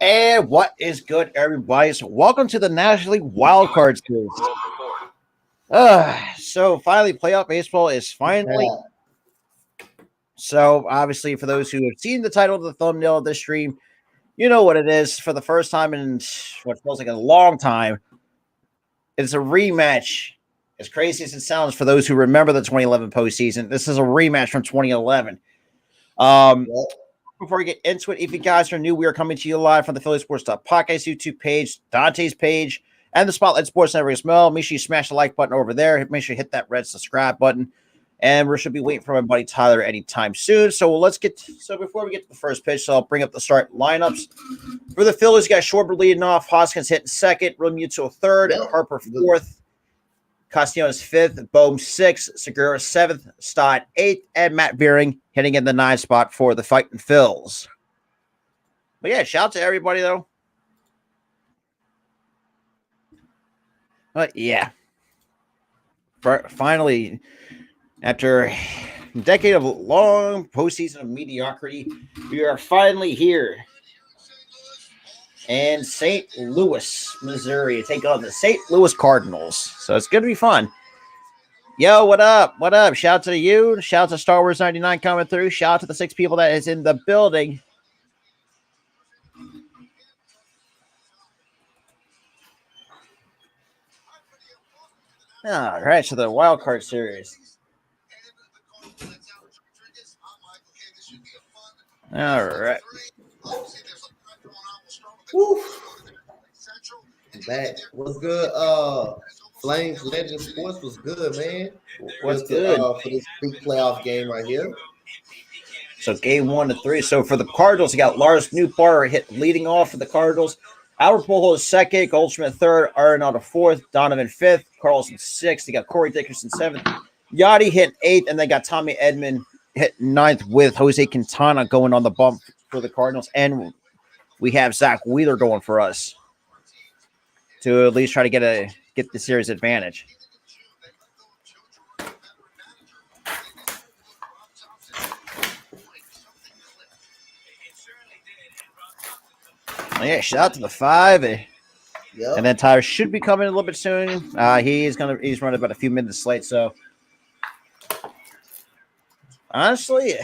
And what is good, everybody? So welcome to the National League Wildcard Series. So finally, playoff baseball is finally. So obviously, for those who have seen the title of the thumbnail of this stream, you know what it is. For the first time in what feels like a long time, it's a rematch. As crazy as it sounds, for those who remember the 2011 postseason, this is a rematch from 2011. Before we get into it, if you guys are new, we are coming to you live from the Phillies Sports Podcast YouTube page, Dante's page, and the Spotlight Sports Network as well. Make sure you smash the like button over there. Make sure you hit that red subscribe button. And we should be waiting for my buddy Tyler anytime soon. So before we get to the first pitch, I'll bring up the start lineups. For the Phillies, you got Scoreboard leading off, Hoskins hitting second, Realmuto third, Harper fourth, Castellanos fifth, Bohm sixth, Segura seventh, Stott eighth, and Matt Beering hitting in the 9th spot for the Fighting Phils. But yeah, shout out to everybody though. But yeah, finally, after a decade of long postseason of mediocrity, we are finally here in St. Louis, Missouri, to take on the St. Louis Cardinals. So it's going to be fun. Yo, what up? What up? Shout out to you. Shout out to Star Wars 99 coming through. Shout out to the 6 people that is in the building. All right, so the wild card series. All right. Woo. Back. What's good? Flames Legend Sports was good, man. What's good for this big playoff game right here? So game 1 of 3. So for the Cardinals, you got Lars Nootbaar leading off for the Cardinals. Albert Pujols second, Goldschmidt third, Arenado fourth, Donovan fifth, Carlson sixth. You got Corey Dickerson seventh, Yachty hit 8th, and they got Tommy Edman hit 9th with Jose Quintana going on the bump for the Cardinals. And we have Zach Wheeler going for us to at least try to get the series advantage. Yeah, shout out to the 5. Yep. And then Tyler should be coming a little bit soon. He's running about a few minutes late. So honestly,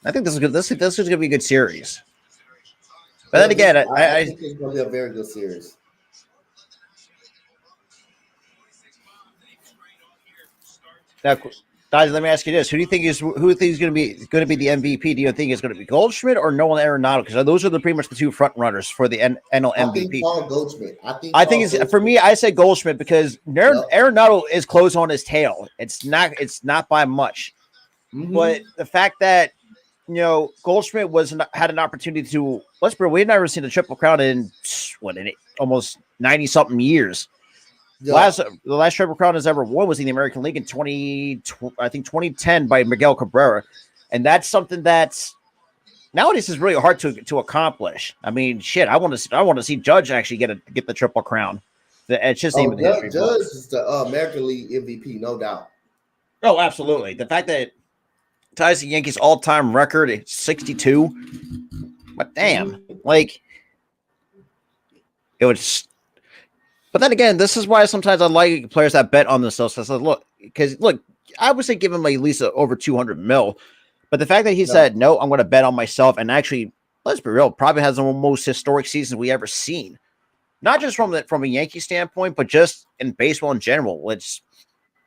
I think this is good. This is going to be a good series. But then again, I think it's going to be a very good series. Now, guys, let me ask you this: Who do you think is going to be the MVP? Do you think it's going to be Goldschmidt or Nolan Arenado? Because those are pretty much the 2 front runners for the NL MVP. I think Paul Goldschmidt. I think it's Goldschmidt. For me. I say Goldschmidt because Arenado is close on his tail. It's not by much, but the fact that Goldschmidt had an opportunity to we've never seen a Triple Crown in almost 90-something years. Yeah. The last Triple Crown has ever won was in the American League in 2010 by Miguel Cabrera, and that's something that's nowadays is really hard to accomplish. I mean, shit, I want to see Judge actually get the Triple Crown. It's just even Judge is the American League MVP, no doubt. Oh, absolutely. The fact that ties the Yankees all-time record at 62, but damn, it was. But then again, this is why sometimes I like players that bet on themselves. I said, look, I would say give him at least over 200 mil. But the fact that he said, no, I'm going to bet on myself, and actually, let's be real, probably has the most historic season we ever seen. Not just from a Yankee standpoint, but just in baseball in general. It's,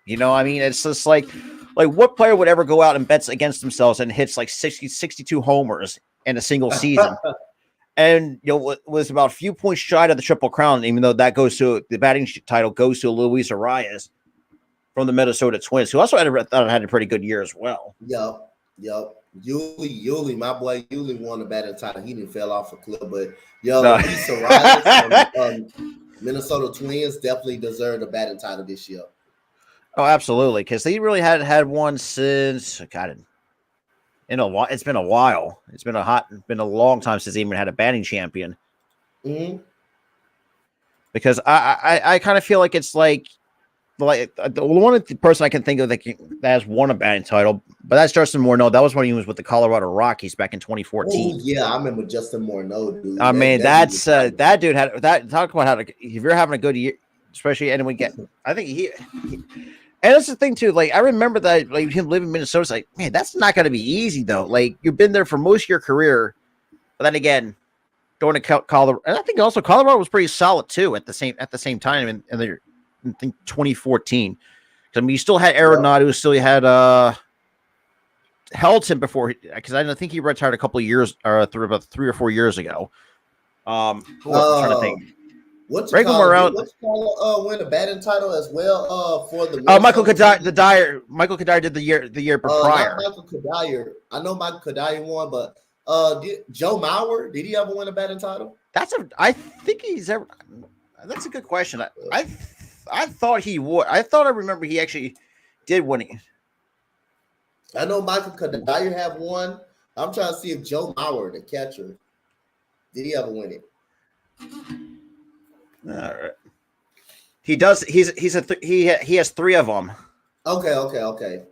I mean, it's just like what player would ever go out and bets against themselves and hits like 62 homers in a single season? And was about a few points shy of the Triple Crown, even though that goes to the batting title goes to Luis Arias from the Minnesota Twins, who also had a pretty good year as well. Yep. Yuli, my boy Yuli won the batting title. He didn't fell off a cliff, but Luis Arias from Minnesota Twins definitely deserved a batting title this year. Oh, absolutely, because he really hadn't had one since in a while. It's been a while. It's been a long time since he even had a batting champion. Mm-hmm. Because I kind of feel like it's like the one person I can think of that has won a batting title, but that's Justin Morneau. That was when he was with the Colorado Rockies back in 2014. Oh, yeah, I remember Justin Morneau, dude. I mean, that dude had that. Talk about if you're having a good year, especially anyone get. I think he and that's the thing too. Like I remember that, like him living in Minnesota. It's like, man, that's not going to be easy though. Like you've been there for most of your career, but then again, going to Colorado, and I think also Colorado was pretty solid too at the same time in I think 2014. I mean, you still had Arenado, still had Helton before, because I think he retired a couple of years, or about 3 or 4 years ago. I'm trying to think. What's win a batting title as well for the Michael Kadire. Michael Kadire did the year prior. Not Michael Kadire. I know Michael Kadire won, but Joe Mauer, did he ever win a batting title? I think he's ever. That's a good question. I thought he would. I remember he actually did win it. I know Michael Kadire have one. I'm trying to see if Joe Mauer, the catcher, did he ever win it? All right. He does. He has 3 of them. Okay.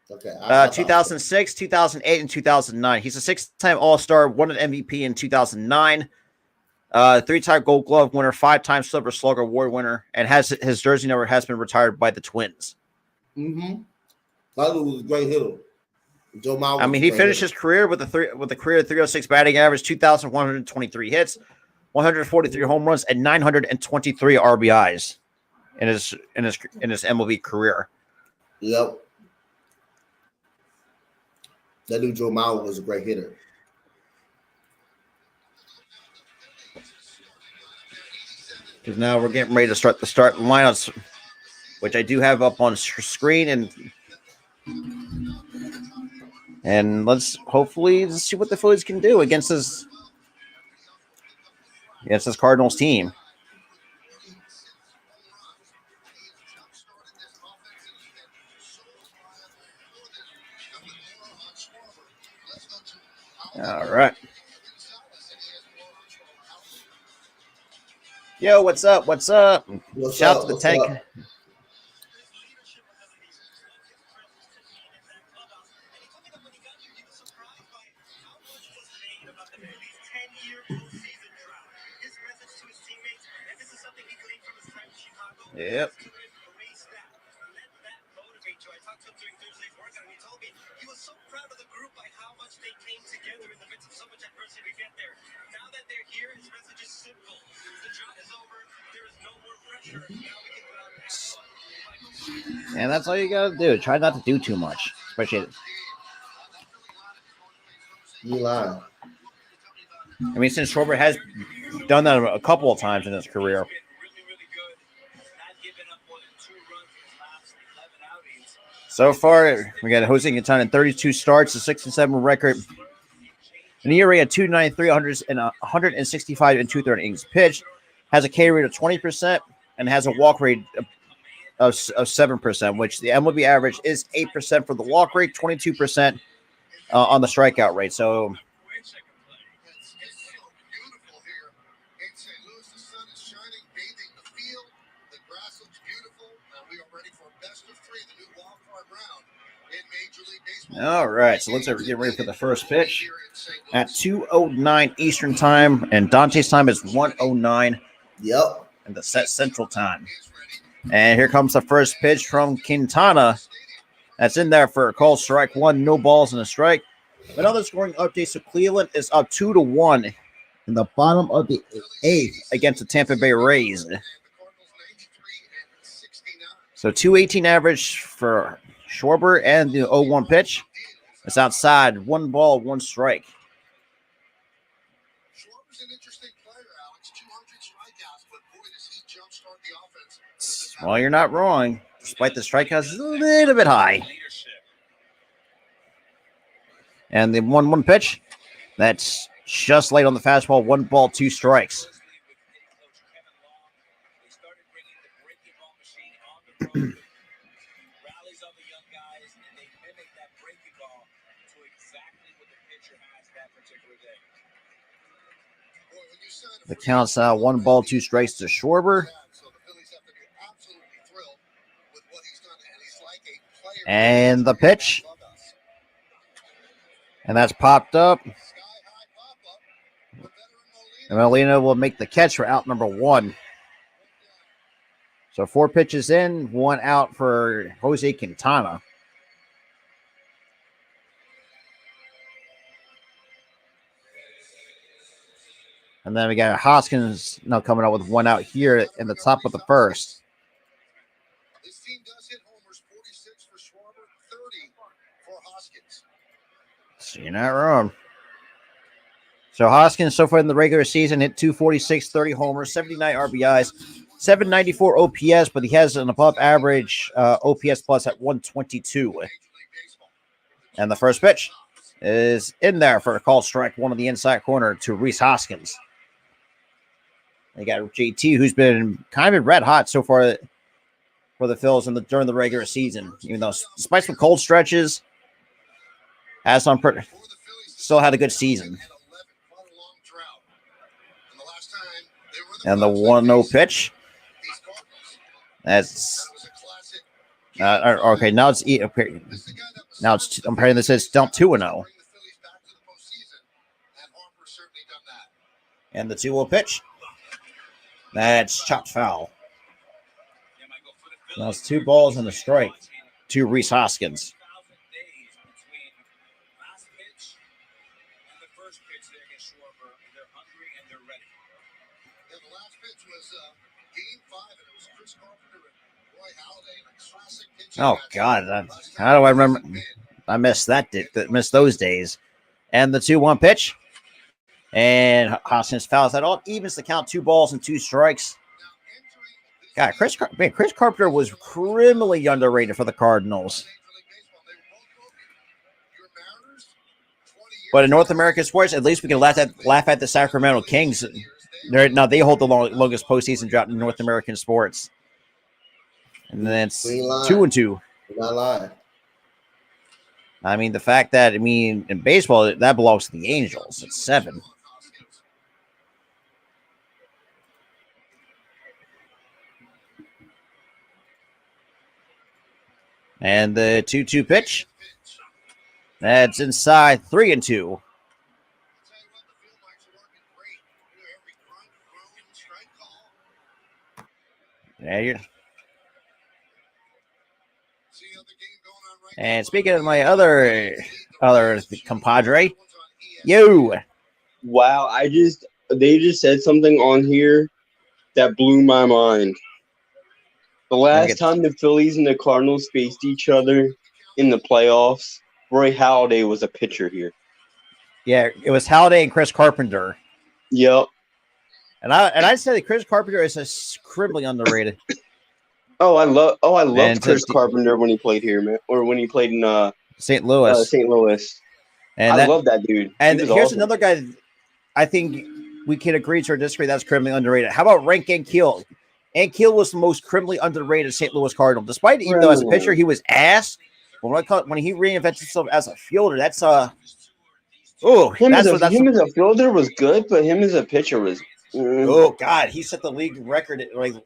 2006, 2008, and 2009. He's a 6-time All-Star, won an MVP in 2009. 3-time Gold Glove winner, 5-time Silver Slugger Award winner, and his jersey number has been retired by the Twins. Mm-hmm. That was a great hitter. Joe Mauer. I mean, he finished his career with a career 306 batting average, 2,123 hits, 143 home runs, and 923 RBIs in his MLB career. Yep. That dude Joe Mauer was a great hitter. Because now we're getting ready to start the lineups, which I do have up on screen, and let's see what the Phillies can do against this Cardinals team. All right. Yo, what's up? Shout to the tank. Yep. He was so proud of the group by how much they came together in the midst of so much adversity to get there. Now that they're here, his message is simple. The drought is over. There is no more pressure. Now we can go out and have fun. And that's all you gotta do. Try not to do too much, especially. You lying. I mean, since Schwarber has done that a couple of times in his career. So far, we got Jose Quintana in 32 starts, a 6-7 record. An ERA at 2.93, 165 and 2/3 innings pitched. Has a K rate of 20% and has a walk rate of 7%, which the MLB average is 8% for the walk rate, 22% on the strikeout rate. So. All right, so let's get ready for the first pitch at 2:09 Eastern time, and Dante's time is 1:09. Yep. in the set Central Time. And here comes the first pitch from Quintana. That's in there for a call strike one, no balls and a strike. Another scoring update. So Cleveland is up 2-1 in the bottom of the eighth against the Tampa Bay Rays. So 218 average for Schwarber and the 0-1 pitch. It's outside. 1 ball, 1 strike. Schwarber's an interesting player, Alex. 200 strikeouts, but boy, does he jumpstart the offense. Well, you're not wrong. Despite the strikeouts, it's a little bit high. And the 1-1 pitch, that's just late on the fastball. 1 ball, 2 strikes. The count's 1 ball, 2 strikes to Schwarber. And the pitch. And that's popped up. And Molina will make the catch for out number 1. So 4 pitches in, 1 out for Jose Quintana. And then we got Hoskins now coming out with 1 out here in the top of the first. This team does hit homers, 46 for Schwarber, 30 for Hoskins. So you're not wrong. So Hoskins so far in the regular season hit 246, 30 homers, 79 RBIs, 794 OPS, but he has an above average OPS plus at 122. And the first pitch is in there for a call strike, 1 on the inside corner to Rhys Hoskins. They got JT, who's been kind of red hot so far for the Phillies during the regular season. Even though, despite some cold stretches, still had a good season. And the 1-0 pitch. That's okay. Now it's I'm hearing this is down 2-0. And the 2-0 pitch. That's chopped foul. Now it's 2 balls and a strike to Rhys Hoskins. Oh God! How do I remember? I missed that. Missed those days. And the 2-1 pitch, and Hoskins fouls that all evens the count. 2 balls and 2 strikes. God, Chris Carpenter was criminally underrated for the Cardinals. But in North American sports, at least we can laugh at the Sacramento Kings. They hold the longest postseason drought in North American sports. And then it's 2-2. You're not lying. I mean, the fact that, in baseball, that belongs to the Angels. It's 7. And the 2-2 pitch. That's inside 3-2. Yeah, you're. And speaking of my other compadre, you. Wow, they just said something on here that blew my mind. The last time the Phillies and the Cardinals faced each other in the playoffs, Roy Halladay was a pitcher here. Yeah, it was Halladay and Chris Carpenter. Yep. And I'd say that Chris Carpenter is criminally underrated. I loved Chris Carpenter when he played here, man, or when he played in St. Louis. St. Louis. And I love that dude. And here's another guy I think we can agree to or disagree that's criminally underrated. How about Rank Ankiel? Ankiel was the most criminally underrated St. Louis Cardinal. Despite even though as a pitcher he was ass, when he reinvented himself as a fielder, that's him as a fielder was good, but him as a pitcher was. Oh God, he set the league record at led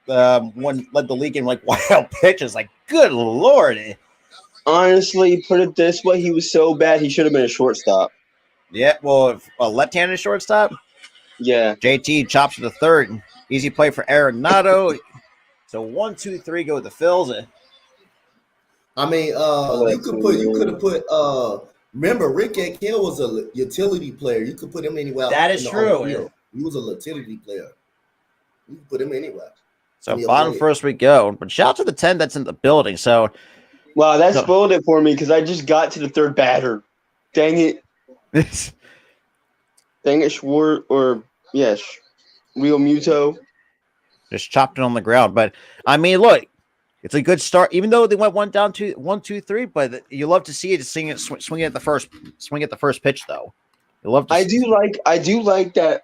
the league in wild pitches. Good Lord. Honestly, put it this way, he was so bad he should have been a shortstop. Yeah, well, a left-handed shortstop. Yeah. JT chops to the third. Easy play for Arenado. So 1, 2, 3 go with the Phils. I mean, you could have put remember Rick Hill was a utility player. You could put him anywhere. That is true. He was a utility player. You could put him anywhere. So bottom first we go. But shout out to the 10 that's in the building. So wow, that spoiled it for me because I just got to the third batter. Dang it. Dang it, Schwartz or yes, Real Muto. Just chopped it on the ground. But I mean, look, it's a good start, even though they went 1 down, 1, 2, 3. But you love to see it swing at the first pitch, though. You love. I do like that.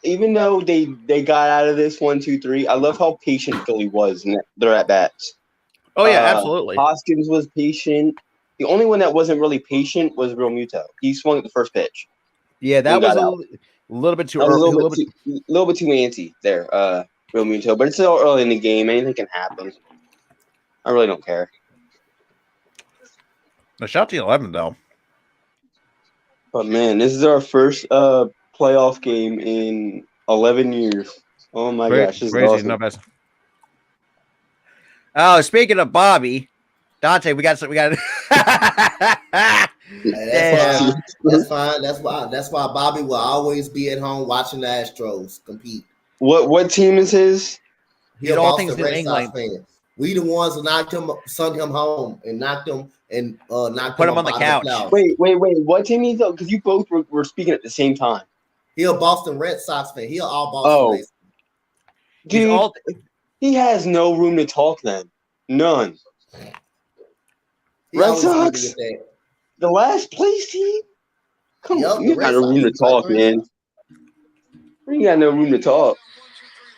Even though they got out of this 1, 2, 3, I love how patient Philly was in their at bats. Oh yeah, absolutely. Hoskins was patient. The only one that wasn't really patient was Real Muto. He swung at the first pitch. Yeah, that was a little bit too early. A little bit too antsy there, Real Muto. But it's still early in the game. Anything can happen. I really don't care. No, shout out to 11 though. But man, this is our first playoff game in 11 years. Oh my gosh, this is awesome. No best. Oh, speaking of Bobby, Dante, we got. That's fine. That's why Bobby will always be at home watching the Astros compete. What team is his? He's all things in England. Fan. We the ones who sent him home and knocked him put him on the couch. Wait. What team is that? Because you both were speaking at the same time. He a Boston Red Sox fan. He all Boston. Dude, he has no room to talk then. None. Red Sox? The last place team? Come on, you got no room to talk, man. You got no room to talk.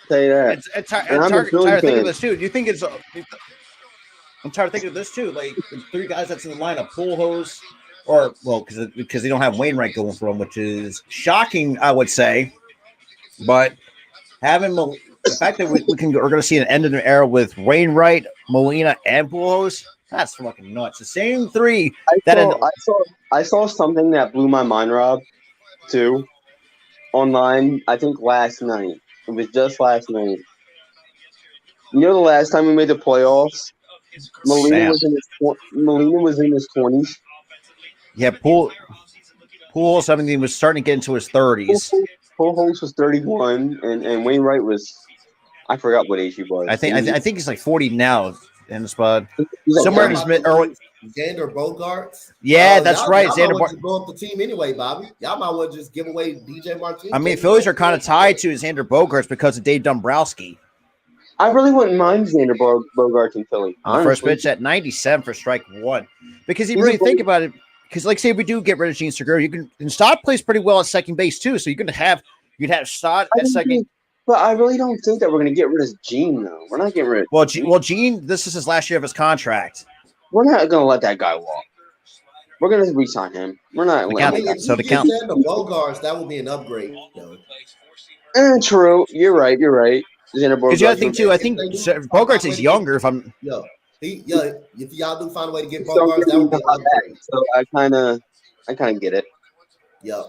I'll tell you that. I'm tired of thinking of this too. Do you think it's? I'm tired of thinking of this too. Like the 3 guys that's in the lineup, Pujols, because they don't have Wainwright going for them, which is shocking, I would say. But having the fact that we're going to see an end of an era with Wainwright, Molina, and Pujols, that's fucking nuts. The same 3. I saw something that blew my mind, Rob, too, online. I think last night. It was just last night. You know, the last time we made the playoffs, Molina was in his 20s. Yeah, Pujols, I mean, he was starting to get into his 30s. Pujols was 31, and Wainwright was, I forgot what age he was. I think he's like 40 now in the spot. Somewhere in his mid-early. Xander Bogaerts. Yeah, that's right. Xander might just blow up the team anyway, Bobby. Y'all might well just give away DJ Martinez. I mean, Phillies are kind of tied to Xander Bogaerts because of Dave Dombrowski. I really wouldn't mind Xander Bogaerts in Philly. The first pitch at 97 for strike 1. Because you really think about it, because like say we do get rid of Gene Segura, and Stott plays pretty well at second base too, so you'd have Stott at second. But I really don't think that we're going to get rid of Gene though. We're not getting rid of Gene, this is his last year of his contract. We're not going to let that guy walk. We're going to re-sign him. We're not. So to count the Bogaerts, that would be an upgrade. Though. True. You're right. Because the other thing too, I think Bogaerts is younger. If y'all do find a way to get Bogaerts, that would be an upgrade. So I kind of get it. Yeah.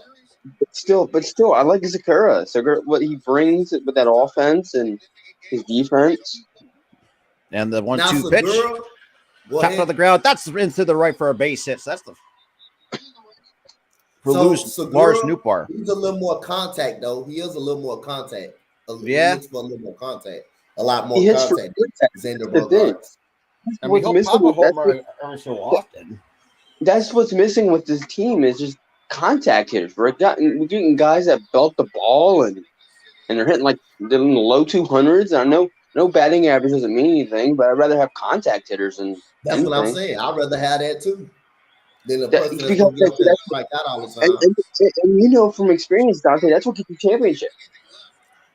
But still, I like Sakura. What he brings with that offense and his defense. And the 1-2 pitch. Top of the ground. That's into the right for a base hit. So that's the Lars Nootbaar. He's a little more contact, though. He is a little more contact. He hits for a little more contact. A lot more contact than Xander Bogaerts. And we hope Papa Homer every so often. That's what's missing with this team is just contact hitters. We're getting guys that belt the ball and they're hitting like they're in the low 200s. I know no batting average doesn't mean anything, but I'd rather have contact hitters and that's what I'm saying. I'd rather have that too than a person that's going to get like that all the time. And you know from experience, Dante, that's what gets you championship.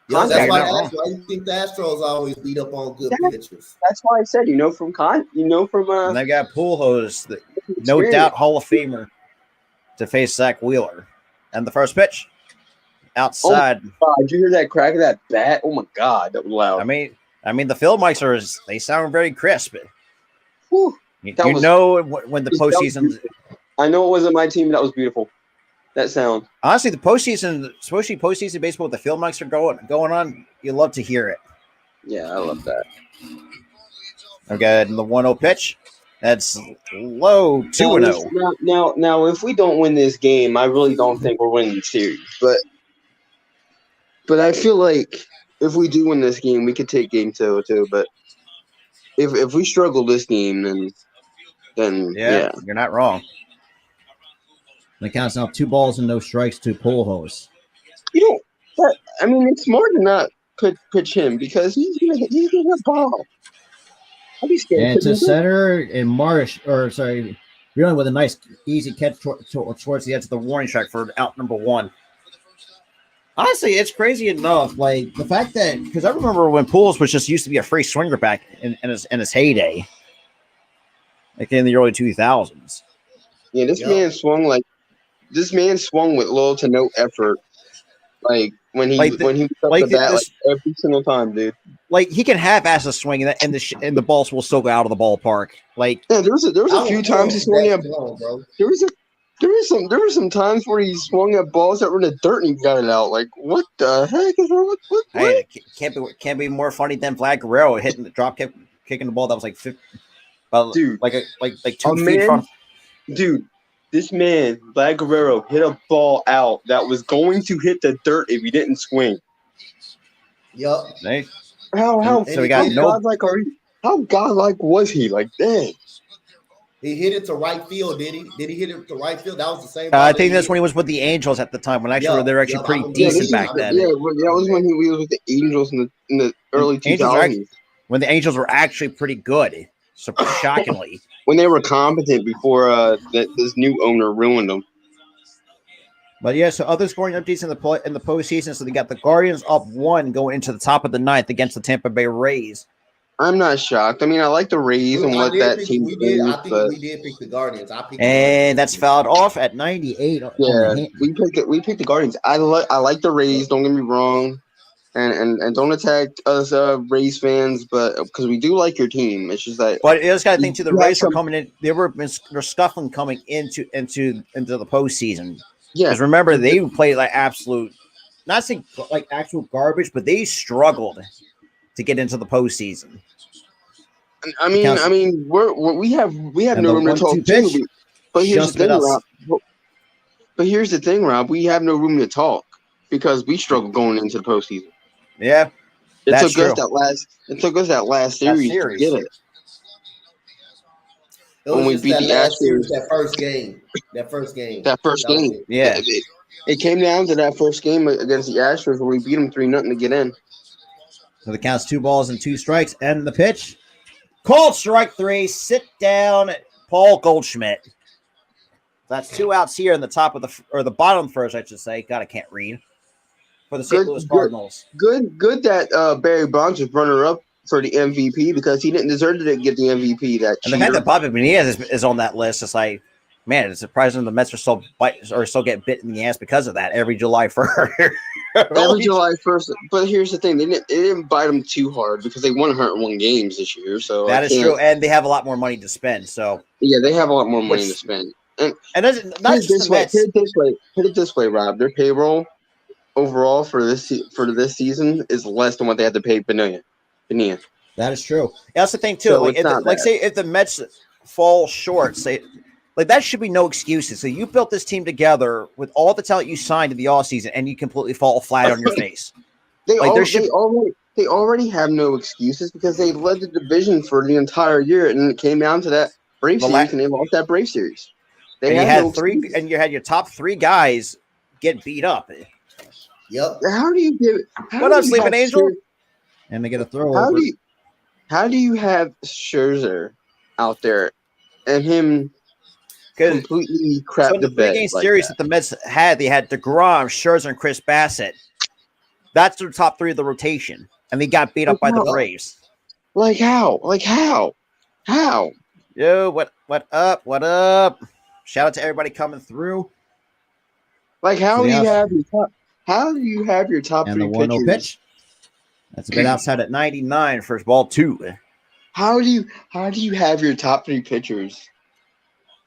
Yeah, that's why you think the Astros always beat up on good pitchers. That's why I said, from and they got Pujols, no doubt Hall of Famer, to face Zach Wheeler. And the first pitch outside. Oh did you hear that crack of that bat? Oh my God, that was loud. I mean the field mics they sound very crisp. Whew, when the postseason. I know it wasn't my team. That was beautiful. that sound. Honestly, the postseason, especially postseason baseball with the field mics are going on, you love to hear it. Yeah, I love that. Okay, and the 1-0 pitch. That's low, 2-0. Now, if we don't win this game, I really don't think we're winning the series. But I feel like if we do win this game, we could take game 2 too. But if we struggle this game, then yeah. You're not wrong. The count's now 2 balls and no strikes to Pujols. You don't. I mean, it's smart to not pitch him because he's gonna hit a ball. I'd be scared. And to center and really with a nice easy catch towards the edge of the warning track for out number 1. Honestly, it's crazy enough. Like the fact that because I remember when Pujols was just used to be a free swinger back in his heyday, like in the early 2000s. Yeah, this man swung with little to no effort. Like when he was up the bat every single time, dude. Like he can half-ass a swing and the balls will still go out of the ballpark. Like yeah, there was a few times he swung at bro. There were some times where he swung at balls that were in the dirt and he got it out. Like what the heck is wrong with what? Hey, it can't be more funny than Vlad Guerrero hitting the drop kick, kicking the ball that was like 50, dude, like 2 feet from. Dude, this man Vlad Guerrero hit a ball out that was going to hit the dirt if he didn't swing. Yup. How godlike was he? Like, dang. He hit it to right field, did he? Did he hit it to right field? That was the same. I think that's when he was with the Angels at the time. When actually they were actually pretty decent back then. Yeah, that was when he was with the Angels in the early 2000s. When the Angels were actually pretty good, so shockingly. When they were competent before this new owner ruined them. But yeah, so other scoring updates in the postseason. So they got the Guardians up 1 going into the top of the 9th against the Tampa Bay Rays. I'm not shocked. I mean, I like the Rays and what that team did. I think we did pick the Guardians. That's fouled off at 98. Yeah, we picked the Guardians. I like the Rays. Don't get me wrong, and don't attack us Rays fans, but because we do like your team. It's just that. But you just got to think too. The Rays are coming in. They're scuffling coming into the postseason. Yeah, because remember they played like absolute, not saying like actual garbage, but they struggled to get into the postseason. I mean, we have no room to talk too. But here's the thing, Rob. But here's the thing, Rob. We have no room to talk because we struggled going into the postseason. Yeah, it took us that last series to get it. When we beat the Astros, that first game. Yeah, it came down to that first game against the Astros where we beat them 3-0 to get in. So the count's 2 balls and 2 strikes, and the pitch. Called strike 3. Sit down, Paul Goldschmidt. That's 2 outs here in the top of the bottom of the first, I should say. God, I can't read. For the St. Louis Cardinals. Good that Barry Bonds was runner-up for the MVP because he didn't deserve to get the MVP. And the fact that Bobby Benitez is on that list, it's like, man, it's surprising the Mets are still get bit in the ass because of that every July 1st. Every July 1st. But here's the thing. They didn't bite them too hard because they won 101 games this year. So that is true. And they have a lot more money to spend. So yeah, they have a lot more money to spend. And not just the Mets. Put it this way, Rob. Their payroll overall for this season is less than what they had to pay Bonilla. That is true. That's the thing too. So say if the Mets fall short, that should be no excuses. So you built this team together with all the talent you signed in the offseason, and you completely fall flat on your face. They already have no excuses because they led the division for the entire year, and it came down to that Brave series, and they lost that Brave series. You had your top 3 guys get beat up. Yep. How do you give it? What up, Sleeping Angel? And they get a throw over. How do you have Scherzer out there and him completely crap the bed? So the 3-game series that the Mets had, they had DeGrom, Scherzer, and Chris Bassett. That's their top 3 of the rotation, and they got beat up by the Braves. Like how? How? Yo, what up? What up? Shout out to everybody coming through. Like how do you have your top? How do you have your top 3 and the 1-0 pitch? That's a bit outside at 99. First ball 2. How do you have your top 3 pitchers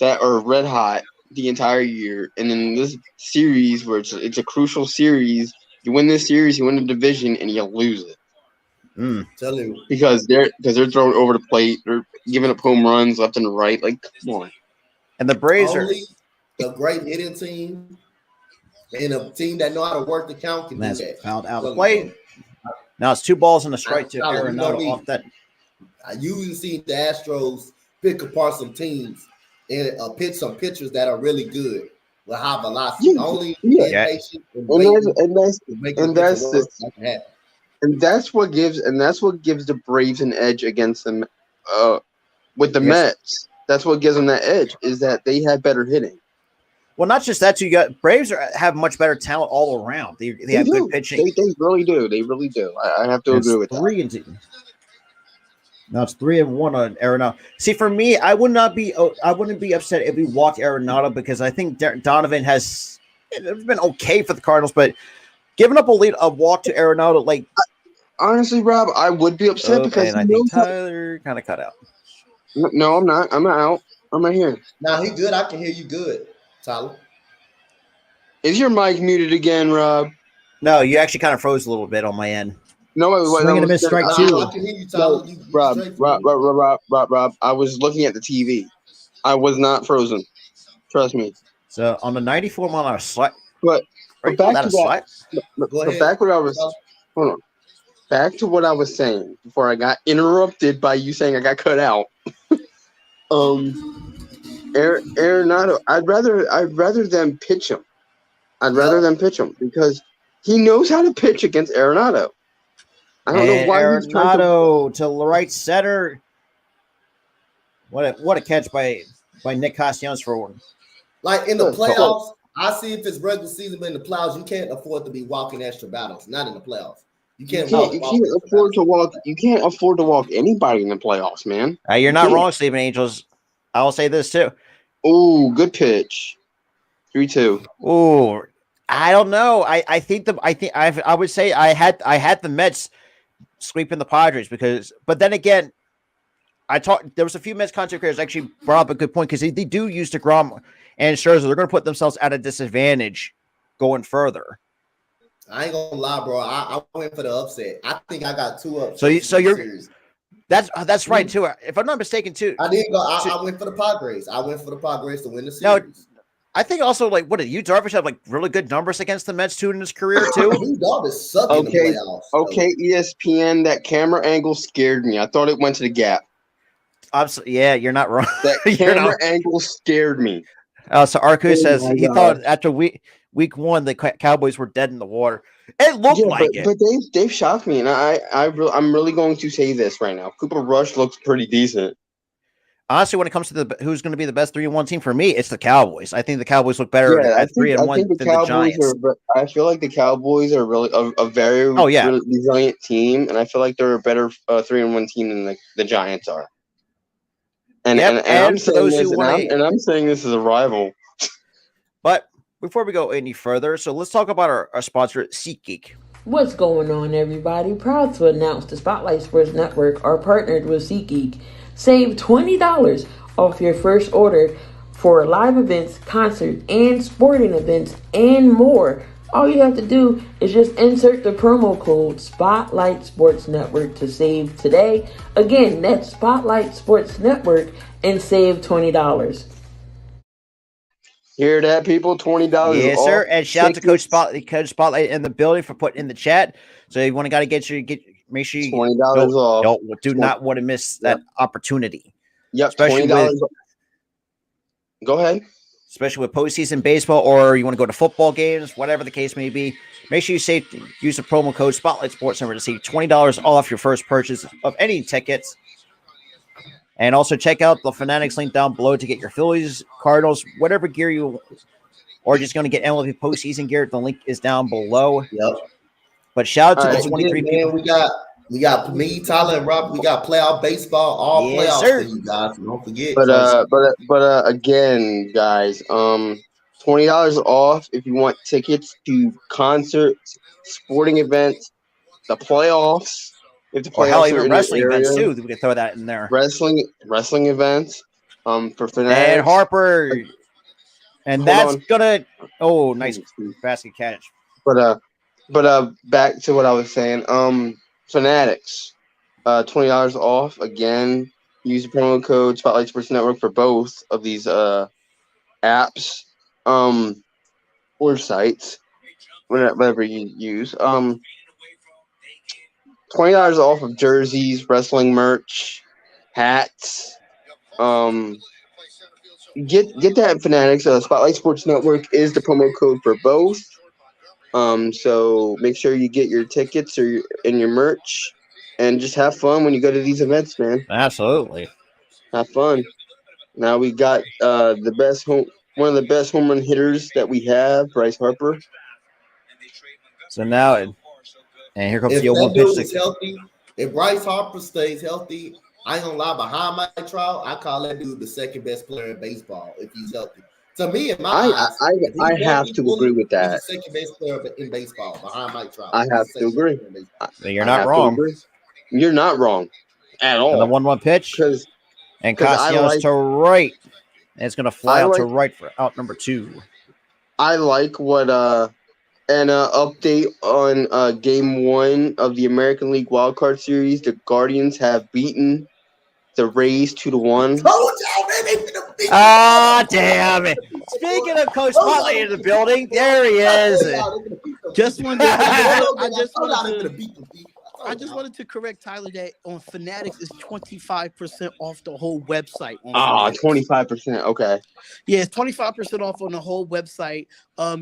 that are red hot the entire year, and in this series where it's a crucial series, you win this series, you win the division, and you lose it Tell you. because they're throwing over the plate, they're giving up home runs left and right. Like, come on. And the Braves are Only a great hitting team and a team that know how to work the count can do that's that. fouled out Tell of you, play. bro. Now it's 2 balls and a strike to Tyler, you know Arenado me. off that. I usually see the Astros pick apart some teams and pitch some pitchers that are really good with high velocity. Yeah, Only yeah. being patient and And waiting that's to make and the that's pitcher the work. That can happen. and that's what gives the Braves an edge against them with the Yes. Mets. That's what gives them that edge is that they have better hitting. Well, not just that, too. You got Braves have much better talent all around. They have do. good pitching. They really do. They really do. I have to agree with that. 3-2. Now it's 3-1 on Arenado. See, for me, I wouldn't be upset if we walked Arenado because I think Donovan it's been okay for the Cardinals, but giving up a walk to Arenado, like Honestly, Rob, I would be upset because and I think Tyler kind of cut out. No, I'm not. I'm out. I'm right here. Now he good. I can hear you good, Tyler. Is your mic muted again, Rob? No, you actually kind of froze a little bit on my end. No, wait, Swing and a miss, strike 2. I can hear you, Tyler. You Rob, straight for me. Rob. I was looking at the TV. I was not frozen. Trust me. So on the 94 mile an hour slide, But right? back That to a slide? Go ahead. back what I was. Hold on. Back to what I was saying before I got interrupted by you saying I got cut out. Arenado. I'd rather them pitch him. I'd rather them pitch him because he knows how to pitch against Arenado. I don't know why he's trying Arenado to the right center. What a catch by Nick Castellanos for one. Like in the playoffs, I see if it's regular season, but in the playoffs, you can't afford to be walking extra battles. Not in the playoffs. You can't afford to walk. You can't afford to walk anybody in the playoffs, man. You're not wrong, Stephen Angels. I will say this too. Oh, good pitch. 3-2. Oh, I don't know. I would say I had the Mets sweeping the Padres but then again, there was a few Mets content creators actually brought up a good point because they do use DeGrom and Scherzer. They're going to put themselves at a disadvantage going further. I ain't gonna lie, bro. I went for the upset. I think I got 2 upsets. So you're that's right too. If I'm not mistaken too. I didn't go. I went for the Padres. I went for the Padres to win the series. No, I think also what did you Darvish have really good numbers against the Mets too in his career too? Darvish sucked in the playoffs. Okay, ESPN, that camera angle scared me. I thought it went to the gap. Yeah, you're not wrong. That camera angle scared me. So Arcu says he thought after week 1 the Cowboys were dead in the water. It looked it. But they've shocked me, and I'm really going to say this right now. Cooper Rush looks pretty decent. Honestly, when it comes to who's going to be the best 3-1 team for me, it's the Cowboys. I think the Cowboys look better at 3-1 than the Giants. I feel like the Cowboys are really a very really resilient team, and I feel like they're a better 3-1 team than the Giants are. And I'm saying this is a rival. But before we go any further, so let's talk about our sponsor, SeatGeek. What's going on, everybody? Proud to announce the Spotlight Sports Network are partnered with SeatGeek. Save $20 off your first order for live events, concerts, and sporting events, and more. All you have to do is just insert the promo code Spotlight Sports Network to save today. Again, that's Spotlight Sports Network and save $20. Hear that, people? $20. Yes, sir. And shout out to Coach Spotlight in the building for putting in the chat. So you want to make sure you $20 off. Do not want to miss that opportunity. Yep, especially $20. Go ahead. Especially with postseason baseball, or you want to go to football games, whatever the case may be. Make sure you use the promo code Spotlight Sports Number to save $20 off your first purchase of any tickets. And also check out the Fanatics link down below to get your Phillies, Cardinals, whatever gear you, or just going to get MLB postseason gear. The link is down below. Yep. But shout out to the 23 people. We got me, Tyler, and Rob. We got playoff baseball, playoffs for you guys. Don't forget. But again, guys, $20 off if you want tickets to concerts, sporting events, the playoffs. If the playoffs even wrestling events too, we could throw that in there. Wrestling events. For Fanatics. And Harper, And Hold that's on. gonna nice basket catch. But back to what I was saying. Fanatics, $20 off again. Use the promo code Spotlight Sports Network for both of these apps, or sites, whatever you use. $20 off of jerseys, wrestling merch, hats. Get that Fanatics. Spotlight Sports Network is the promo code for both. So make sure you get your tickets and your merch, and just have fun when you go to these events, man. Absolutely. Have fun. Now we got one of the best home run hitters that we have, Bryce Harper. So now, and here comes If the old that one dude pitch. is healthy, if Bryce Harper stays healthy, I ain't gonna lie. Behind Mike Trout, I call that dude the second best player in baseball if he's healthy. To me, in my eyes, if he's I have healthy, to agree with that. He's the second best player in baseball behind Mike Trout. I have to agree. You're not wrong. You're not wrong at all. And the 1-1 pitch, and Castellanos to right, and it's gonna fly out to right for out number 2. I like what an update on Game 1 of the American League Wildcard Series. The Guardians have beaten the Rays 2-1. Ah, damn it! Speaking of Coach Spotlight in the building, there he is. I just wanted to correct Tyler that on Fanatics is 25% off the whole website. 25%. Okay. Yeah, it's 25% off on the whole website.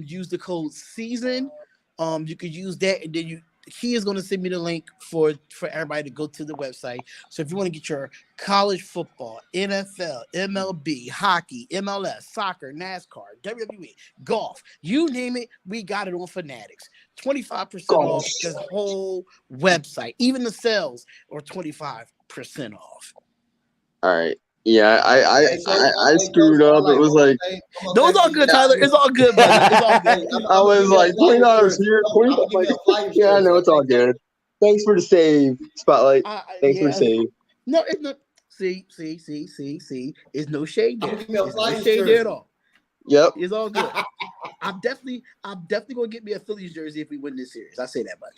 Use the code SEASON. You could use that, and then he is going to send me the link for everybody to go to the website. So if you want to get your college football, NFL, MLB, hockey, MLS, soccer, NASCAR, WWE, golf, you name it, we got it on Fanatics. 25% off the whole website. Even the sales are 25% off. All right. Yeah, I screwed up. It was like, no, it's all good, Tyler. It's all good, brother. It's all good. I was like $20 here, $20. Yeah, I know it's all good. Thanks for the save, Spotlight. Thanks for the save. No, it's not. See. It's no shade there. It's no shade there at all. Yep. It's all good. I'm definitely gonna get me a Phillies jersey if we win this series. I say that much.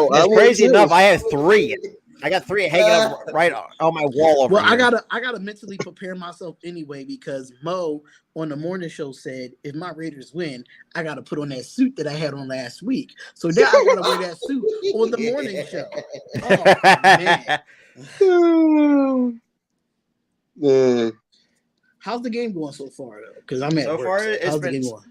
It's crazy enough. I have 3. I got 3 hanging up right on my wall over here. I gotta mentally prepare myself anyway, because Mo on the morning show said if my Raiders win, I gotta put on that suit that I had on last week. So now I gotta wear that suit on the morning show. Oh man. How's the game going so far though? Because I'm at work. How's the game going?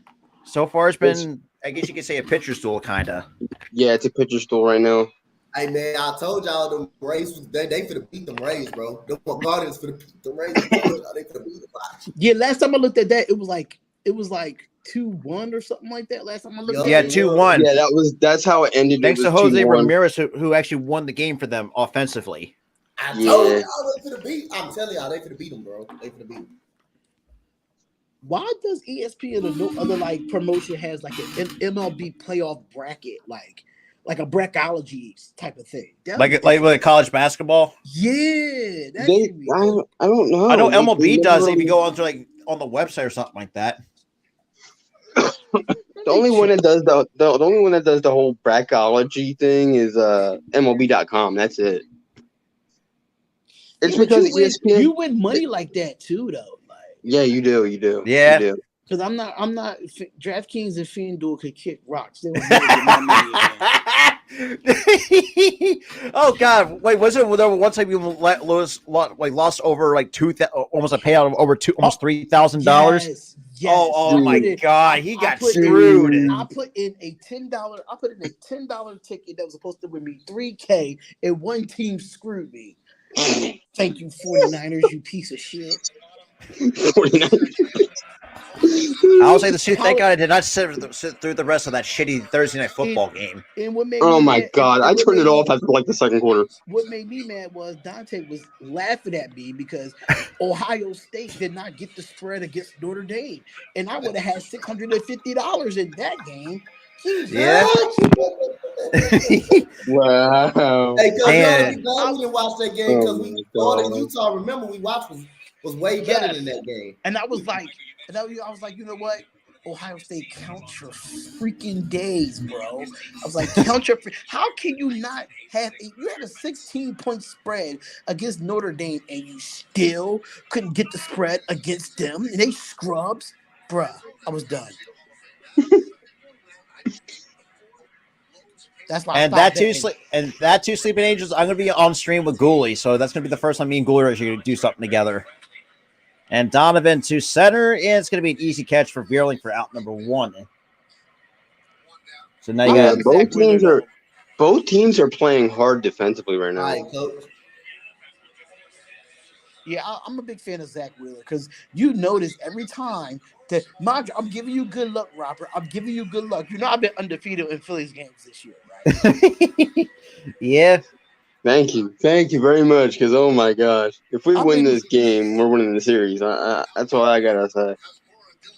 So far it's been, I guess you could say, a pitcher's duel, kinda. Yeah, it's a pitcher's duel right now. Hey man, I told y'all the Rays they finna beat them Rays, bro. The Guardians finna beat the Rays. They finna beat them. Yeah, last time I looked at that, it was like 2-1 or something like that. Last time I looked at it. 2-1. Yeah, that's how it ended. Thanks to Jose Ramirez, who actually won the game for them offensively. I told y'all they finna beat. I'm telling y'all they finna beat them, bro. They finna beat them. Why does ESPN or no other like promotion has like an MLB playoff bracket like a brackology type of thing? Like with college basketball? Yeah. I don't know. I know MLB does if you go on the website or something like that. The only one that does the whole brackology thing is MLB.com. That's it. It's because ESPN you win money like that too, though. Yeah, you do. Yeah. Because I'm not. DraftKings and FanDuel could kick rocks. They would never get my money. Oh God! Wait, was it one time you lost over almost a payout of over almost $3,000? Yes. Oh my God! He got screwed. I put in a $10 ticket that was supposed to win me $3K, and one team screwed me. Thank you, 49ers, you piece of shit. I would say thank God I did not sit through the rest of that shitty Thursday night football game. Oh my God! I turned it off after the second quarter. What made me mad was Dante was laughing at me because Ohio State did not get the spread against Notre Dame, and I would have had $650 in that game. Yeah. Wow. Hey, we didn't watch that game because we thought in Utah. Remember, we watched was way better than that game. And I was like, And I was like, you know what? Ohio State, count your freaking days, bro. I was like, count your. How can you not have you had a 16-point spread against Notre Dame and you still couldn't get the spread against them? And they scrubs, bruh. I was done. That's why. And that two sleeping angels. I'm gonna be on stream with Gooley, so that's gonna be the first time me and Gooley are actually gonna do something together. And Donovan to center, and it's gonna be an easy catch for Veerling for out number 1. So now you got both teams are playing hard defensively right now. All right, coach. Yeah, I'm a big fan of Zach Wheeler because you notice every time that I'm giving you good luck, Robert. I'm giving you good luck. You know I've been undefeated in Phillies games this year, right? Yeah. Thank you very much. Because oh my gosh, if we win this game, we're winning the series. That's all I gotta say.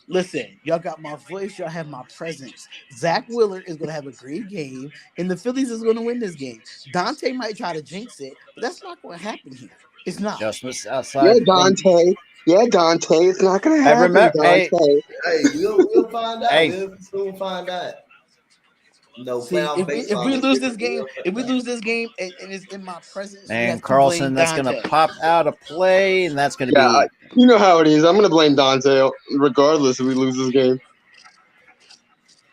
Listen, y'all got my voice. Y'all have my presence. Zach Wheeler is going to have a great game, and the Phillies is going to win this game. Dante might try to jinx it, but that's not going to happen here. It's not. Adjustments outside. Yeah, Dante. It's not going to happen, Dante. Hey, we'll find out. We'll soon find out. No, see, if we lose this game, and it's in my presence, and Carlson, that's going to pop out a play, and that's going to be. You know how it is. I'm going to blame Dante, regardless if we lose this game.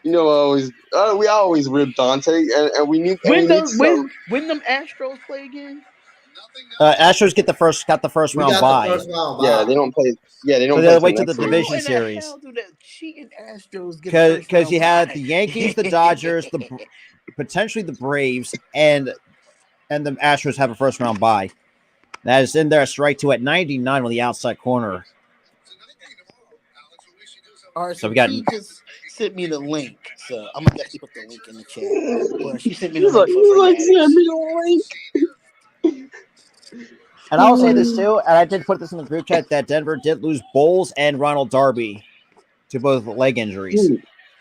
You know, we always rip Dante, and we need. When them Astros play again? Astros got the first round bye. Yeah, they don't play. Yeah, they don't. So they wait to the division series. Because you had the Yankees, the Dodgers, potentially the Braves, and the Astros have a first round bye. That is in there. Strike 2 at 99 on the outside corner. All right, so we got. He just sent me the link, so I'm gonna definitely put the link in the chat. Well, she sent me the link. Send me the link. And I'll say this too, and I did put this in the group chat that Denver did lose Bowles and Ronald Darby to both leg injuries.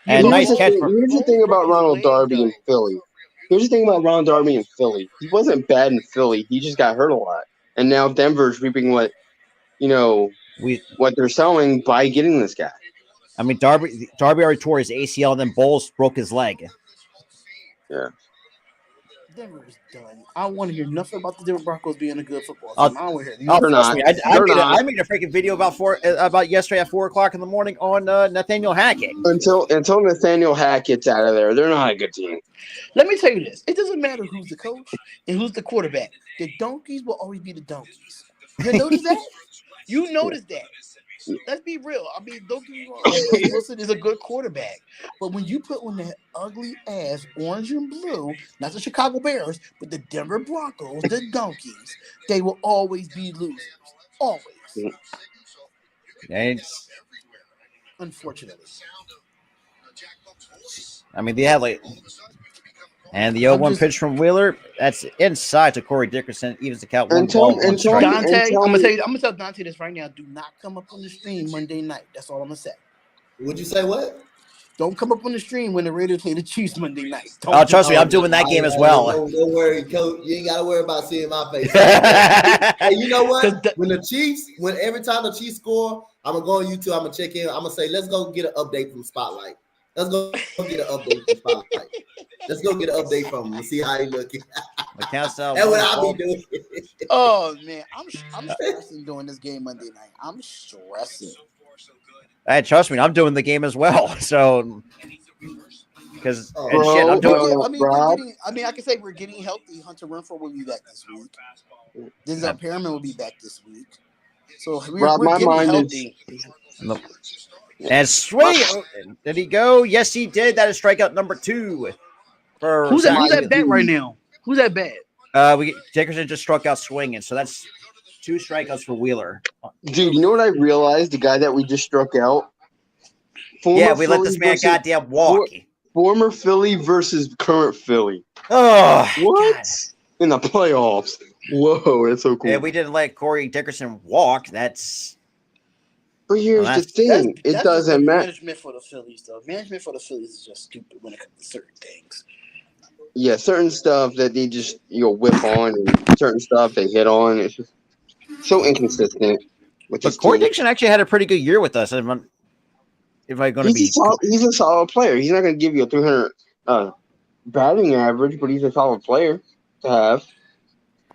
And nice catch. Here's the thing about Ronald Darby in Philly. He wasn't bad in Philly. He just got hurt a lot. And now Denver's reaping what they're selling by getting this guy. I mean, Darby already tore his ACL, and then Bowles broke his leg. Yeah. Denver is done. I don't want to hear nothing about the Denver Broncos being a good football team. I don't want to hear nothing. I made a freaking video about yesterday at 4:00 in the morning on Nathaniel Hackett. Until Nathaniel Hackett's out of there, they're not a good team. Let me tell you this: it doesn't matter who's the coach and who's the quarterback. The donkeys will always be the donkeys. You notice that? You notice that? Let's be real. I mean, don't get me wrong. Wilson is a good quarterback, but when you put on that ugly ass orange and blue, not the Chicago Bears, but the Denver Broncos, the donkeys, they will always be losers. Always. Thanks. Unfortunately. I mean, they had and the 0-1 pitch from Wheeler, that's inside to Corey Dickerson, evens the count. Dante, I'm gonna tell Dante this right now. Do not come up on the stream Monday night. That's all I'm gonna say. Would you say what? Don't come up on the stream when the Raiders play the Chiefs Monday night. Trust me, I'm doing that game as well. Don't worry, coach. You ain't gotta worry about seeing my face. Hey, you know what? When every time the Chiefs score, I'm gonna go on YouTube. I'm gonna check in. I'm gonna say, let's go get an update from Spotlight. Let's go get an update from Spotlight. Let's go get an update from him and see how he looking. That's what I'll be doing. Oh man, I'm stressing doing this game Monday night. I'm stressing. Hey, trust me, I'm doing the game as well. So, because I'm doing. I can say we're getting healthy. Hunter Renfrow will be back this week. Denzel Perriman will be back this week. So we're getting healthy. And swing. Did he go? Yes, he did. That is strikeout number 2. Who's at bat right now? Who's at bat? Dickerson just struck out swinging, so that's 2 strikeouts for Wheeler. Dude, you know what I realized? The guy that we just struck out. We let this man goddamn walk. Former Philly versus current Philly. Oh, what? God. In the playoffs. Whoa, that's so cool. Yeah, we didn't let Corey Dickerson walk. That's. But here's the thing. It doesn't matter. Management for the Phillies, though. Management for the Phillies is just stupid when it comes to certain things. Yeah, certain stuff that they just whip on, and certain stuff they hit on. It's just so inconsistent. But Corey Dickerson actually had a pretty good year with us. if I'm going to be. He's a solid player. He's not going to give you a 300 batting average, but he's a solid player to have.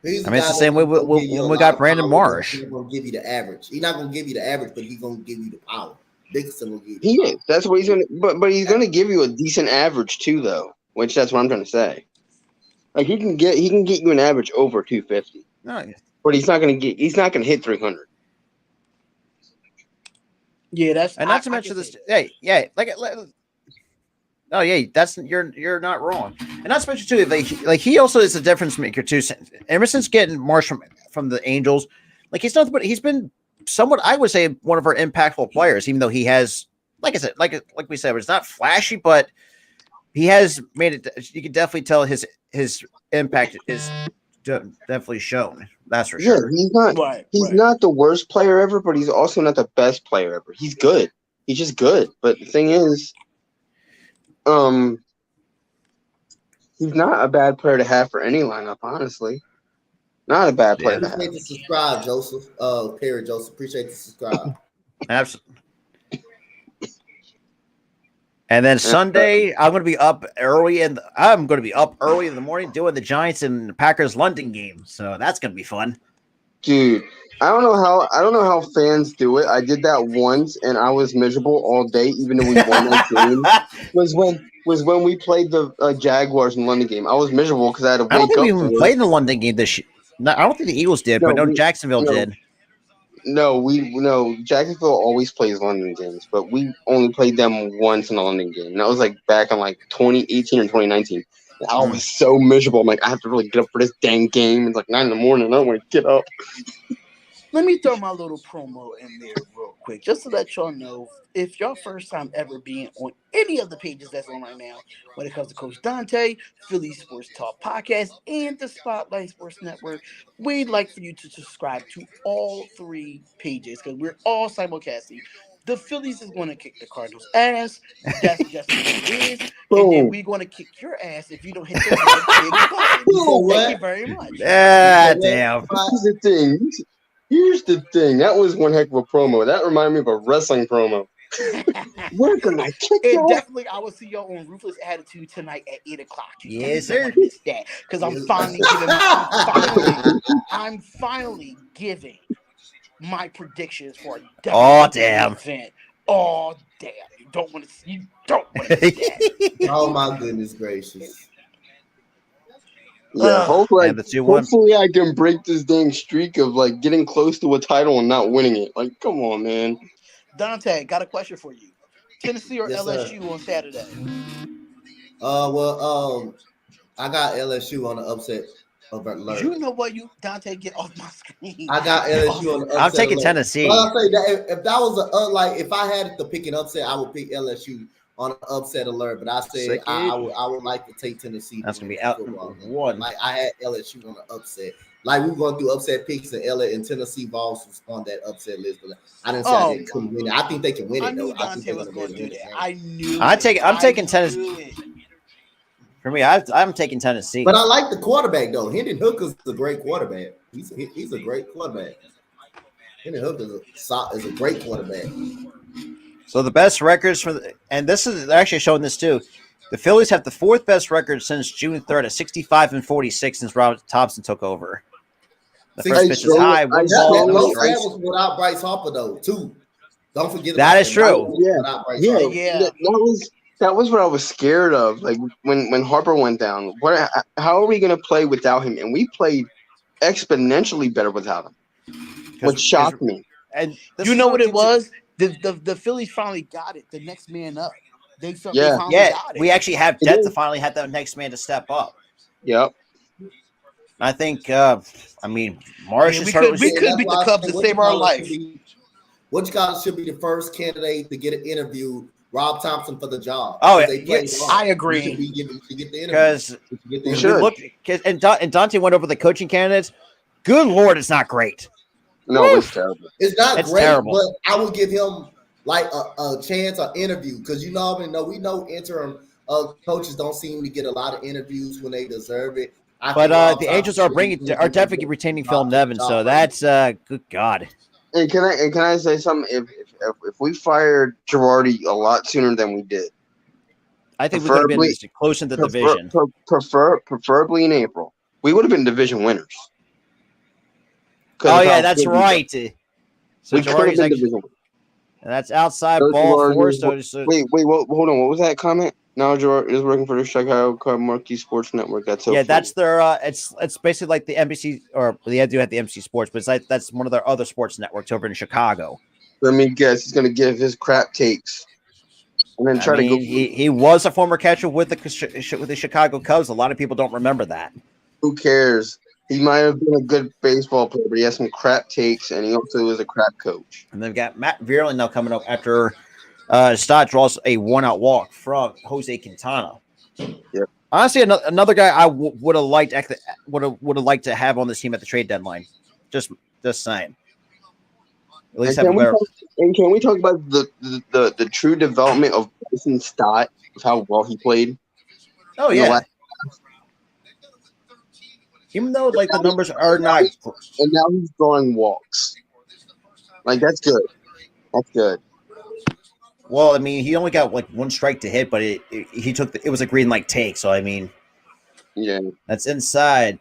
He's I mean, it's the same way when we got Brandon Marsh. He's going to give you the average. He's not going to give you the average, but he's going to give you the power. Dickerson will give you. He is. That's what he's going to. But he's going to give you a decent average too, though. Which that's what I'm trying to say. Like he can get you an average over 250. No, but he's not going to hit 300. Yeah, that's and not to mention this. Hey, yeah, oh yeah, that's you're not wrong. And not to mention too, like he also is a difference maker too. Ever since getting Marsh from the Angels, like he's nothing but he's been somewhat, I would say, one of our impactful players. Even though he has, like I said, like we said, it's not flashy, but he has made it. You can definitely tell his impact is definitely shown. That's for sure. Yeah, he's not the worst player ever, but he's also not the best player ever. He's good. He's just good. But the thing is, he's not a bad player to have for any lineup, honestly. Not a bad player to have. Appreciate the subscribe, Joseph. Perry Joseph. Appreciate the subscribe. Absolutely. And then Sunday, I'm going to be up early in the morning doing the Giants and Packers London game. So that's going to be fun. Dude, I don't know how fans do it. I did that once and I was miserable all day, even though we won that game. Was when we played the Jaguars in the London game. I was miserable because I had to wake up. I don't think we even played in the London game this year. No, I don't think the Eagles did, but Jacksonville did. No, Jacksonville always plays London games, but we only played them once in a London game. And that was like back in like 2018 or 2019. And I was so miserable. I'm like, I have to really get up for this dang game. It's like 9 in the morning. I don't want to get up. Let me throw my little promo in there real quick, just to let y'all know, if y'all first time ever being on any of the pages that's on right now, when it comes to Coach Dante, Phillies Sports Talk Podcast, and the Spotlight Sports Network, we'd like for you to subscribe to all 3 pages because we're all simulcasting. The Phillies is going to kick the Cardinals' ass. That's just what it is. And then we're going to kick your ass if you don't hit the big button. Thank you very much. Yeah, damn. Here's the thing. That was one heck of a promo. That reminded me of a wrestling promo. We're going to kick it definitely, I will see y'all on Ruthless Attitude tonight at 8 o'clock. Yes, sir. Because I'm finally giving my predictions for a event. Oh, damn. You don't want to see that. Oh, my goodness gracious. Yeah, hopefully I can break this dang streak of like getting close to a title and not winning it. Like, come on, man. Dante, got a question for you. Tennessee or LSU on Saturday? I got LSU on the upset alert. You know what, Dante, get off my screen. I got LSU on the upset I'm taking alert. Tennessee. Well, I'll say that if that was if I had to pick an upset, I would pick LSU on an upset alert, but I said I would like to take Tennessee. That's gonna be out one. Like I had LSU on the upset. Like we were going through upset picks, and Tennessee Vols was on that upset list, but I didn't say they couldn't win it. I think they can win it though. I think they're going to do that. I'm taking Tennessee. For me, I'm taking Tennessee. But I like the quarterback though. Hendon Hooker's a great quarterback. He's a great quarterback. Hendon Hooker is a great quarterback. So the best records and this is actually showing this too. The Phillies have the 4th best record since June 3rd at 65-46 since Robert Thompson took over. The first pitch is high. One ball, no strikes. That was without Bryce Harper though, too. Don't forget that is true. That was what I was scared of. Like when Harper went down, how are we going to play without him? And we played exponentially better without him, which shocked me. And you know what it was? The Phillies finally got it. The next man up. They finally got it. We actually have depth to finally have that next man to step up. Yep. I think. Marsh. We could beat the Cubs to save our life. Which guy should be the first candidate to get an interview? Rob Thompson for the job. Oh, yes, I agree. Because and Dante went over the coaching candidates. Good Lord, it's not great. No, it's terrible. It's not great, terrible. But I would give him like a chance, an interview, because we know interim coaches don't seem to get a lot of interviews when they deserve it. But the Angels are definitely retaining Phil Nevin, so that's good God. And can I say something? if we fired Girardi a lot sooner than we did. I think we could have been close in the division. Preferably in April. We would have been division winners. Oh, yeah, that's right. So we could have been division winners. And that's outside ball four. So wait, hold on. What was that comment? Now Gerard is working for the Chicago Cub Marquee Sports Network. That's so funny. That's their. It's basically like the NBC, or they do have the NBC Sports, but it's like that's one of their other sports networks over in Chicago. Let me guess. He's going to give his crap takes, and then try to go. He was a former catcher with the Chicago Cubs. A lot of people don't remember that. Who cares? He might have been a good baseball player, but he has some crap takes, and he also is a crap coach. And they've got Matt Vierling now coming up after Stott draws a one-out walk from Jose Quintana. Yep. Honestly, another guy I would have liked to have on this team at the trade deadline. Just saying. At least can we talk about the true development of Bryson Stott, of how well he played? Oh yeah. Even though like the numbers are not, and now he's drawing walks. Like that's good. That's good. Well, I mean, he only got like one strike to hit, but it was a green light take. So I mean, yeah, that's inside.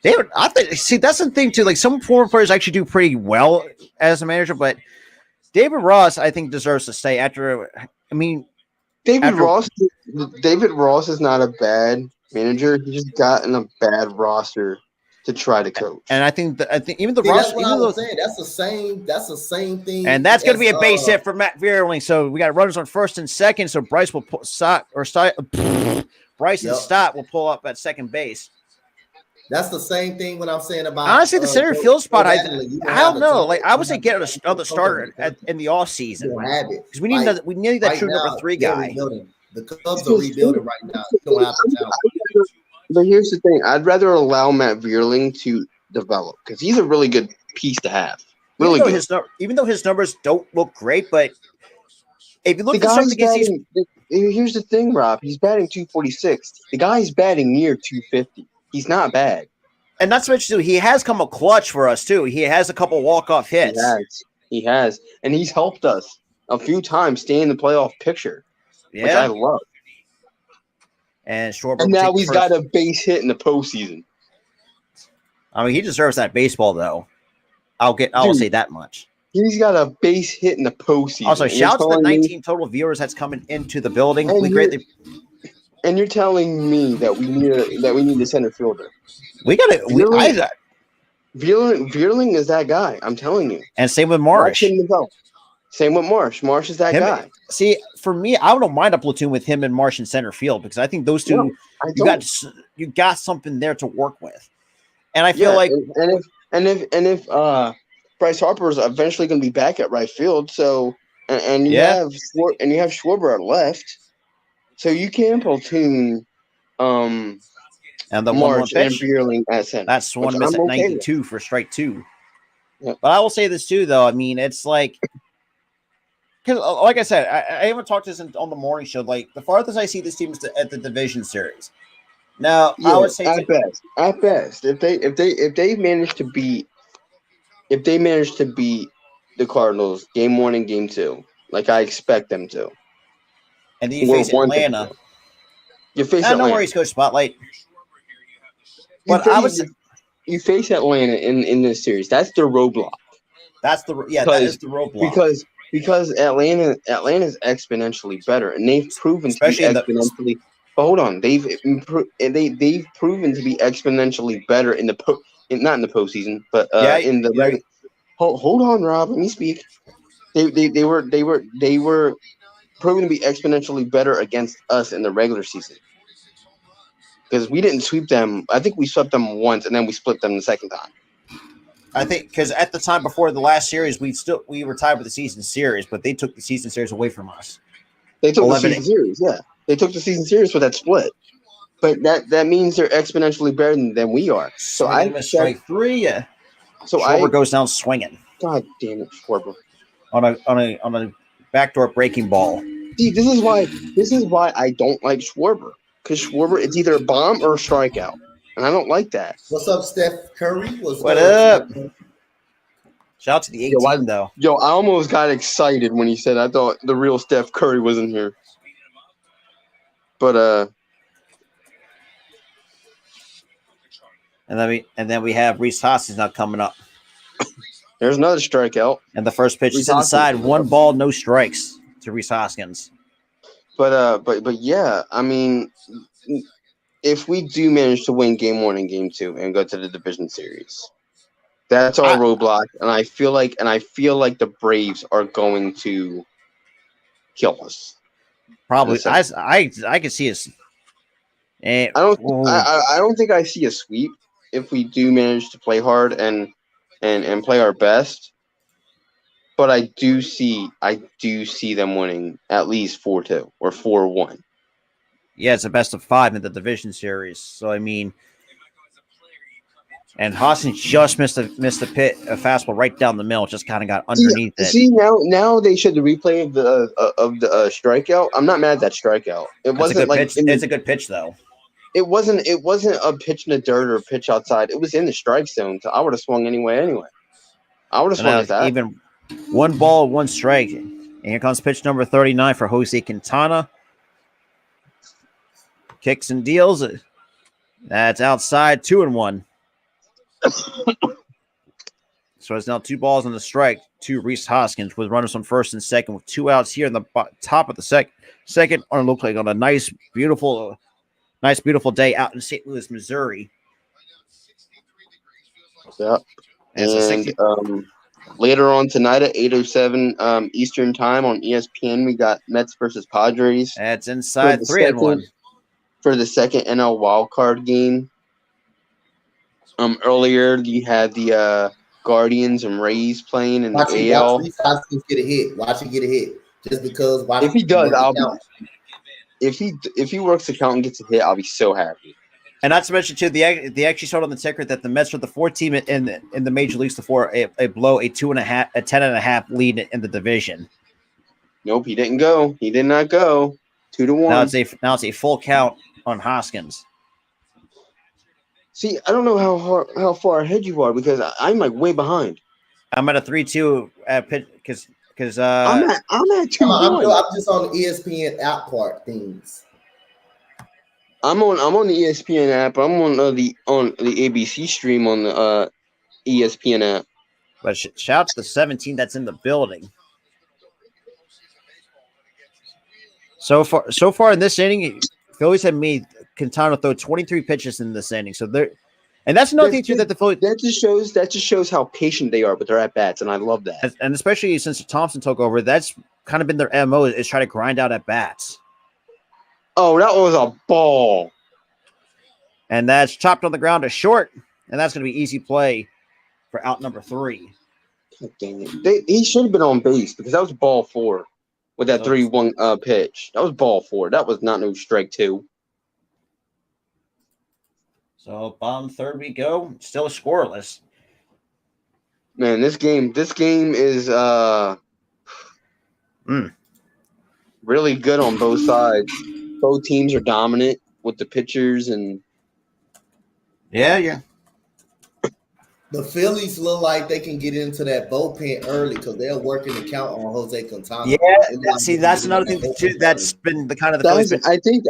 David, I think that's the thing too. Like some former players actually do pretty well as a manager, but David Ross, I think, deserves to stay after. I mean. David Ross is not a bad manager. He just got in a bad roster to try to coach. And I think even the roster. That's what I was saying. That's the same thing. And that's going to be a base hit for Matt Vierling. So we got runners on first and second. So Bryce will put Bryce and Stott will pull up at second base. That's the same thing when I'm saying about honestly the center field spot. I don't know. Like I would say, get another starter in the off season because we need that true number 3 guy. The Cubs are rebuilding right now. You don't have to tell. But here's the thing: I'd rather allow Matt Vierling to develop because he's a really good piece to have. Really good. Even though his numbers don't look great, but if you look at something against here's the thing, Rob. He's batting 246. The guy's batting near 250. He's not bad. And that's what you do. He has come a clutch for us, too. He has a couple walk-off hits. He has. And he's helped us a few times stay in the playoff picture, which I love. And now he's got a base hit in the postseason. I mean, he deserves that baseball, though. I'll say that much. He's got a base hit in the postseason. Also, shout out to the 19 total viewers that's coming into the building. And you're telling me that we need a center fielder. We got it. Vierling is that guy. I'm telling you. And same with Marsh. Same with Marsh. Marsh is that guy. See, for me, I don't mind a platoon with him and Marsh in center field because I think those two, you got something there to work with. And I feel like, if Bryce Harper is eventually going to be back at right field, so and you have Schwarber at left. So you can platoon and the March and Vierling at center. That's one miss at 92 for strike 2. Yep. But I will say this too, though. I mean, it's like, because like I said, I haven't talked this on the morning show. Like the farthest I see this team is at the division series. Now, I would say at best, if they manage to beat the Cardinals game 1 and game 2, like I expect them to. And then you face Atlanta. You face Atlanta. No worries, Coach Spotlight. But you face Atlanta in this series. That's their roadblock. That is the roadblock. Because Atlanta's exponentially better, and they've proven to be exponentially. But hold on, they've proven to be exponentially better not in the postseason, but in the regular. Hold on, Rob. Let me speak. They were proven to be exponentially better against us in the regular season because we didn't sweep them. I think we swept them once and then we split them the second time. I think because at the time before the last series, we were tied with the season series, but they took the season series away from us. They took the season series, yeah. They took the season series with that split, but that means they're exponentially better than we are. So I miss strike 3. Yeah. So Schwarber goes down swinging. God damn it, Schwarber! On a backdoor breaking ball. See, this is why I don't like Schwarber. Because Schwarber, it's either a bomb or a strikeout. And I don't like that. What's up, Steph Curry? What up? Shout out to the 18 though. Yo, I almost got excited when he said I thought the real Steph Curry wasn't here. But and then we have Rhys Hoskins now coming up. There's another strikeout. And the first pitch is inside. 1 ball, no strikes to Rhys Hoskins. But yeah, I mean, if we do manage to win game 1 and game 2 and go to the division series, that's our roadblock. And I feel like the Braves are going to kill us. Probably. I could see us. I don't think I see a sweep if we do manage to play hard and play our best. But I do see them winning at least 4-2 or 4-1. Yeah, it's a best of 5 in the division series. So I mean, and Hoskins just missed a fastball right down the middle, just kind of got underneath it. See now they showed the replay of the strikeout. I'm not mad at that strikeout. It's a good pitch though. It wasn't a pitch in the dirt or a pitch outside. It was in the strike zone. So I would have swung anyway. I would have swung at that. Even 1 ball, 1 strike. And here comes pitch number 39 for Jose Quintana. Kicks and deals. That's outside, 2-1. So it's now 2 balls on the strike to Rhys Hoskins with runners on first and second with 2 outs here in the top of the second. On look like on a nice, beautiful day out in St. Louis, Missouri. Yeah. And later on tonight at 8:07 Eastern time on ESPN, we got Mets versus Padres. That's inside 3-1 for the second NL wildcard game. Earlier you had the Guardians and Rays playing in the AL. Watch Hoskins get a hit. Watch him get a hit. Just because. If he does, if he works the count and gets a hit, I'll be so happy. And not to mention too, they actually showed on the ticker that the Mets were the 4th team in the major leagues to blow a 10.5 lead in the division. Nope, he didn't go. He did not go. 2-1. Now it's a full count on Hoskins. See, I don't know how far ahead you are because I'm like way behind. I'm at a 3-2 pitch because I'm at 2-1. I'm just on the ESPN app part things. I'm on the ESPN app. I'm on the ABC stream on the ESPN app. But shout out to the 17 that's in the building. So far in this inning, Phillies have made Quintana throw 23 pitches in this inning. So and that's another thing too that the Phillies that just shows how patient they are with their at bats, and I love that. And especially since Thompson took over, that's kind of been their MO is try to grind out at bats. Oh, that was a ball. And that's chopped on the ground to short, and that's going to be easy play for out number 3. God dang it. He should have been on base because that was ball 4 with that 3-1 pitch. That was ball 4. That was not no strike 2. So bottom third we go. Still scoreless. Man, this game is really good on both sides. Both teams are dominant with the pitchers and yeah. The Phillies look like they can get into that bullpen early because they're working the count on Jose Quintana. Yeah, see, that's another thing too, that's been the kind of the Phillies.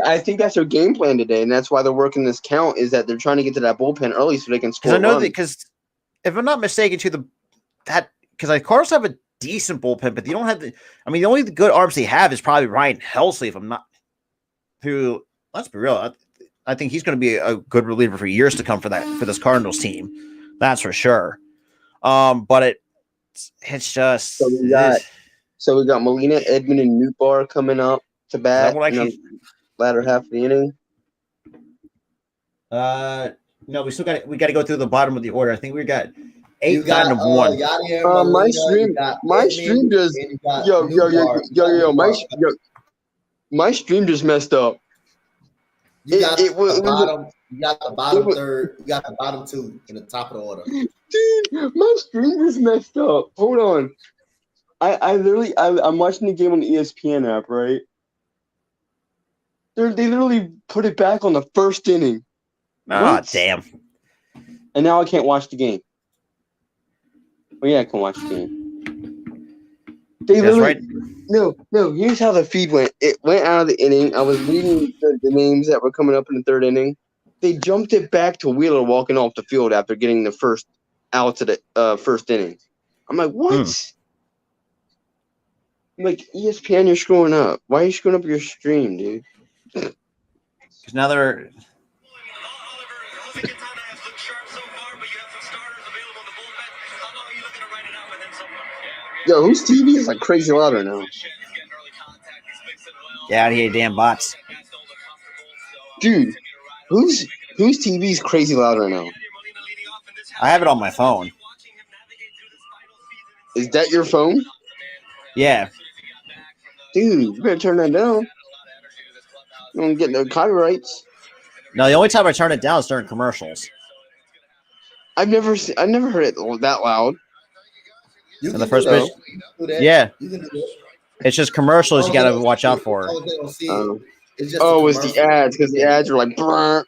I think that's their game plan today, and that's why they're working this count is that they're trying to get to that bullpen early so they can score. I know that because if I'm not mistaken, because the Cardinals have a decent bullpen, but they don't have the only good arms they have is probably Ryan Helsley. If I'm not, who let's be real, I think he's going to be a good reliever for years to come for this Cardinals team. That's for sure. But it's just so we got Molina, Edman, and Newbar coming up to bat in the latter half of the inning. No, we got to go through the bottom of the order. I think we got 8, 9, and 1. My stream just my stream just messed up. You got the bottom third. You got the bottom 2 in the top of the order. Dude, my stream just messed up. Hold on. I'm watching the game on the ESPN app, right? They literally put it back on the first inning. Oh, damn. And now I can't watch the game. Oh yeah, I can watch the game. They That's literally, right. no. Here's how the feed went. It went out of the inning. I was reading the names that were coming up in the third inning. They jumped it back to Wheeler walking off the field after getting the first out of the first inning. I'm like, what? I'm like, ESPN, you're screwing up. Why are you screwing up your stream, dude? Because now they're. Yo, whose TV is like crazy loud right now? Get out of here, damn bots. Dude, whose TV is crazy loud right now? I have it on my phone. Is that your phone? Yeah. Dude, you better turn that down. You don't get no copyrights. No, the only time I turn it down is during commercials. I've never heard it that loud. You And can the first do that. pitch. You can do that. Yeah. You can do that. It's just commercials you got to watch out for. It's just It's the ads because the ads are like, brr,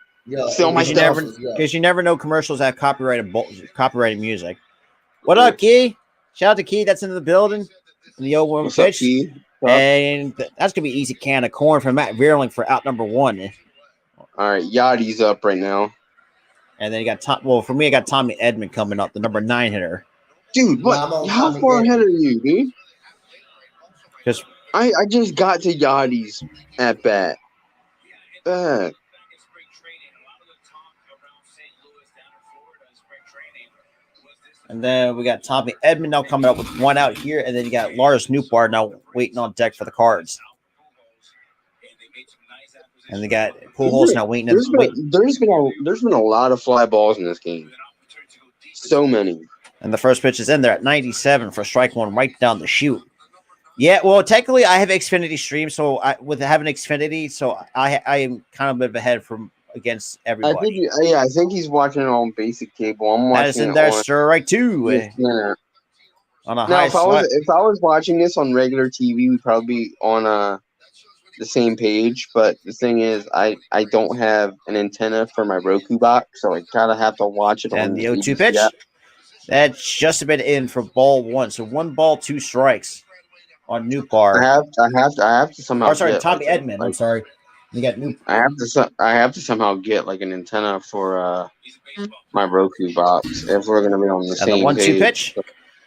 sell my stuff. Because you never know commercials have copyrighted music. What up, Key? Shout out to Key that's in the building. In the old woman What's up, pitch. Key? And that's gonna be easy can of corn from Matt Vierling for out number 1. All right, Yachty's up right now. And then you got for me, I got Tommy Edman coming up, the number 9 hitter. Dude, what? How far ahead are you, dude? Because I just got to Yachty's at bat. And then we got Tommy Edman now coming up with 1 out here, and then you got Lars Nootbaar now waiting on deck for the Cards. And they got Pujols now waiting. There's been a lot of fly balls in this game. So many. And the first pitch is in there at 97 for strike 1 right down the chute. Yeah, well, technically I have Xfinity stream, so with having Xfinity, so I am kind of a bit ahead from against everybody. I think he's watching it on basic cable. I'm watching that is in there, strike 2. On a high if I was watching this on regular TV, we'd probably be on the same page. But the thing is, I don't have an antenna for my Roku box, so I gotta have to watch it. And the 0-2 pitch, that's just a bit in for ball 1. So 1 ball, 2 strikes on Nootbaar. I have to somehow. Oh, sorry, Tommy Edman. I'm sorry. You got Nootbaar. I have to somehow get like an antenna for my Roku box if we're gonna be on the same page. And the 1-2 pitch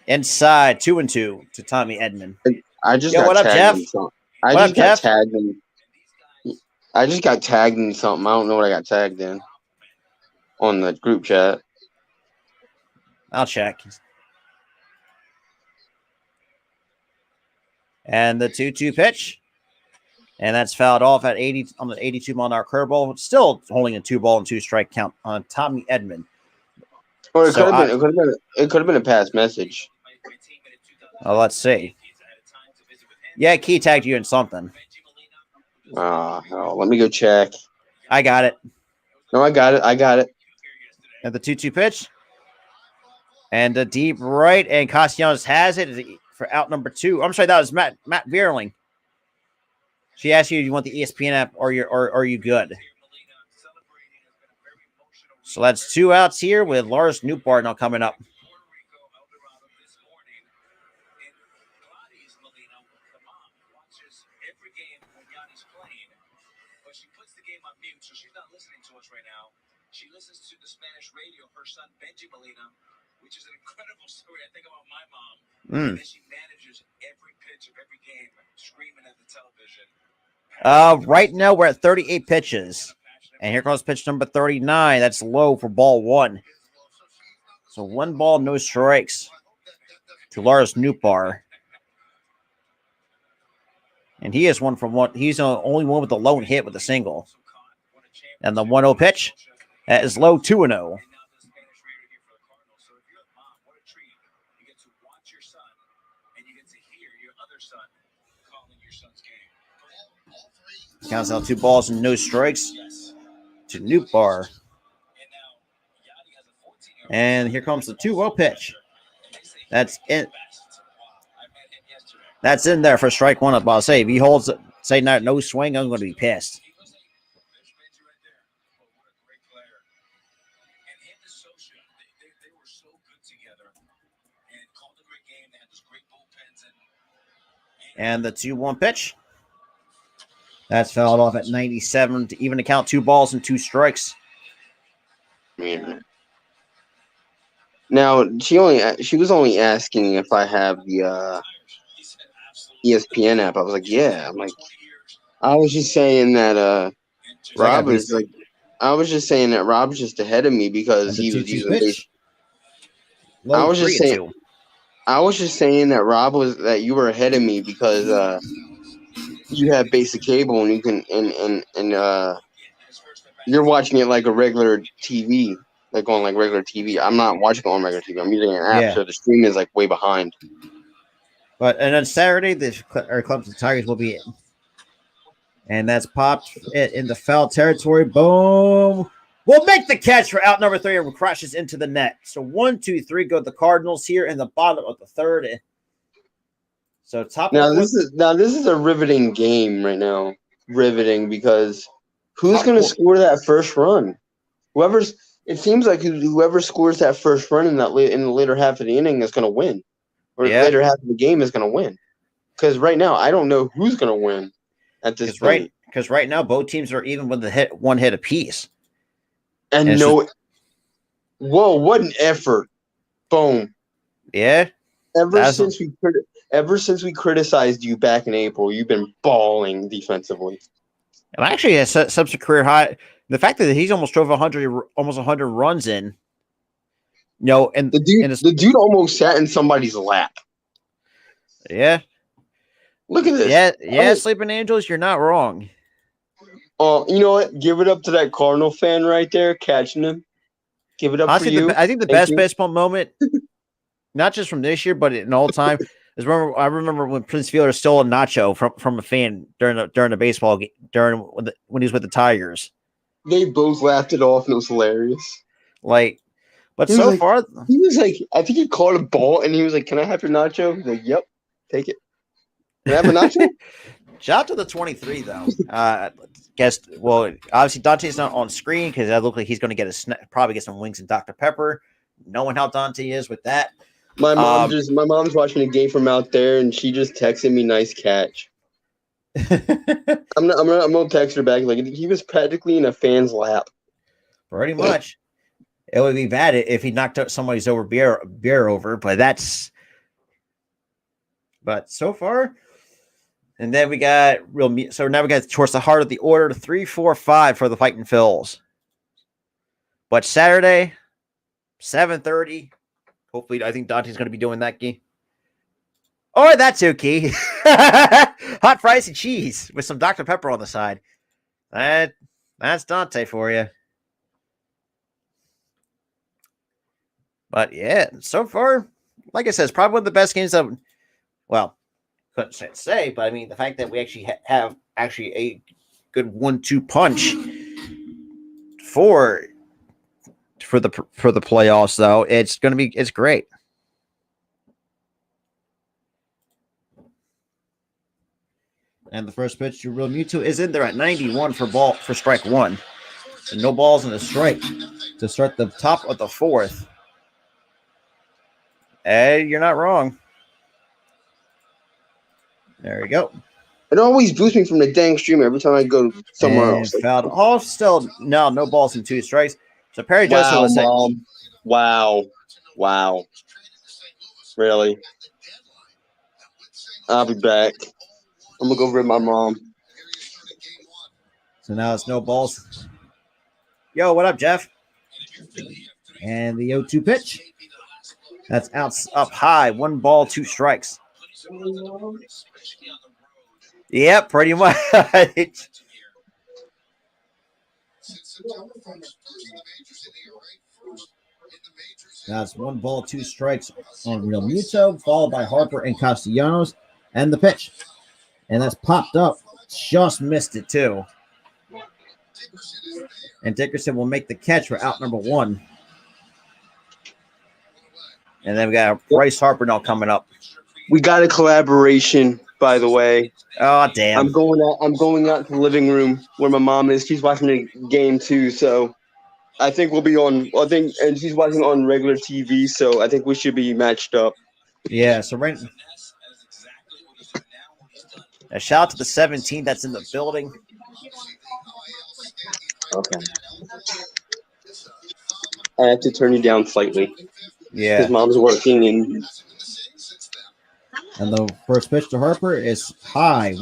inside 2-2 to Tommy Edman. I just got tagged in something. I just got tagged in something. I don't know what I got tagged in on the group chat. I'll check. And the 2-2 pitch. And that's fouled off at 80 on the 82 mile an hour curveball. Still holding a 2-ball and 2 strike count on Tommy Edman. Or it could have been a pass message. Oh, let's see. Yeah, Key tagged you in something. Let me go check. I got it. No, I got it. And the 2-2 pitch. And a deep right, and Castellanos has it for out number 2. I'm sorry, that was Matt Vierling. She asked you, do you want the ESPN app or are you good? So that's 2 outs here with Lars Nootbaar now coming up. She listens to the Spanish radio. Her son, Benji Molina, which is an incredible story. I think about my mom. And then she manages every pitch of every game, screaming at the television. Right now we're at 38 pitches. And here comes pitch number 39. That's low for ball 1. So 1 ball, no strikes to Lars Nootbaar. And he is one from one. He's the only one with the lone hit with a single. And the 1-0 pitch. That is low 2-0. Counts out 2 balls and no strikes to Nootbaar. And here comes the 2-0 pitch. That's it. That's in there for strike 1 up. I'll say if he holds it, say no swing, I'm going to be pissed. And the 2-1 pitch. That's fouled off at 97 to even to count 2 balls and 2 strikes. Now she was only asking if I have the ESPN app. I was like, yeah. I'm like, I was just saying that Rob was like, I was just saying that Rob's just ahead of me because he was using base. I was just saying that that you were ahead of me because you have basic cable and you can and you're watching it like a regular TV, like on like regular TV. I'm not watching it on regular TV. I'm using an app, so the stream is like way behind. And on Saturday, the Clemson Tigers will be in. And that's popped in the foul territory. Boom. We'll make the catch for out number 3 and crashes into the net. So 1, 2, 3 go the Cardinals here in the bottom of the 3rd. So this is a riveting game right now. Riveting because who's going to score that first run? It seems like whoever scores that first run in the later half of the inning is going to win, or the later half of the game is going to win. Because right now I don't know who's going to win at this point. Because right now both teams are even with one hit apiece. And whoa! What an effort! Boom. Yeah. Ever since we criticized you back in April, you've been balling defensively. And actually has such a career high. The fact that he's almost drove 100 runs in. And the dude almost sat in somebody's lap. Yeah. Look at this. Yeah, Sleeping Angels, you're not wrong. You know what? Give it up to that Cardinal fan right there catching him. Give it up Honestly, for you. I think the best baseball moment, not just from this year, but in all time, is I remember when Prince Fielder stole a nacho from a fan during a baseball game when he was with the Tigers. They both laughed it off and it was hilarious. But so far he was like, I think he caught a ball and he was like, "Can I have your nacho?" He's like, "Yep, take it." Can I have a nacho? Shout out to the 23 though. Obviously Dante's not on screen because that looks like he's going to probably get some wings and Dr. Pepper. Knowing how Dante is with that. My mom's watching a game from out there and she just texted me, "Nice catch." I'm gonna text her back like he was practically in a fan's lap. Pretty much. It would be bad if he knocked out somebody's beer over, but so far. And then we got now we got towards the heart of the order, 3, 4, 5 for the Fighting Phils. But Saturday, 7:30. Hopefully, I think Dante's going to be doing that game. Oh, that's okay. Hot fries and cheese with some Dr. Pepper on the side. That's Dante for you. But yeah, so far, like I said, it's probably one of the best games couldn't say, but I mean, the fact that we actually have a good 1-2 punch for the playoffs, though, it's great. And the first pitch to Real Muto is in there at 91 for strike 1. So no balls and a strike to start the top of the 4th. Hey, you're not wrong. There you go. It always boosts me from the dang stream every time I go somewhere else. Fouled. Oh, still no balls and 2 strikes. So Perry Joseph was saying, Wow. Really? I'll be back. I'm gonna go rid my mom. So now it's no balls. Yo, what up, Jeff? And the 0-2 pitch. That's up high. 1 ball, 2 strikes. Yep, pretty much. That's 1 ball, 2 strikes on Real Muto, followed by Harper and Castellanos. And the pitch. And that's popped up. Just missed it, too. And Dickerson will make the catch for out number 1. And then we got Bryce Harper now coming up. We got a collaboration, by the way. Oh, damn. I'm going out to the living room where my mom is. She's watching the game, too, so I think we'll be on – and she's watching on regular TV, so I think we should be matched up. Yeah, so right – A shout out to the 17 that's in the building. Okay. I have to turn you down slightly. Yeah. Because mom's working and the first pitch to Harper is high.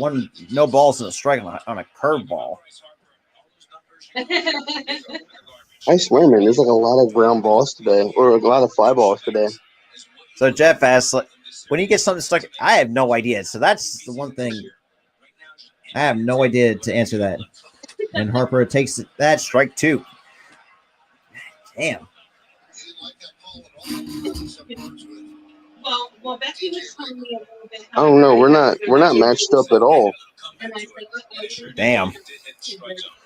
No balls in a strike on a curveball. I swear, man, there's like a lot of ground balls today, or a lot of fly balls today. So Jeff asks, when you get something stuck, I have no idea. So that's the one thing. I have no idea to answer that. And Harper takes that strike 2. Damn. Well, Becky was telling me a little bit. I don't know. We're not matched up at all. Damn.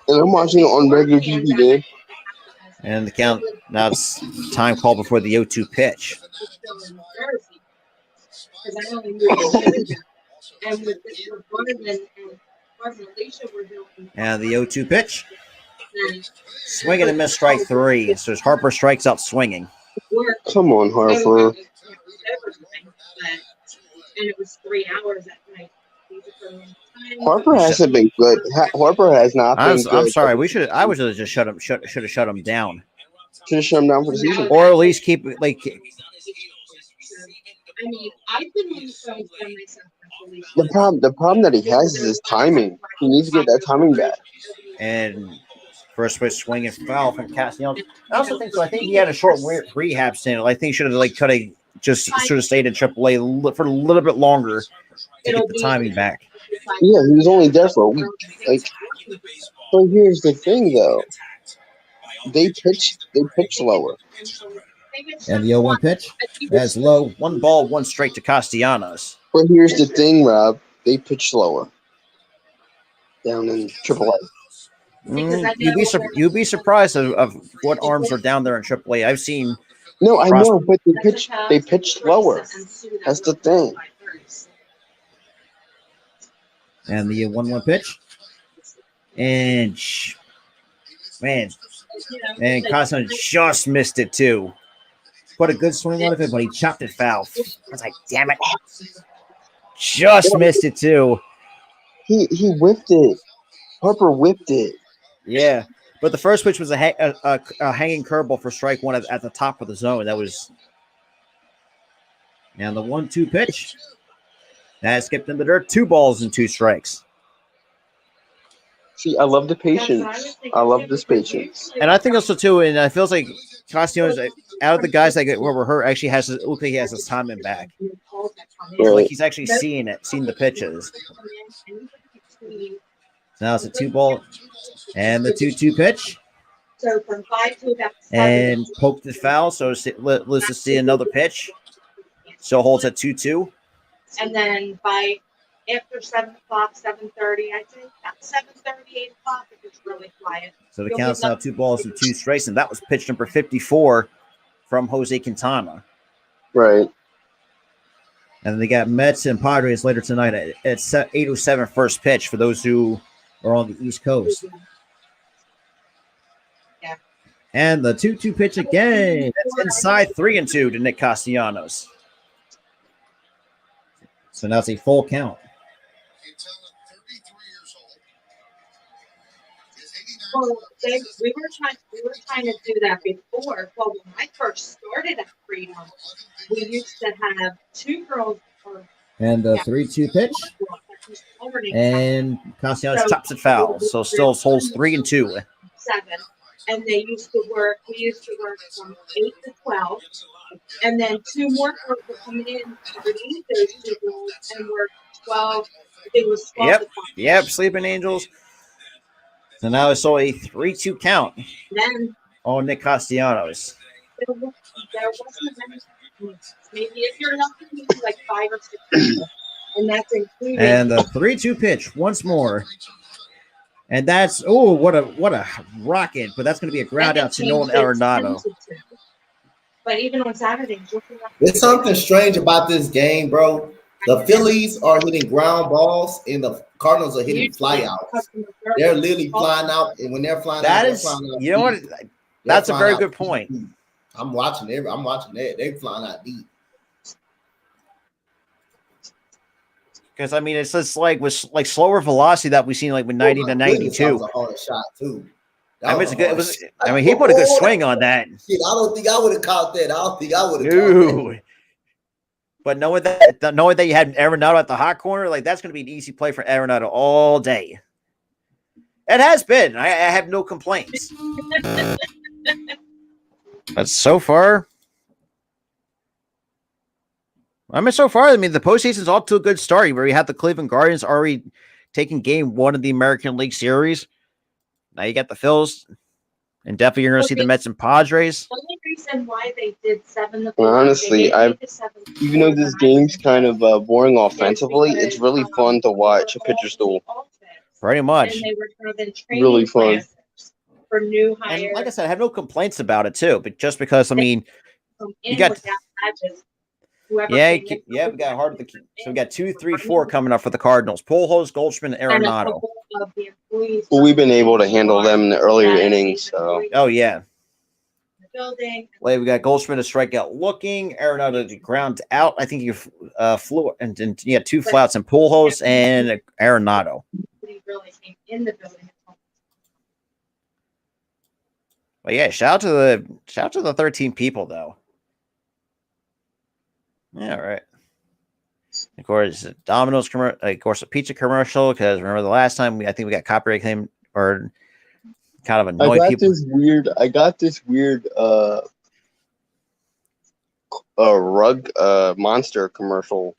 And I'm watching it on regular TV, dude. And the count, now it's time call before the 0-2 pitch. And the 0-2 pitch. Swinging and miss, strike 3. So Harper strikes out swinging. Come on, Harper. And it was 3 hours at night. Harper hasn't been good. Harper has not been good. I'm sorry. I would have just should have shut him down. Should have shut him down for the season. Or at least keep it like. I mean, I've been on the phone by myself. The problem that he has is his timing. He needs to get that timing back. And first pitch swing and foul from Castellanos. I also think so. I think he had a short rehab stint. I think he should have should have stayed in AAA for a little bit longer to get the timing back. Yeah, he was only there for a week. But here's the thing, though. They pitch lower. And the 0-1 pitch, that's low. 1 ball, 1 strike to Castellanos. But here's the thing, Rob. They pitch slower down in AAA. You'd be surprised of what arms are down there in AAA. I've seen. No, I know, but they pitch slower. That's the thing. And the 1-1 pitch, and Castellanos just missed it too. Put a good swing out of it, but he chopped it foul. I was like, damn it. Just missed it too. He whipped it. Harper whipped it. Yeah, but the first pitch was a hanging curveball for strike 1 at the top of the zone. That was, and the 1-2 pitch that skipped in the dirt. 2 balls and 2 strikes. See, I love the patience. I love this patience. And I think also too, and it feels like Castellanos, out of the guys that were hurt, actually look like he has his timing back. Right. Like he's actually seeing the pitches. Now it's a 2 ball and the 2-2 pitch. So from 5 to about 7. And poked it foul. So let's just see another pitch. So holds at 2-2. And then after 7 o'clock, 7:30, I think about 7:30, 8 o'clock, it was really quiet. So the count's now 2 balls and 2 strikes, and that was pitch number 54 from Jose Quintana. Right. And then they got Mets and Padres later tonight at 8:07 first pitch for those who are on the East Coast. Yeah. And the 2-2 pitch again. That's inside 3-2 to Nick Castellanos. So now it's a full count. Well, we were trying to do that before. Well, when I first started at Freedom, we used to have 2 girls. And the 3-2 pitch. And Castellanos chops it foul. So still holds 3-2. 7. And we used to work from 8 to 12. And then 2 more girls were coming in underneath those 2 girls and work 12. It was 12 Yep, Sleeping Angels. So now it's only a 3-2 count on Nick Castellanos. There wasn't many. Maybe if you're lucky, maybe like 5 or 6 people. And that's including. And the 3-2 pitch once more. And that's what a rocket, but that's going to be a ground out to Nolan Arenado. But even on Saturdays, there's something strange about this game, bro. The Phillies are hitting ground balls, and the Cardinals are hitting flyouts. They're literally flying out, and when they're flying out, you know what? That's a very good point. I'm watching that. They're flying out deep. Because I mean, it's just like with like slower velocity that we've seen like with 90 to 92. That was a hard shot too. I mean, I mean, he put a good swing on that. Shit, I don't think I would have caught that. I don't think I would have caught that. But knowing that you had Arenado at the hot corner, like that's going to be an easy play for Arenado all day. It has been. I have no complaints. But so far, I mean, the postseason's off to a good start. Where you have the Cleveland Guardians already taking game 1 of the American League Series. Now you got the Phillies, and definitely you're going to see the Mets and Padres. The only reason why they did 7 Well, honestly, even though this game's kind of boring offensively, it's really fun to watch a pitcher's duel. Pretty much. And they were kind of in training Really fun. for new hires. And like I said, I have no complaints about it too, but just because I mean, you got we got hard. So we got 2, 3, 4 coming up for the Cardinals: Pujols, Goldschmidt, and Arenado. Well, we've been able to handle them in the earlier innings. So. Oh yeah. Building. We got Goldschmidt a strikeout looking, Arenado to ground out. I think you flew and you had 2 flouts and Pujols and Arenado. Really came in the building. But yeah, shout out to the 13 people though. Yeah, right. Of course, Domino's commercial. Of course, a pizza commercial. Because remember the last time I think we got copyright claim or kind of annoying people. I got this weird rug monster commercial.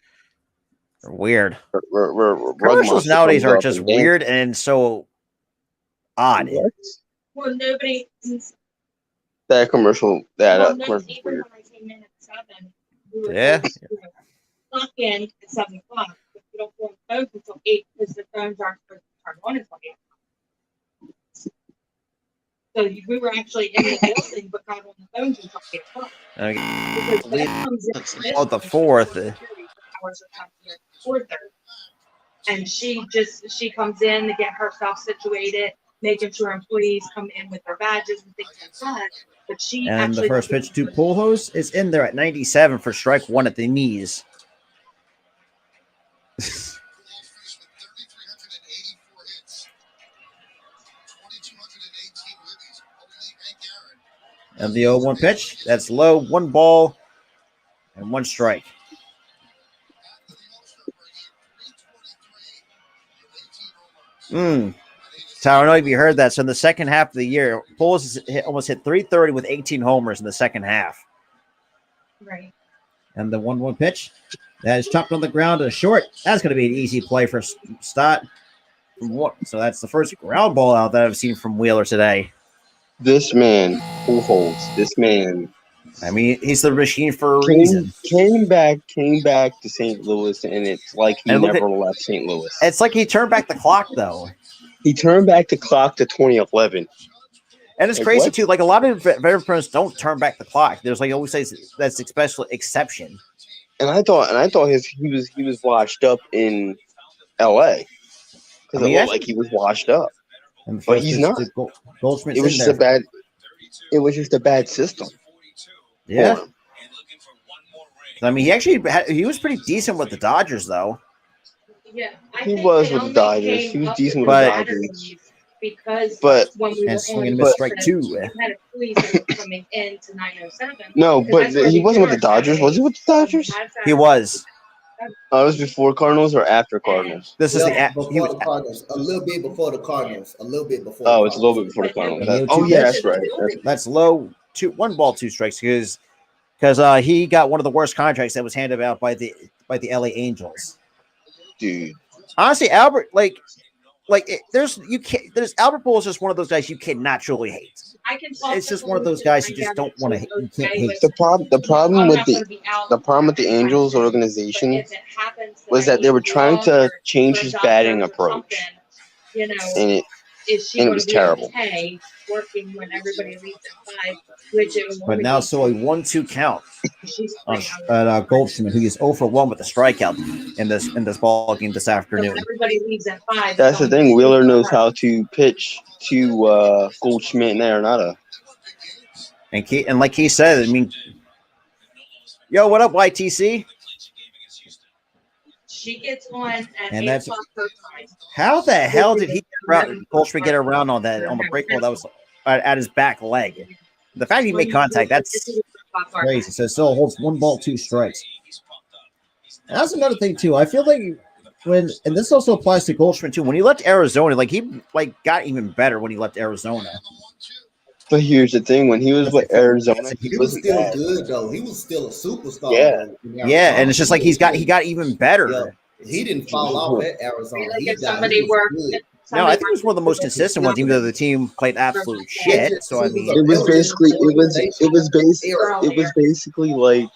Weird. Commercials nowadays are just weird and so odd. What? Well, nobody. That commercial. Even when I came in at 7. Yeah. Clock in at 7 o'clock. But you don't go on phones until 8 because the phones aren't supposed to turn on until 8. So we were actually in the building, but not on the phones until 8 o'clock. The 4th. 4:30. And she comes in to get herself situated, making sure employees come in with their badges and things like that. But and the first pitch to Pujols is in there at 97 for strike 1 at the knees. And the 0-1 pitch, that's low, 1 ball and 1 strike. Tyler, I don't know if you heard that. So in the second half of the year, Pujols almost hit 330 with 18 homers in the second half. Right. And the 1-1 pitch that is chopped on the ground to the short. That's going to be an easy play for Stott. So that's the first ground ball out that I've seen from Wheeler today. This man, Pujols, this man. I mean, he's the machine for a reason. Came back to St. Louis, and it's like he never left St. Louis. It's like he turned back the clock, though. He turned back the clock to 2011. And it's crazy, too. Like, a lot of veteran pros don't turn back the clock. There's, like, always say that's a special exception. And I thought he was washed up in L.A. Because it looked like he was washed up. But he's not. It was just a bad system. Yeah. I mean, he was pretty decent with the Dodgers, though. Yeah, he was with the Dodgers. He was decent with the Dodgers. But when we were swinging a strike 2. We had a police that was coming into 907. No, but he wasn't with the Dodgers. Was he with the Dodgers? He was. It was before Cardinals or after Cardinals? This is before the Cardinals. A little bit before the Cardinals. A little bit before. Oh, it's a little bit before the Cardinals. Yeah, that's right. That's low. 1 ball, 2 strikes because he got one of the worst contracts that was handed out by the LA Angels. Dude, honestly, Albert, there's Albert Pujols is just one of those guys you cannot truly hate. It's just one of those guys you just don't want to hate. You can't hate. The problem with the Angels organization was that they were trying to change his batting approach, and it was terrible. Working when everybody leaves at 5, but now so a 1-2 count on Goldschmidt, who is 0 for 1 with a strikeout in this ball game this afternoon. Everybody leaves at 5. That's the thing. Wheeler knows how to pitch to Goldschmidt and Arenado. And like he said, I mean, yo, what up, YTC? She gets on at And 8 that's- o'clock her time. How the hell did he Goldschmidt get around on that on the break ball that was at his back leg? The fact he made contact, that's crazy. So it still holds 1 ball, 2 strikes. And that's another thing too. I feel like and this also applies to Goldschmidt too. When he left Arizona, he got even better when he left Arizona. But here's the thing: when he was with Arizona, he was still good though. He was still a superstar. Yeah, yeah, and it's just like he got even better. Yeah. He didn't fall off at Arizona. Like if somebody worked. No, I think he was one of the most consistent ones, even though the team played absolute shit. So I mean, it was basically like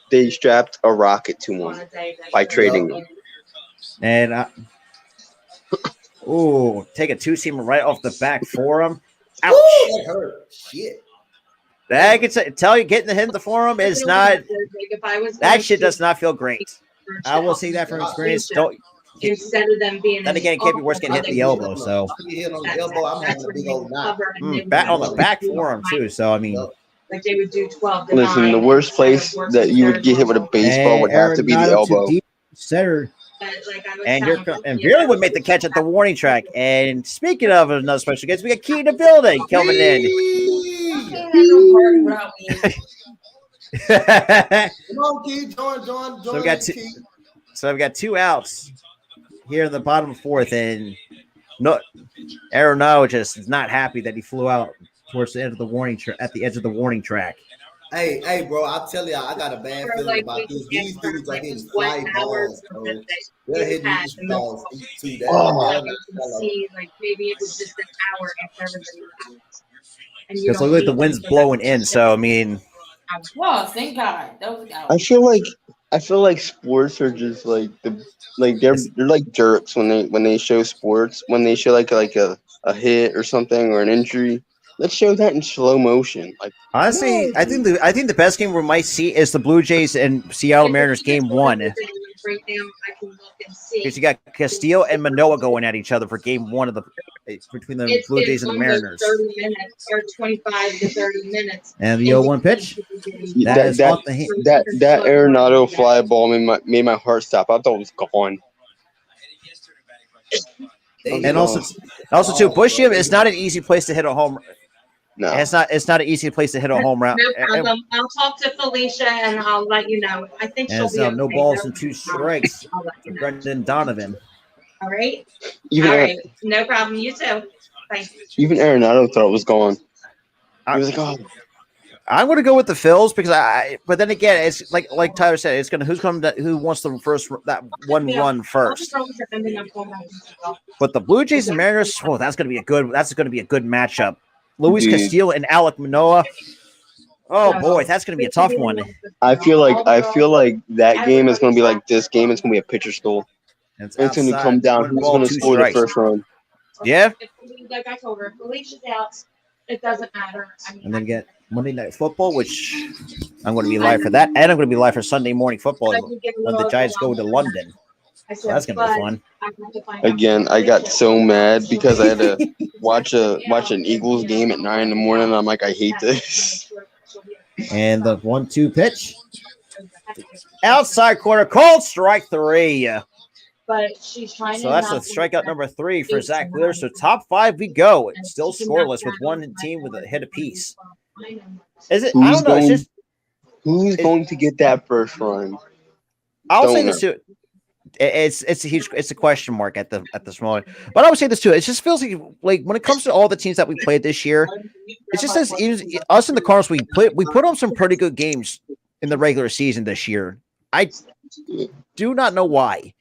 they strapped a rocket to him by trading him. And take a 2-seamer right off the back for him. Ouch! Ooh, that hurt. Shit. I can tell you, getting the hit in the forearm is not. That shit does not feel great. I will say that from experience. Don't. Instead of them being. Then again, it can't be worse getting hit in the elbow. So. Hit on the elbow, I'm having a big old knot. Back on the back forearm too. So I mean. Like they would do 12 to Listen, 9. the worst place that you would get hit with a baseball would have to be the elbow. Center. And Barely would make the catch at the warning track. And speaking of another special guest, we got Key in the building coming in. Come on, Key, join. So I've got 2 outs here in the bottom of the 4th, and Arenado just is not happy that he flew out towards the end of the warning at the edge of the warning track. Hey, bro, I'll tell you, I got a bad feeling about this. These dudes are hitting fly balls, bro. They're hitting these balls too. See, like maybe it was just an hour after everybody was out. Because look like the wind's blowing in, so I mean. Well, thank God. That was out. I feel like sports are just they're like jerks when they show sports, when they show like a hit or something or an injury. Let's show that in slow motion. Honestly, I think the best game we might see is the Blue Jays and Seattle Mariners game 1. Because you got Castillo and Manoah going at each other for game 1 between the Blue Jays and the Mariners. 30 minutes or 25 to 30 minutes. And the 0-1 pitch. That Arenado fly ball made my heart stop. I thought it was gone. And also too, Bush Gym is not an easy place to hit a home. No, it's not an easy place to hit a home run. No problem. I'll talk to Felicia and I'll let you know. I think she'll be okay. No balls and 2 strikes for Brendan Donovan. All right. All right. No problem. You too. Bye. Even Arenado thought it was gone. He was like, "Oh." I'm going to go with the Phils because but then again, it's like Tyler said, it's going to who wants the first that one run first. But the Blue Jays and Mariners, that's going to be a good matchup. Luis Castillo and Alek Manoah. Oh boy, that's going to be a tough one. I feel like that game is going to be like this game. It's going to be a pitcher stool. It's going to come down. Who's going to score the first run? Yeah. Like I told her, Felicia's out. It doesn't matter. And then get Monday Night Football, which I'm going to be live for that, and I'm going to be live for Sunday Morning Football when the Giants go to London. So that's going to be fun. Again, I got so mad because I had to watch an Eagles game at 9 in the morning. I'm like, I hate this. And the 1-2 pitch, outside corner, called strike 3. But she's trying. So that's the strikeout number 3 for Zach Wheeler. So top 5 we go. It's still scoreless with one team with a hit apiece. Is it? I don't know. Who's going to get that first run? I'll say this too. It's a question mark at this moment. But I would say this too. It just feels like when it comes to all the teams that we played this year, it just says us and the Cardinals. We put on some pretty good games in the regular season this year. I do not know why.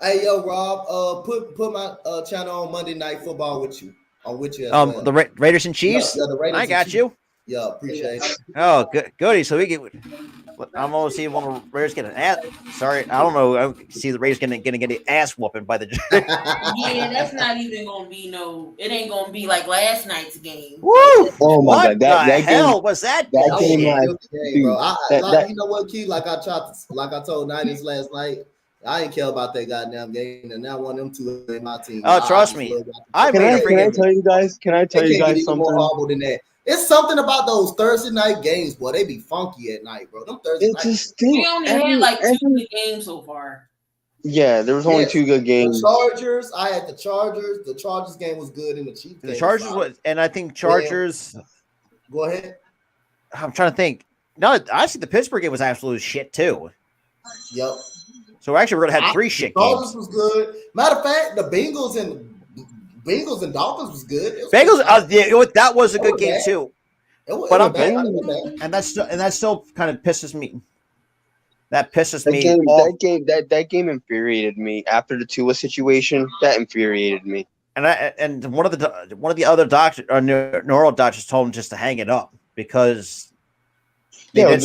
Hey yo, Rob, put my channel on Monday Night Football with you. Well. The Raiders and Chiefs. Yeah, the Raiders I got you. Yeah, appreciate it. Oh, goody. So we get. I'm almost seeing one of the Raiders get an ass. Sorry, I don't know. I see the Raiders gonna get an ass whooping by the. Yeah, that's not even gonna be It ain't gonna be like last night's game. Woo! Oh my God! That hell game, was that? That game, bro. You know what, Key? Like I told Niners last night. I ain't care about that goddamn game, and now one of them two in my team. Oh, trust me. Can I tell you guys something? More horrible than that. It's something about those Thursday night games, boy. They be funky at night, bro. Them Thursday night. We only had like 2 games so far. Yeah, there was only Yes. 2 good games. The Chargers. I had the Chargers. The Chargers game was good, and the Chiefs. The Chargers was, and I think Chargers. Go ahead. I'm trying to think. No, honestly, the Pittsburgh game was absolute shit too. Yep. So actually, we're gonna have 3 shit Chargers games. was good. Matter of fact, the Bengals and Dolphins was good. It was Bengals, good. that was a good was game bad. too. But I'm and that still kind of pisses me. That pisses That me game, off. that game infuriated me after the Tua situation. That infuriated me. And one of the other doctors, neuro doctors, told him just to hang it up because they did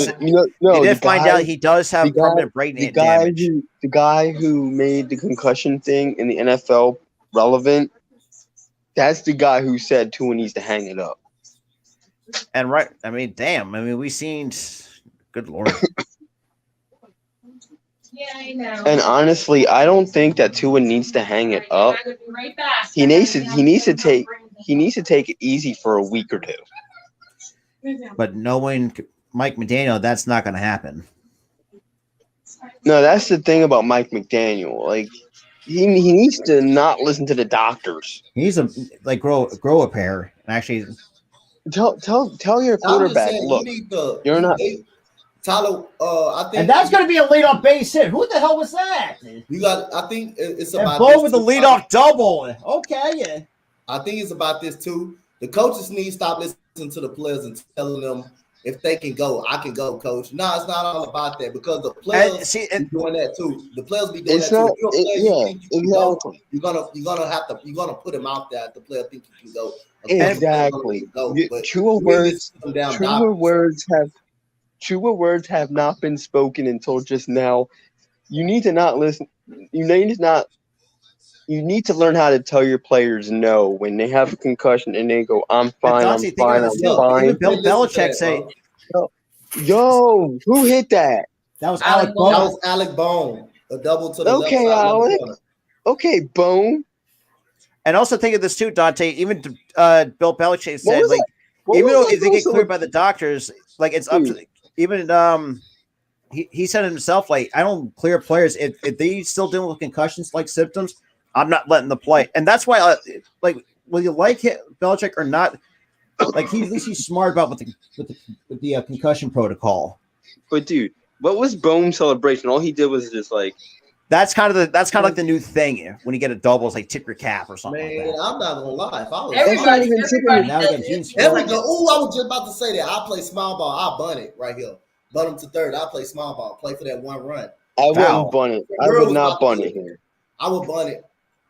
find out he does have permanent brain damage. The guy who made the concussion thing in the NFL relevant, that's the guy who said Tua needs to hang it up. And we seen, good Lord. Yeah, I know. And honestly, I don't think that Tua needs to hang it up. He needs to take it easy for a week or 2. But knowing Mike McDaniel, that's not going to happen. No, that's the thing about Mike McDaniel. Like he needs to not listen to the doctors. He needs to grow a pair and actually tell your quarterback, look, you're not. Tyler, I think, and that's going to be a leadoff base hit. Who the hell was that? You got. I think it's about. And Bo with the leadoff double. Okay, yeah. I think it's about this too. The coaches need to stop listening to the players and telling them if they can go, I can go, coach. No, it's not all about that because the players be doing that too. The players be doing that too. You're gonna put him out there. The player think you can go. Exactly. Truer words have not been spoken until just now. You need to not listen. You need to learn how to tell your players no when they have a concussion and they go, I'm fine, I'm fine. Even Bill Belichick say, yo, who hit that? That was Alec Bone. That was Alec Bone. A double to the left side. Alec. Okay, Bone. And also think of this too, Dante. Even Bill Belichick said, even though if they get cleared by the doctors, like it's up to even he said himself, like, I don't clear players if they still dealing with concussions like symptoms. I'm not letting them play, and that's why, whether you like Belichick or not, like at least he's smart about with the concussion protocol. But dude, what was Bone's celebration? All he did was just like. That's kind of like the new thing when you get a double, it's like tip your cap or something. Man, like that. I'm not gonna lie. If I was Everybody I was just about to say that. I play small ball. I bun it right here. Bun him to third. I play small ball. Play for that one run. I wouldn't bun it. I would not bun it here. I would bun it.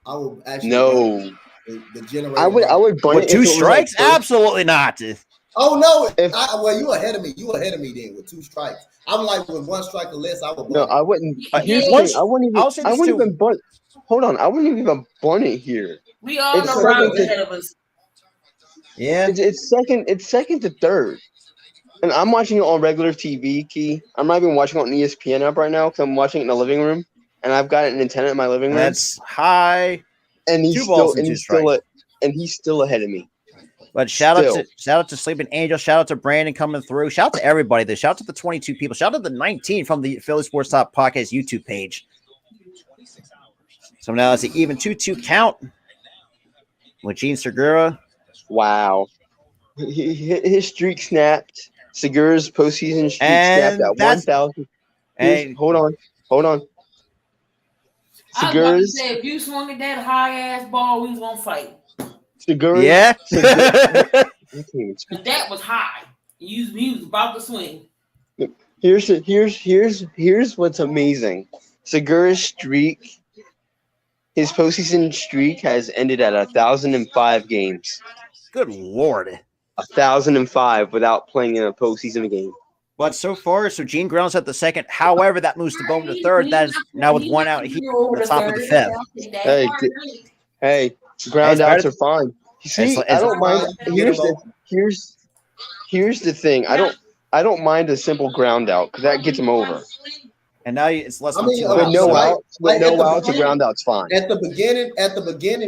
I would actually. No. The generator. I would bun with it. 2 strikes? Absolutely not. Oh no! Well, you ahead of me. You ahead of me then with 2 strikes. I'm like with 1 strike or less. I would. No, I wouldn't. I wouldn't even bun. Hold on, I wouldn't even bun it here. We all know Rob ahead of us. Yeah, it's second to third, and I'm watching it on regular TV. Key, I'm not even watching it on ESPN up right now because I'm watching it in the living room, and I've got an antenna in my living room. That's high. And he's still ahead of me. But shout out to Sleeping Angel. Shout out to Brandon coming through. Shout out to everybody. There. Shout out to the 22 people. Shout out to the 19 from the Philly Sports Talk Podcast YouTube page. So now it's an even 2-2 count with Gene Segura. Wow, his streak snapped. Segura's postseason streak snapped at 1,000. And hold on. Segura's. I was about to say, if you swung at that high ass ball, we was gonna fight. Segura, yeah. But that was high. He was about to swing. Here's what's amazing. Segura's streak, his postseason streak has ended at 1,005 games. Good Lord. 1,005 without playing in a postseason game. But so far, Gene Ground's at the second. However, that moves to Bowman to third. That is now with 1 out here at the top of the 5th. Hey, ground outs are fine. See, I don't mind. Here's the thing. I don't mind a simple ground out because that gets him over. And now it's less than 2 outs. With no outs, a ground out's fine. At the beginning,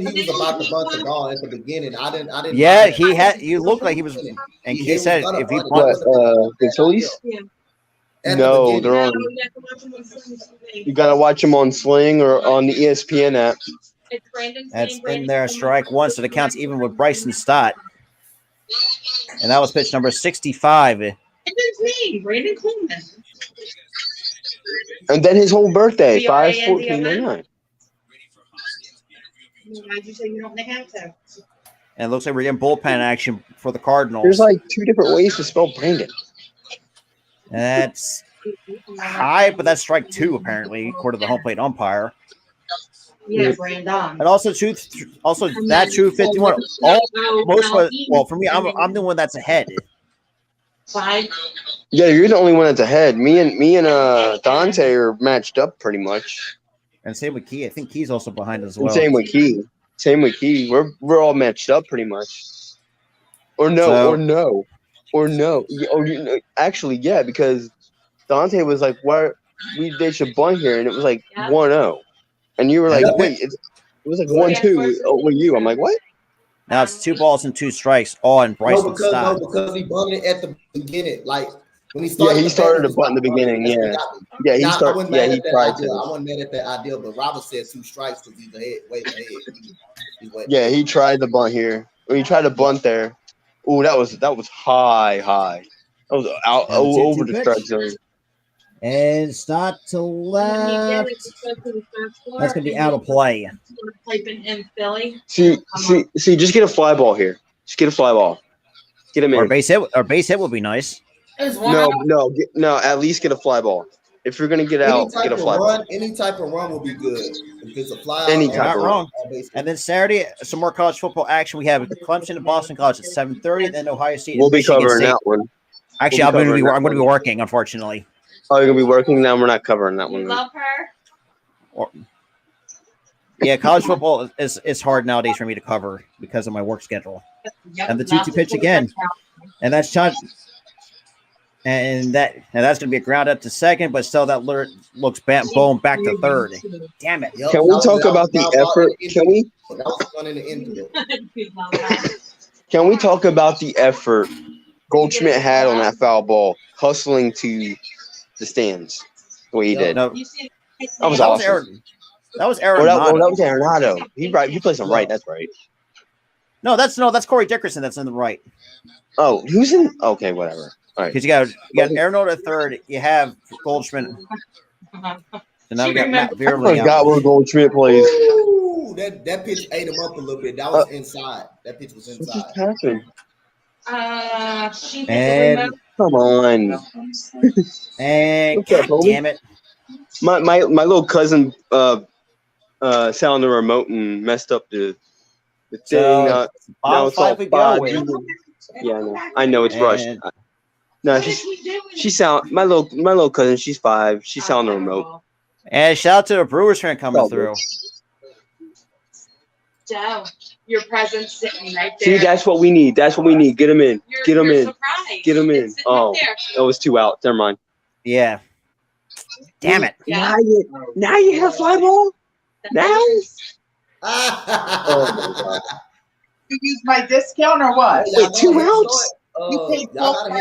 he was about to bunt the ball. At the beginning, I didn't. Yeah, he had. You looked like he was. And he said, if he the Phillies. No, they're on. You gotta watch them on Sling or on the ESPN app. That's in there, strike one, so the count's even with Bryson Stott. And that was pitch number 65. It's his name, Brandon Coleman. And then his whole birthday, 5/14/99. Why'd you say you don't have to? And it looks like we're getting bullpen action for the Cardinals. There's like 2 different ways to spell Brandon. That's high, but that's strike 2, apparently, according to the home plate umpire. Yeah, Brandon. And also, that 251. Well, for me, I'm the one that's ahead. 5. Yeah, you're the only one that's ahead. Me and Dante are matched up pretty much. And same with Key. I think Key's also behind as And well. same with Key. We're all matched up pretty much. Or no. Actually, yeah, because Dante was like, they should bunt here, and it was like 1-0. And you were like, wait, it was like 1-2 with you. I'm like, what? Now it's 2 balls and 2 strikes, all in Bryson Stott. Because he bunted at the beginning. Like when he started. Yeah, he started to bunt in the beginning. Yeah. Yeah, he started. Yeah, he tried to. I wasn't mad at that idea, but Robert said 2 strikes because he's way ahead. Yeah, he tried the bunt here. When he tried to bunt there. Oh, that was high. That was out over the strike zone. And Stott to left. That's going to be out of play. In Philly. See, just get a fly ball here. Just get a fly ball. Get him in. Or base hit would be nice. No. At least get a fly ball. If you're gonna get out, get a fly ball. Any type of run will be good. If it's a fly, Not wrong. And then Saturday, some more college football action. We have Clemson and Boston College at 7:30. Then Ohio State. We'll be covering that one. Actually, I'm going to be working, unfortunately. Oh, you're gonna be working now. We're not covering that one. Love her. Yeah, college football is hard nowadays for me to cover because of my work schedule. And the 2-2 pitch again, and that's shot. And that's going to be a ground up to second, but still that looks bone back to third. Damn it! Can we talk about the effort? Can we talk about the effort Goldschmidt had on that foul ball, hustling to the stands the way he did? No, that was awesome. That was Arenado. That was Arenado. He plays on right. That's right. No, that's Corey Dickerson. That's in the right. Oh, who's in? Okay, whatever. All right. Because you got Arenado at third. You have Goldschmidt. And now we got Matt Veerling. I forgot where Goldschmidt plays. Ooh, that pitch ate him up a little bit. That was inside. That pitch was inside. What just happened? And come on. And damn it. My little cousin sounded the remote and messed up the thing. So, now it's all 5. Yeah, I know it's rushed. No, my little cousin. She's 5. She's on the remote. And shout out to the Brewers fan coming through. Joe, your presence sitting right there. See, that's what we need. Get him in. Get him in. Get him in. Oh, it was 2 out. Never mind. Yeah. Damn it. Yeah. Now you have fly ball? Now? Oh my God. You use my discount or what? Wait, 2 outs?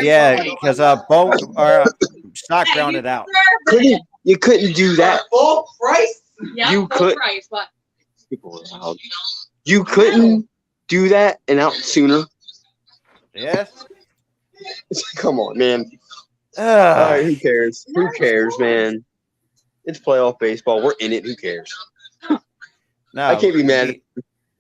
Yeah, because Bo or Stock grounded out. You couldn't do that. Full price? Yeah, You full could- price, but You couldn't do that and out sooner. Yeah. Come on, man. All right, who cares? Who cares, man? It's playoff baseball. We're in it. Who cares? No, I can't be mad.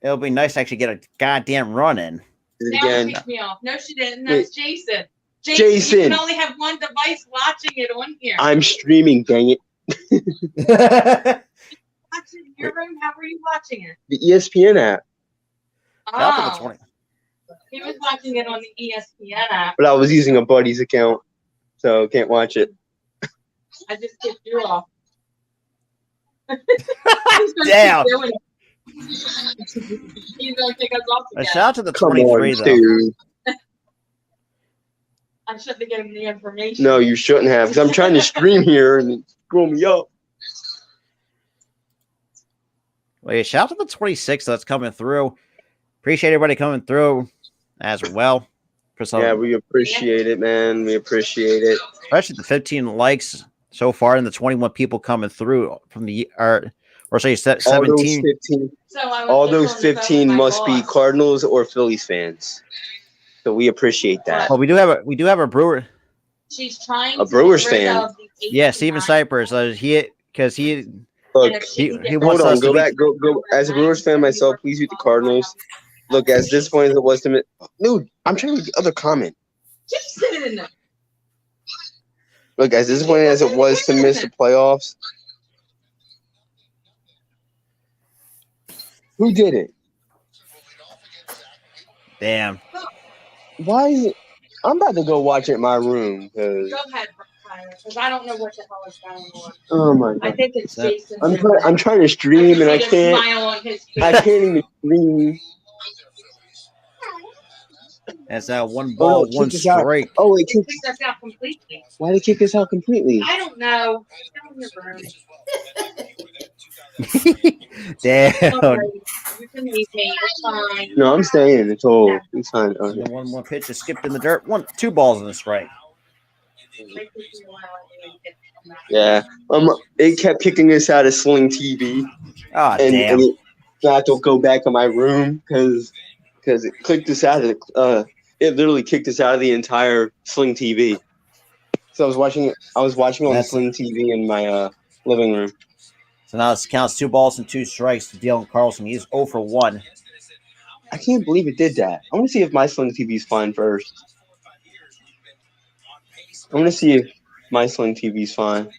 It'll be nice to actually get a goddamn run in. It that again. picked me off. No, she didn't. That's Jason. Jason. You can only have one device watching it on here. I'm streaming, dang it. Watching in your room. How were you watching it? The ESPN app. Shout out to the 20. He was watching it on the ESPN app. But I was using a buddy's account, so can't watch it. I just kicked you off. Damn. He's gonna kick us off A again. shout out to the Come 23 on, though. dude. I shouldn't have given him the information. No, you shouldn't have, because I'm trying to stream here and it's screwing me up. Well, yeah, shout out to the 26 that's coming through. Appreciate everybody coming through as well. for some. Yeah, we appreciate it, man. We appreciate it. Especially the 15 likes so far and the 21 people coming through from the or say 17. All those 15 must be Cardinals or Phillies fans. So we appreciate that. Well, we do have a Brewer. She's trying A Brewers fan. Yeah, Steven Cypress. He Look, he hold wants on. us to Go be, back. Go. As a Brewers fan myself, please beat the Cardinals. Look, as disappointing as it was to me. Dude, I'm trying to read the other comment. Jason! Look, as disappointing as it was to miss the playoffs. Who did it? damn. Why is it? I'm about to go watch it in my room. Go ahead, Tyler, because I don't know what the hell is going on. Oh my I god! think it's Jason. I'm trying to stream and I can't. Smile on his face. I can't even stream. That's that one ball, one kick us out. strike. Oh wait, Kick us out completely. why did they kick us out completely? I don't know. Down your room. Damn. You can leave me. It's fine. No, I'm staying. It's all. It's fine. And the one pitch is skipped in the dirt. 2 balls in the strike. Yeah. It kept kicking us out of Sling TV. Ah, and damn. I had to go back in my room because it clicked us out of it literally kicked us out of the entire Sling TV. So I was watching on Sling TV in my living room. So now it counts 2 balls and 2 strikes to Dylan Carlson. He's 0 for 1. I can't believe it did that. I want to see if my Sling TV's fine first. I want to see if my Sling TV's fine.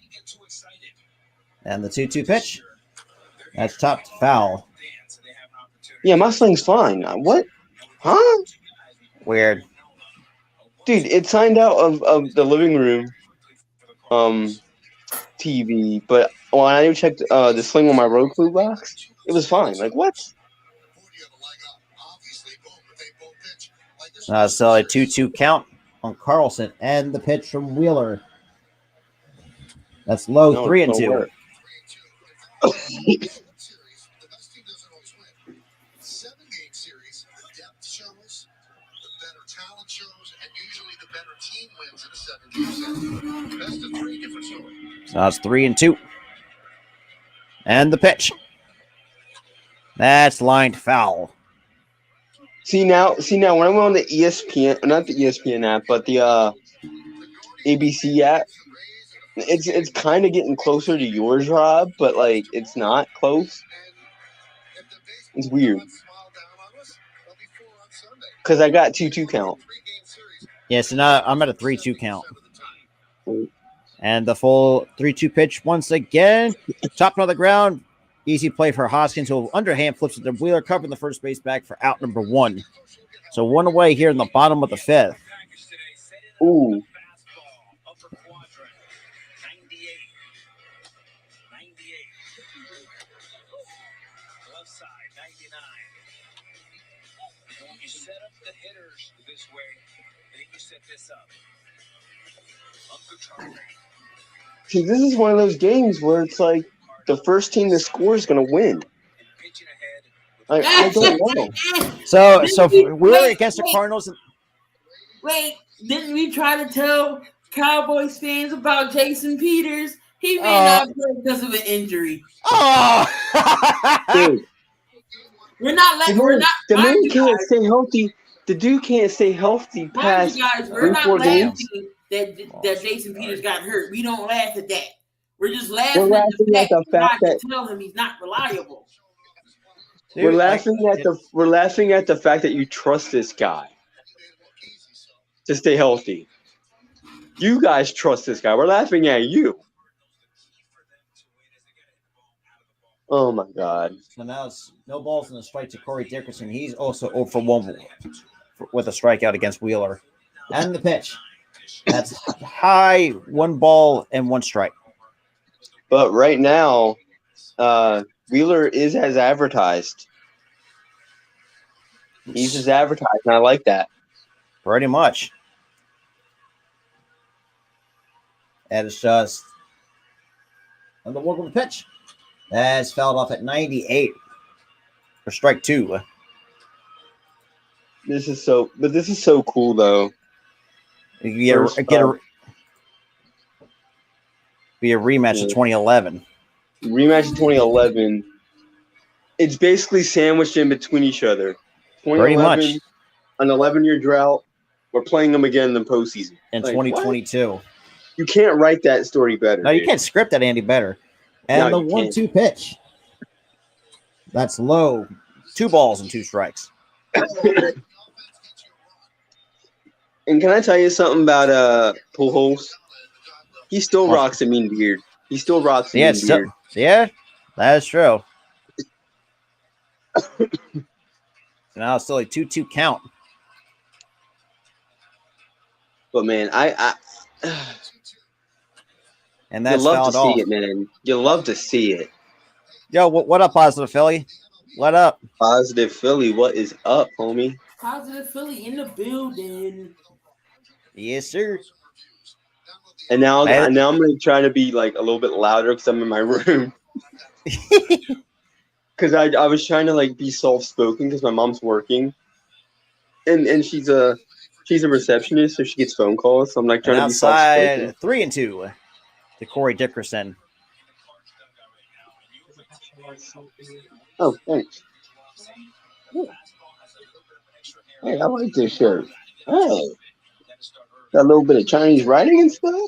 And the 2-2 pitch. That's topped foul. Yeah, my Sling's fine. What? Huh? Weird. Dude, it signed out of the living room TV, but when I checked the Sling on my Roku box, it was fine. Like, what? So a 2-2 count on Carlson and the pitch from Wheeler. That's low, 3-2. So now it's 3-2. And the pitch. That's lined foul. See now when I went on the ESPN, not the ESPN app, but the ABC app, it's kind of getting closer to yours, Rob, but like it's not close. It's weird. Because I got 2-2 count. Yeah, so now I'm at a 3-2 count. And the full 3-2 pitch once again. Chopped on the ground. Easy play for Hoskins, who underhand flips it to Wheeler, covering the first base back for out number 1. So 1 away here in the bottom of the 5th. Ooh. You set up the hitters this way, then you set this up. See, this is one of those games where it's like the first team that scores is going to win. I don't know. So we're against the Cardinals. Wait, didn't we try to tell Cowboys fans about Jason Peters? He may not play because of an injury. Dude. We're not letting. The man can't stay healthy. The dude can't stay healthy past guys, we're not 3-4 laughing games. that Jason Peters got hurt. We don't laugh at that. We're just laughing, We're at the fact that tell him he's not reliable. Dude, we're laughing at the fact that you trust this guy to stay healthy. You guys trust this guy. We're laughing at you. Oh my God! So now it's no balls in the strike to Corey Dickerson. He's also 0 for 1 with a strikeout against Wheeler. And the pitch. That's high, 1 ball and 1 strike. But right now, Wheeler is as advertised. He's as advertised, and I like that. Pretty much. And it's just on the walk of the pitch. That's fouled off at 98 for strike 2. This is so cool though. Be a rematch of 2011. Rematch of 2011. It's basically sandwiched in between each other. Pretty 2011, much. an 11-year drought. We're playing them again in the postseason. In Like, 2022. what? You can't write that story better. No, you dude. can't script that any better. And No, the you can't. 1-2 pitch. That's low. 2 balls and 2 strikes. And can I tell you something about Pujols? He still rocks a mean beard. He still rocks a mean beard. Yeah, that is true. Now it's still a 2-2 count. But man, And that's you love fouled to off. see it, man. You love to see it. Yo, what up, Positive Philly? What up? Positive Philly, what is up, homie? Positive Philly in the building. Yes, sir. And now I'm gonna try to be like a little bit louder because I'm in my room. Because I was trying to like be soft spoken because my mom's working, and she's a receptionist, so she gets phone calls. So I'm like trying to be soft spoken. 3-2 to Corey Dickerson. Oh, thanks. Hey, I like this shirt. Hey, got a little bit of Chinese writing and stuff.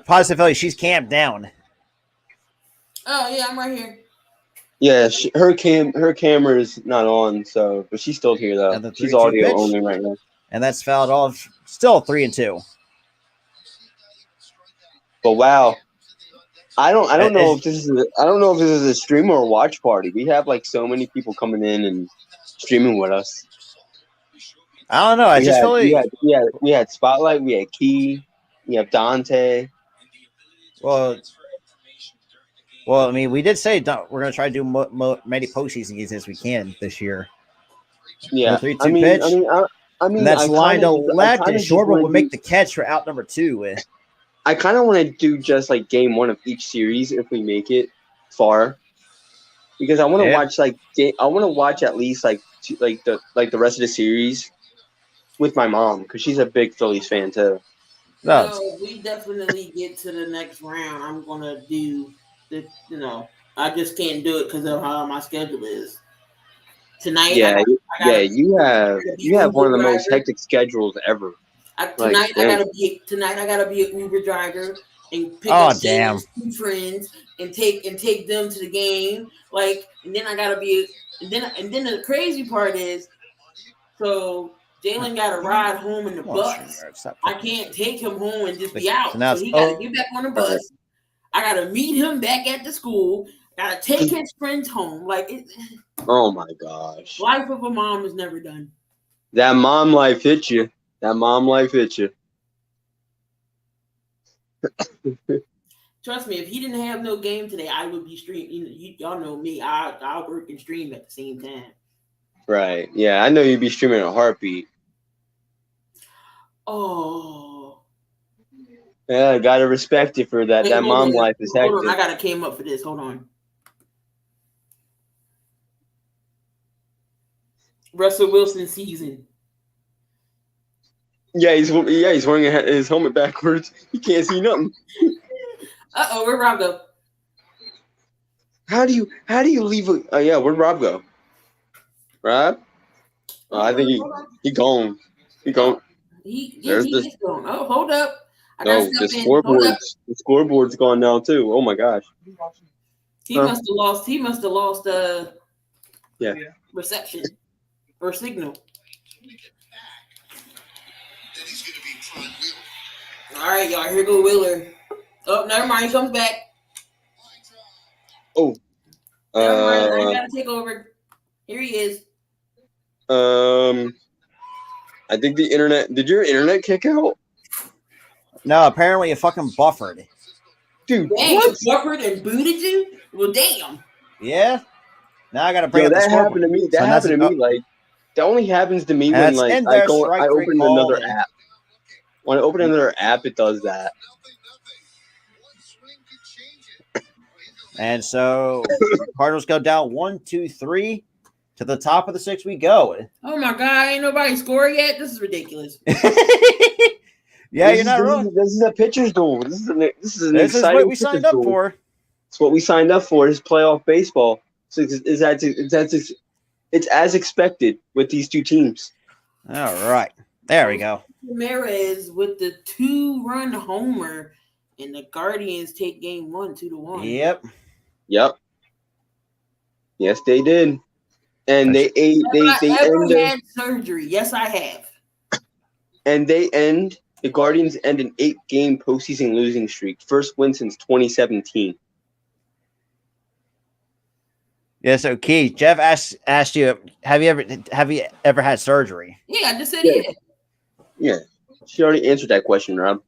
Positive Philly, she's camped down. Oh yeah, I'm right here. Yeah, her camera is not on, so but she's still here though. She's audio pitch. only right now. And that's fouled off. Still 3-2. But wow, I don't know if this is a stream or a watch party. We have like so many people coming in and streaming with us. I don't know. We had Spotlight, we had Key, we have Dante. Well, I mean, we did say we're going to try to do many postseason games as we can this year. Yeah, 3-2 pitch. I mean, and that's lined to left, and Scoreboard will make the catch for out number 2. I kind of want to do just like game 1 of each series if we make it far, because I want to watch at least like the rest of the series with my mom because she's a big Phillies fan too. No, so we definitely get to the next round. I'm gonna do the, I just can't do it because of how my schedule is. Tonight, you have one of the most hectic schedules ever. Tonight I gotta be an Uber driver and pick up two friends and take them to the game. Like, and then I gotta be and then the crazy part is, so Jalen got to ride home in the bus. I can't take him home and just be out. So he got to get back on the bus. I got to meet him back at the school. Got to take his friends home. Oh my gosh. Life of a mom is never done. That mom life hit you. Trust me, if he didn't have no game today, I would be streaming. Y'all know me. I'll work and stream at the same time. Right. Yeah, I know you'd be streaming a heartbeat. Oh. Yeah, I gotta respect you for that. That mom life is hectic. Hold on, I gotta came up for this. Hold on. Russell Wilson season. Yeah, he's wearing his helmet backwards. He can't see nothing. Where'd Rob go? How do you leave where'd Rob go? Rob? I think he gone. He's gone. He's gone. Oh, hold up. The scoreboard's gone now too. Oh my gosh. He must have lost reception or signal. All right, y'all. Here go Wheeler. Oh, never mind. He comes back. Oh. Never mind. I gotta take over. Here he is. I think the internet. Did your internet kick out? No, apparently it fucking buffered. Dude, dang, what? It buffered and booted you? Well, damn. Yeah. Now I gotta bring that happened to me. That happened to me. Like, that only happens to me when like I open another app. When I open another app, it does that. And so Cardinals go down 1-2-3. To the top of the 6 we go. Oh my God! Ain't nobody scored yet. This is ridiculous. Yeah, you're not wrong. This is a pitcher's duel. This is an This is exciting what we signed pitcher's up duel. for. It's what we signed up for. Is playoff baseball. So it's as expected with these two teams. All right, there we go. Ramirez with the 2-run homer, and the Guardians take game 1 2-1. Yep. Yes, they did. And they had surgery. Yes, I have. And the Guardians end an 8-game postseason losing streak. First win since 2017. Yeah, so Keith, Jeff asked you, have you ever had surgery? Yeah, I just said it. Yeah. She already answered that question, Rob.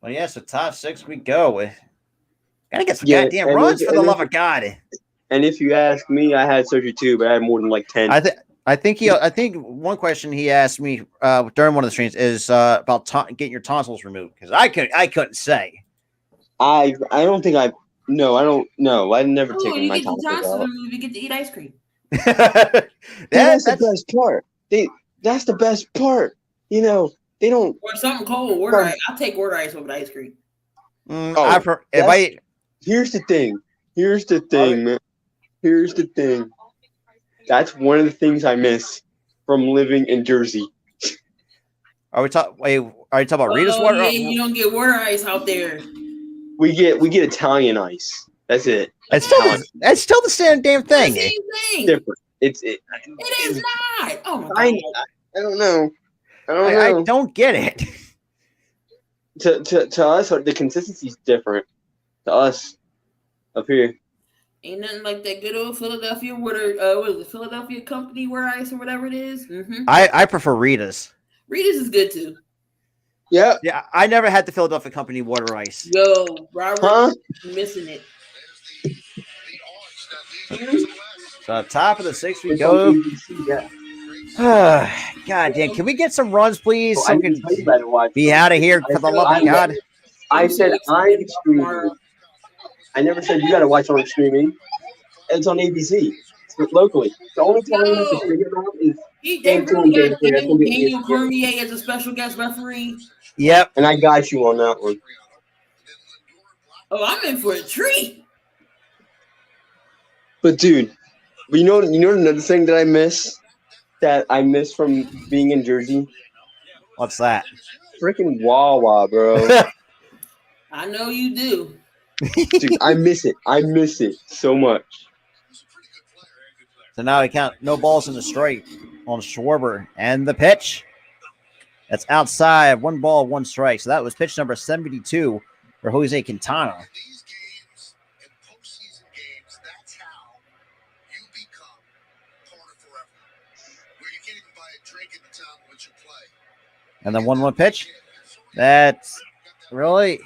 Well, yeah, so top 6 we go. Gotta get some goddamn runs for the love of God. And if you ask me, I had surgery too, but I had more than like 10. I think one question he asked me during one of the streams is about getting your tonsils removed, because I couldn't say. I don't think I don't know. I've never taken my tonsils tonsils out. You get to eat ice cream. That's the best part. That's the best part. You know, they don't. Or something cold. Water ice. I'll take water ice over ice cream. Here's the thing. Man. Here's the thing. That's one of the things I miss from living in Jersey. Are you talking about Rita's water? Yeah, you don't get water ice out there. We get Italian ice. That's it. That's still the same damn thing. Same thing. Different. It is not. Oh my God. I don't know. I don't get it. To us, the consistency is different. To us, up here. Ain't nothing like that good old Philadelphia water. What is it? Philadelphia Company water ice or whatever it is. Mm-hmm. I prefer Rita's. Rita's is good too. Yeah. Yeah, I never had the Philadelphia Company water ice. Yo, Robert, missing it. So top of the 6 we go. God damn, can we get some runs, please? So we can be out of here for the love of God. I said I'm streaming. I never said you got to watch on streaming. It's on ABC. It's locally. The only time you have to figure it out is they really got Daniel Cormier as a special guest referee. Yep. And I got you on that one. Oh, I'm in for a treat. But dude, you know another thing that I miss from being in Jersey? What's that? Freaking Wawa, bro. I know you do. Dude, I miss it so much. So now we count no balls in the strike on Schwarber. And the pitch. That's outside. 1 ball, 1 strike. So that was pitch number 72 for Jose Quintana. These games and postseason games, that's how you become part of forever. Where you can't even buy a drink in the town when you play. And then 1-1 pitch. That's really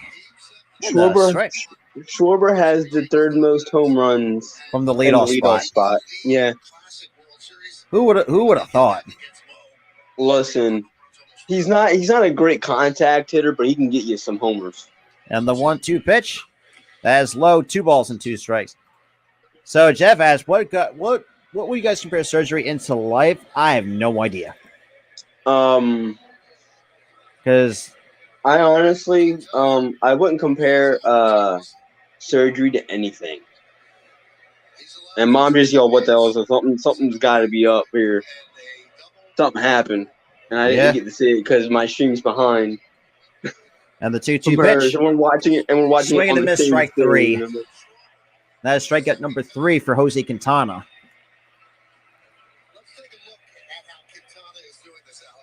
Schwarber has the 3rd most home runs from the leadoff spot. Yeah. Who would have thought? Listen, he's not a great contact hitter, but he can get you some homers. And the 1-2 pitch, that is low. 2 balls and 2 strikes. So Jeff asked, what will you guys compare surgery into life? I have no idea. Because I honestly, I wouldn't compare surgery to anything. And Mom just yelled, "What the hell is it? Something's got to be up here. Something happened." And I didn't get to see it because my stream's behind. And the 2-2 pitch. And we're watching it. Swing and a miss, strike 3. That is strikeout number 3 for Jose Quintana.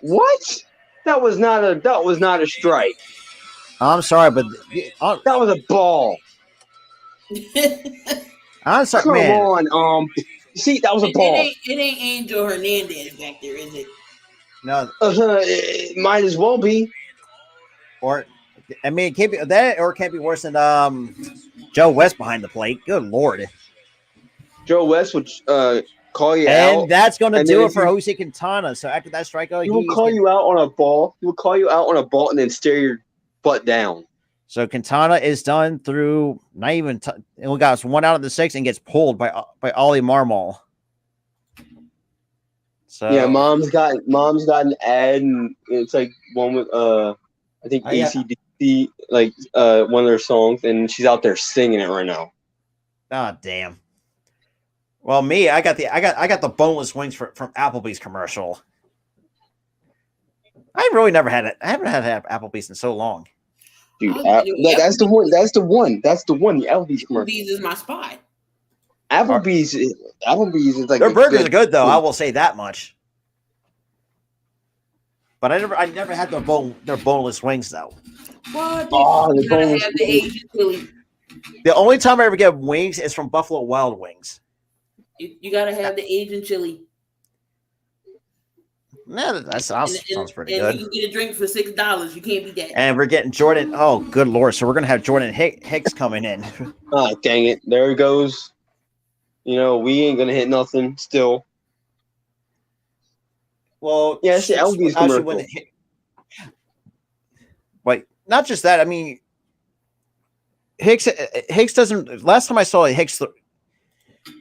What? That was not a strike. I'm sorry, but that was a ball. I'm sorry, Come man. on, see, that was a ball. It ain't Angel Hernandez back there, is it? No, it might as well be. Or, I mean, it can't be that, or it can't be worse than Joe West behind the plate. Good Lord. Joe West would call you out, and that's going to do it for Jose Quintana. So after that strikeout, he will call you out on a ball. He will call you out on a ball and then stare your butt down. So Quintana is done through not even we got 1 out of the 6 and gets pulled by Ollie Marmol. So yeah, mom's got an ad, and it's like one with I think AC/DC, like one of their songs, and she's out there singing it right now. Oh damn. Well, me, I got the boneless wings from Applebee's commercial. I really never had it. I haven't had Applebee's in so long. Dude, that's the one. The Applebee's commercial. Applebee's is my spot. Applebee's is like their burgers are good though. I will say that much. But I never had their boneless wings though. What? You gotta have the Asian chili. The only time I ever get wings is from Buffalo Wild Wings. You gotta have the Asian chili. Nah, that sounds pretty good. And you can get a drink for $6. You can't beat that. And we're getting Jordan. Oh, good lord! So we're gonna have Jordan Hicks coming in. Oh, dang it! There it goes. We ain't gonna hit nothing still. Well, yeah, it's the Applebee's commercial. Wait, not just that. I mean, Hicks doesn't. Last time I saw Hicks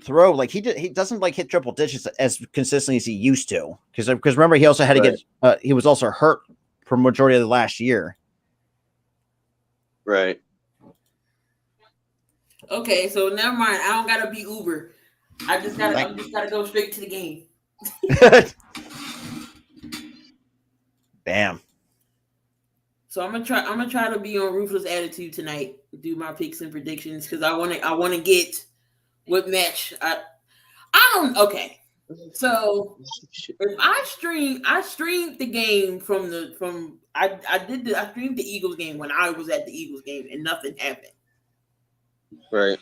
throw, like he doesn't like hit triple digits as consistently as he used to. Because remember, he also had to get. He was also hurt for majority of the last year. Right. Okay, so never mind. I don't gotta be Uber. I just gotta go straight to the game. Bam. So I'm gonna try to be on ruthless attitude tonight. Do my picks and predictions because I wanna get what match I don't. Okay, so if I streamed the game I streamed the Eagles game when I was at the Eagles game and nothing happened. Right.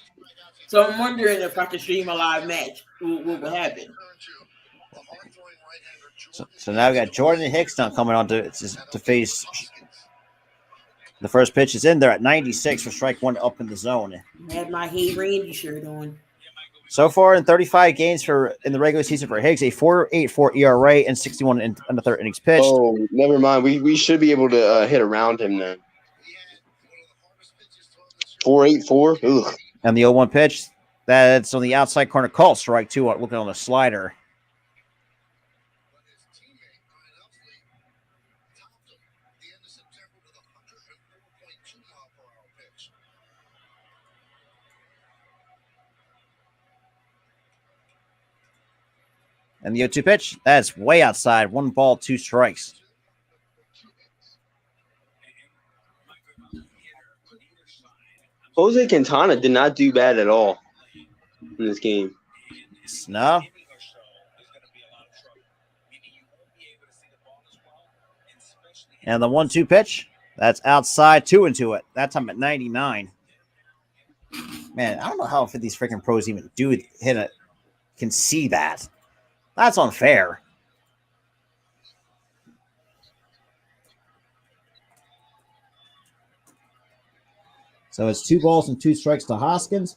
So I'm wondering if I could stream a live match, what will happen? So now we got Jordan Hicks now coming on to face. The first pitch is in there at 96 for strike one up in the zone. I had my Hey Randy shirt on. So far in 35 games in the regular season for Hicks, a 4.84 ERA and 61 in the third innings pitched. Oh, never mind. We should be able to hit around him then. 4.84. Ugh. And the 0-1 pitch, that's on the outside corner call, strike two, looking on the slider. And the 0-2 pitch, that's way outside. 1 ball, 2 strikes. Jose Quintana did not do bad at all in this game. No. And the 1-2 pitch, that's outside, 2-2 it. That time at 99. Man, I don't know how these freaking pros even can see that. That's unfair. So it's 2 balls and 2 strikes to Hoskins.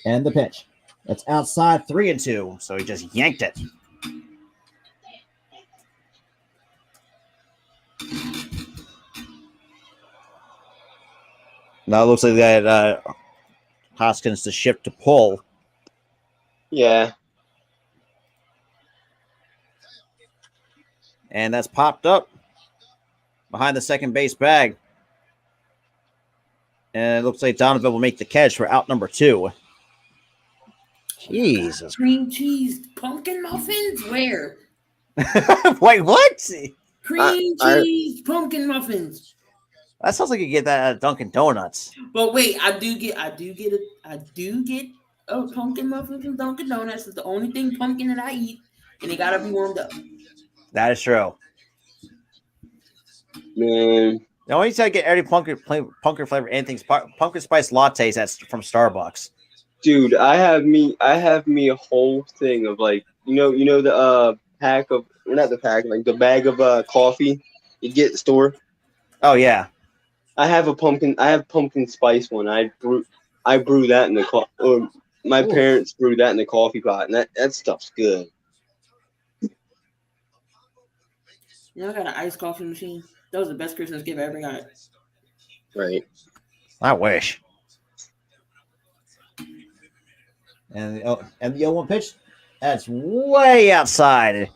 And the pitch. It's outside, 3-2. So he just yanked it. Now it looks like that Hoskins to shift to pull. Yeah. And that's popped up behind the second base bag. And it looks like Donovan will make the catch for out number 2. Jesus. Cream cheese pumpkin muffins? Where? Wait, what? Cream cheese pumpkin muffins. That sounds like you get that at Dunkin' Donuts. But wait, I do get a pumpkin muffin from Dunkin' Donuts. It's the only thing pumpkin that I eat, and they gotta be warmed up. That is true. Man. The only time I get every pumpkin flavor anything's pumpkin spice lattes that's from Starbucks. Dude, I have me a whole thing of like the pack of not the pack, like the bag of coffee you get at the store. Oh yeah. I have pumpkin spice one. I brew that in the or my parents brew that in the coffee pot, and that stuff's good. I got an iced coffee machine. That was the best Christmas gift I ever got. Right. I wish. And the 0-1 pitch, that's way outside.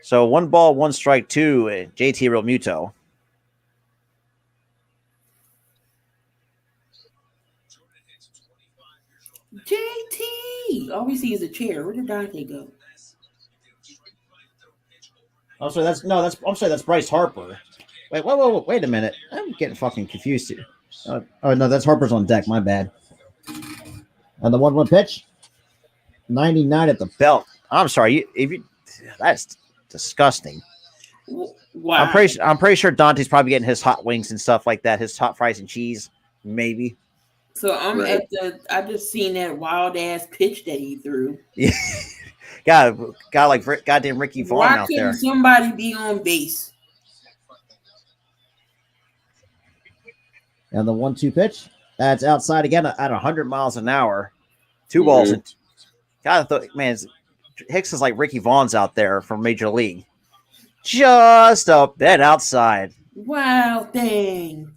So 1 ball, 1 strike, 2. JT Realmuto. JT. All we see is a chair. Where did Dante go? Oh, sorry, that's Bryce Harper. Wait a minute. I'm getting fucking confused here. Oh no, that's Harper's on deck. My bad. And the 1-1 pitch, 99 at the belt. I'm sorry, that's disgusting. Wow. I'm pretty sure Dante's probably getting his hot wings and stuff like that. His hot fries and cheese, maybe. So I just seen that wild ass pitch that he threw. Yeah, got like goddamn Ricky Vaughn Why out couldn't there. somebody be on base? And the 1-2 pitch, that's outside again at 100 miles an hour. 2 balls. And God, I thought, man, Hicks is like Ricky Vaughn's out there from Major League. Just a bit outside. Wow, dang.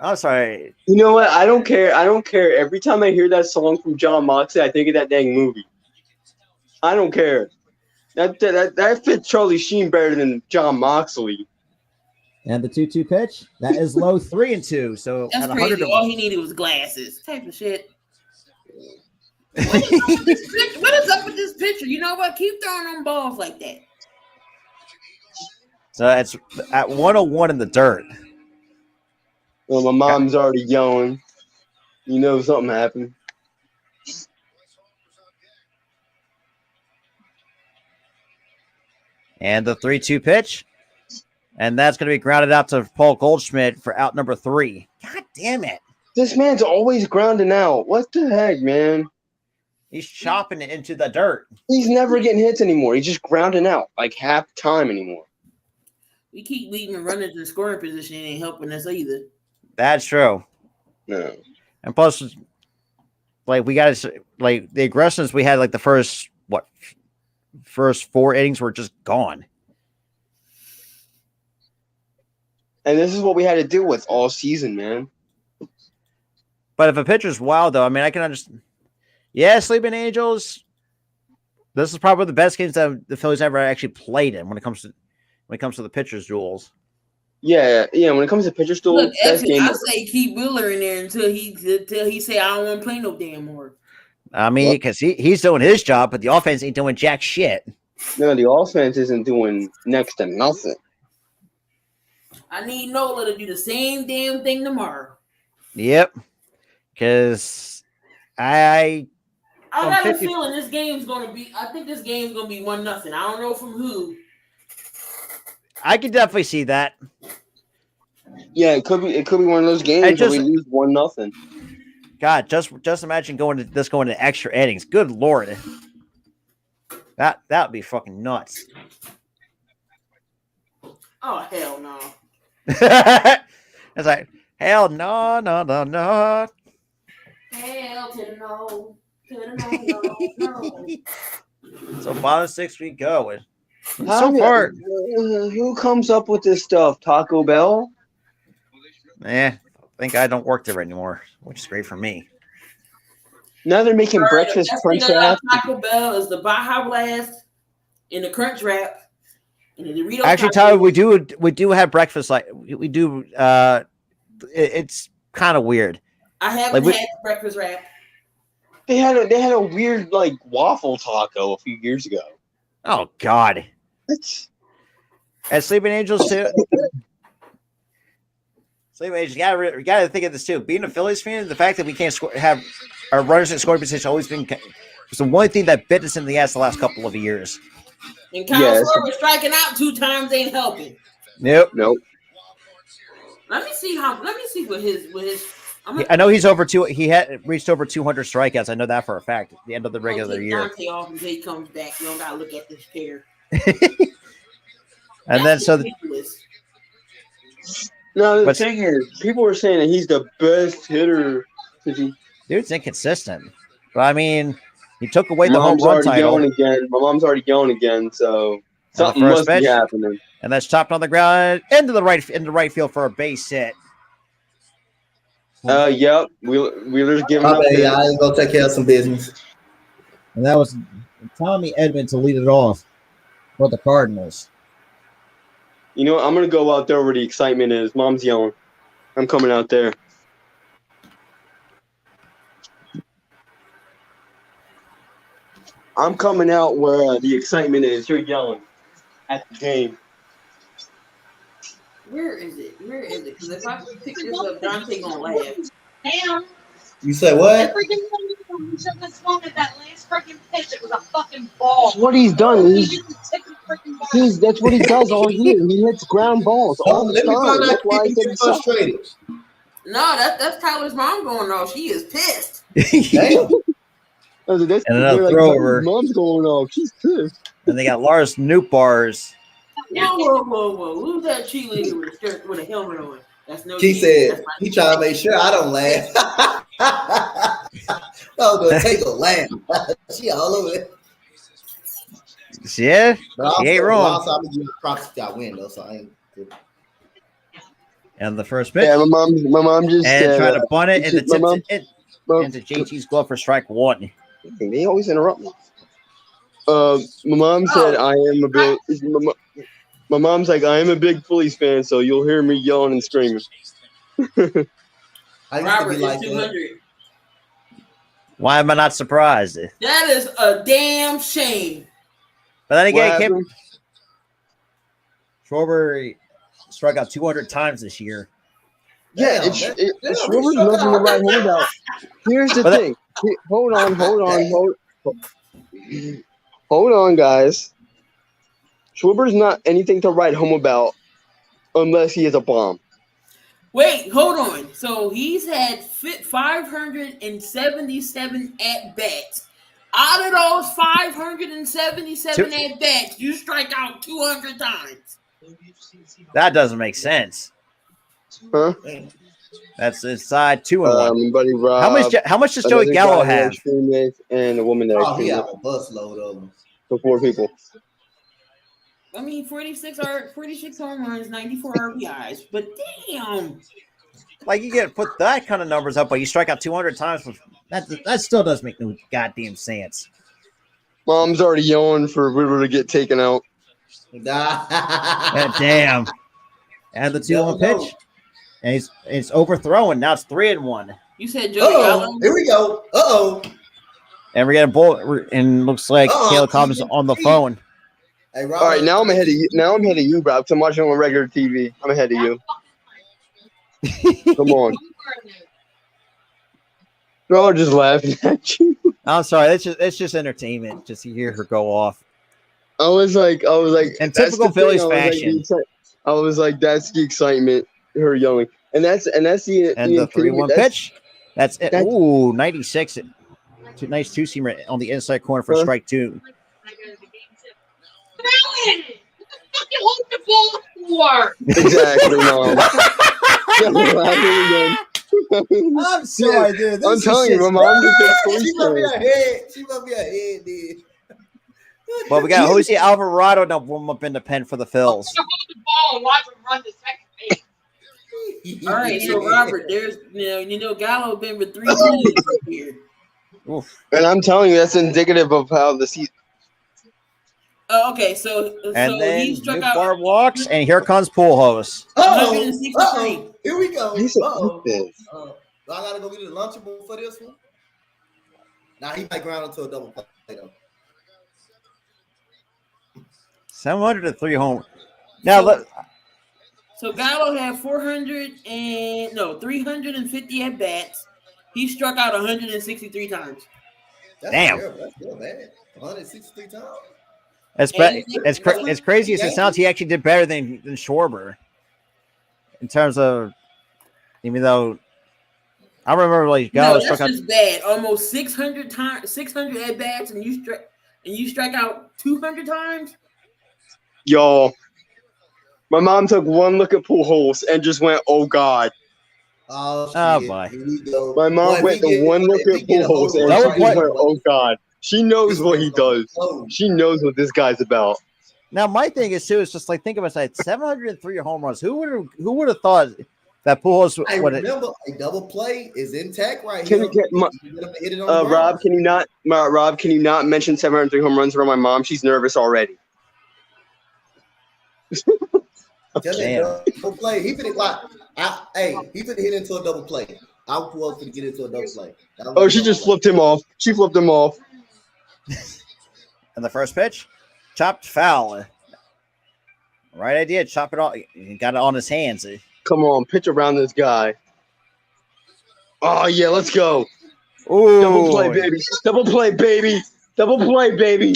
I'm sorry. You know what? I don't care. Every time I hear that song from John Moxley, I think of that dang movie. I don't care. That fits Charlie Sheen better than John Moxley. And the 2-2 pitch, that is low 3-2. So that's at crazy. 100. All he needed was glasses. Type of shit. What is up with this pitcher? You know what? Keep throwing them balls like that. So it's at 101 in the dirt. Well, my mom's already yelling. You know something happened. And the 3-2 pitch. And that's going to be grounded out to Paul Goldschmidt for out number 3. God damn it. This man's always grounding out. What the heck, man? He's chopping it into the dirt. He's never getting hits anymore. He's just grounding out like half time anymore. We keep leaving runners in scoring position. It ain't helping us either. That's true. No. And plus, like, we got to, like, the aggressiveness we had, like, the first 4 innings were just gone. And this is what we had to deal with all season, man. But if a pitcher's wild, though, I mean, I can understand. Yeah, Sleeping Angels. This is probably the best games that the Phillies ever actually played in when it comes to the pitchers' duels. Yeah. When it comes to pitchers' duels, look, actually, I say keep Wheeler in there until he say I don't want to play no damn more. I mean, because he's doing his job, but the offense ain't doing jack shit. No, the offense isn't doing next to nothing. I need Nola to do the same damn thing tomorrow. Yep. Because I got a feeling this game's gonna be. I think this game's gonna be 1-0. I don't know from who. I can definitely see that. Yeah, it could be one of those games where we lose 1-0. God, just imagine going to extra innings. Good Lord. That would be fucking nuts. Oh hell no. It's like hell no. Hell to the no. To the no. So bottom 6 we go. Who comes up with this stuff? Taco Bell? I think I don't work there anymore, which is great for me. Now they're making breakfast crunch wrap. Taco Bell is the Baja Blast and the crunch wrap. And the Doritos. Actually, Tyler, we do have breakfast. Like we do. It's kind of weird. I haven't had the breakfast wrap. They had a weird like waffle taco a few years ago. Oh God. What? And Sleeping Angels too. Sleeping Angels, you gotta think of this too. Being a Phillies fan, the fact that we can't have our runners in scoring position always been was the one thing that bit us in the ass the last couple of years. And Kyle Schwarber striking out 2 times ain't helping. Nope. Let me see what his. I know he's over 2. He had reached over 200 strikeouts. I know that for a fact. At the end of the regular year. Dante off until he comes back. You don't gotta look at this chair. And then so. No, the thing is, people were saying that he's the best hitter. Dude's inconsistent. But I mean, he took away the home run title. My mom's already going again, so something must be happening. And that's chopped on the ground into the right field for a base hit. Yep. Wheeler's giving up. Okay, I ain't gonna take care of some business. And that was Tommy Edmond to lead it off for the Cardinals. You know what? I'm gonna go out there where the excitement is. Mom's yelling. I'm coming out there. I'm coming out where the excitement is. You're yelling at the game. Where is it? Because if I pick this up, Dante gonna laugh. Damn. You say what? Every game you shouldn't have swung at that last freaking pitch. It was a fucking ball. That's what he's done. He didn't tip the freaking ball. That's what he does all year. He hits ground balls all the Let me time. find out That's why I if said you he get sucks. frustrated. No, that's Tyler's mom going off. She is pissed. Damn. That's And another like, throwover. Mom's going off. She's pissed. And they got Lars Nootbars. Whoa. Who's that cheerleader with a shirt with a helmet on? That's no He cheating. said That's he trying to make sure I don't laugh. Oh, no, take a laugh. She all over it. Yeah, But he ain't wrong. Also, I'm gonna give you props if y'all win though, so I ain't good. And the first pitch. Yeah, my mom just And said, trying to bunt it into, my mom- into JT's glove for strike one. They always interrupt me. My mom said I am a big. My mom's like, I am a big Phillies fan, so you'll hear me yelling and screaming. I used to Robert be is like 200. Why am I not surprised? That is a damn shame. But then again, What Kim happened? Schwarber struck out 200 times this year. Yeah, Damn, it's Schwarber's nothing to write home about. Here's the thing. Hold on, guys. Schwarber's not anything to write home about unless he is a bomb. Wait, hold on. So he's had 577 at bats. Out of those 577 at bats, you strike out 200 times. That doesn't make sense. Huh? That's inside 2-1. Buddy Rob. How much does Joey Gallo have? And a woman that I he have treated. a busload of them. So 4 people. I mean, 46 home runs, 94 RBIs. But damn. Like, you get put that kind of numbers up, but you strike out 200 times. That still doesn't make no goddamn sense. Mom's already yelling for River to get taken out. God damn. And the 2-1 pitch. And it's overthrowing. Now it's 3-1. You said Joey Gallo? Here we go. Uh-oh. And we're getting bull, and looks like Caleb Cobb's on the phone. Hey, All right, now I'm ahead of you. Now I'm ahead of you, bro. I'm watching on regular TV. I'm ahead of you. Come on. They're all just laughing at you. I'm sorry. It's just entertainment. Just to hear her go off. I was like, in typical Phillies fashion. I was like, that's the excitement. Her yelling, and that's the 3-1 pitch. That's it. Ooh, 96. Nice two-seamer on the inside corner for strike 2. What the ball for? Exactly, Mom. I'm sorry, dude. I'm telling you, my mom just did She must be ahead. She must be ahead, dude. Well, we got Jose Alvarado now warm up in the pen for the Phils. Hold the ball and watch him run the second base. All right, so Robert, there's Gallo been with 3 teams here. Oof. And I'm telling you, that's indicative of how the season. Okay, so Then he struck out Bar walks, and here comes Pujols. 163. Here we go. He said, Uh-oh. "This." I gotta go get a Lunchable for this one. Now he might ground into a double play though. 703 home. Now, So Gallo had 350 at bats. He struck out 163 times. That's Damn. terrible. That's still bad. 163 times. it's crazy as it sounds. He actually did better than Schwarber in terms of, even though I remember like Gallo struck out. That's just bad. Almost 600 times, 600 at bats, and you strike out 200 times. Y'all, my mom took one look at Pujols and just went, "Oh God." Oh, boy. Here we go. My mom went to one look at Pujols and she went, "Oh God." She knows what he does. She knows what this guy's about. Now, my thing is too. It's just like think about it. 703 home runs. Who would have thought that Pujols I would? remember a double play is intact right Can here. we get Hit it on the Rob? Can you not mention 703 home runs around my mom? She's nervous already. Damn. Double play. He finna he finna hit into a double play. I was finna get into a double play. Oh, she just flipped him off. She flipped him off. And the first pitch, chopped foul. Right idea. Chop it off. He got it on his hands. Come on, pitch around this guy. Oh yeah, let's go. Ooh. Double play, baby. Double play, baby. Double play, baby.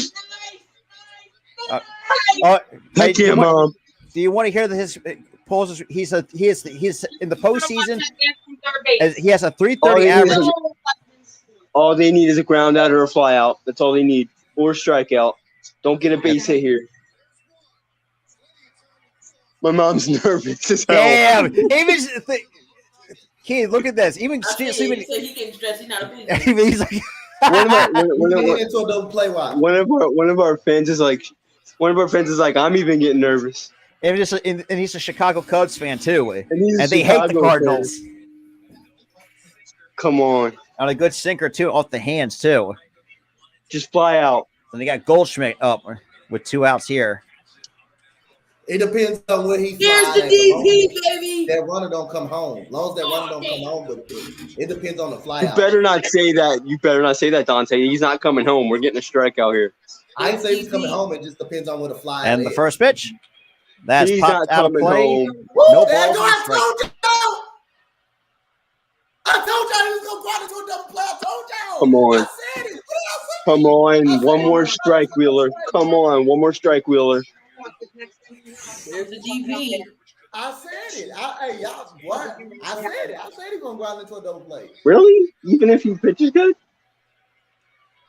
Thank you, Mom. Do you want to hear his polls? He's in the postseason. He has a 330 average. All they need is a ground out or a fly out. That's all they need. Or a strikeout. Don't get a base hit here. My mom's nervous as hell. Damn. Kid, look at this. Even So he getting stressed. He's not a police. he's like, into a double play. One of our fans is like, I'm even getting nervous. and he's a Chicago Cubs fan too, And they hate the Cardinals. Come on, On a good sinker too, off the hands too. just fly out. And they got Goldschmidt up with 2 outs here. It depends on where he's. Here's the DP, baby. That runner don't come home. As long as that runner don't come home, but it depends on the fly You out. better not say that. You better not say that, Dante. He's not coming home. We're getting a strikeout here. I ain't say he's coming home. It just depends on where the fly And out the is. first pitch, that's He's popped not out of coming play. home. No There balls. go, I told you. I told y'all he was gonna go out into a double play. I told y'all. Come on. I said it. What did I say? Come on, one more strike, Wheeler. Come on, one more strike, Wheeler. There's the DP. I said it. Hey, y'all, what? I said it. I said he's gonna go out into a double play. Really? Even if he pitches good?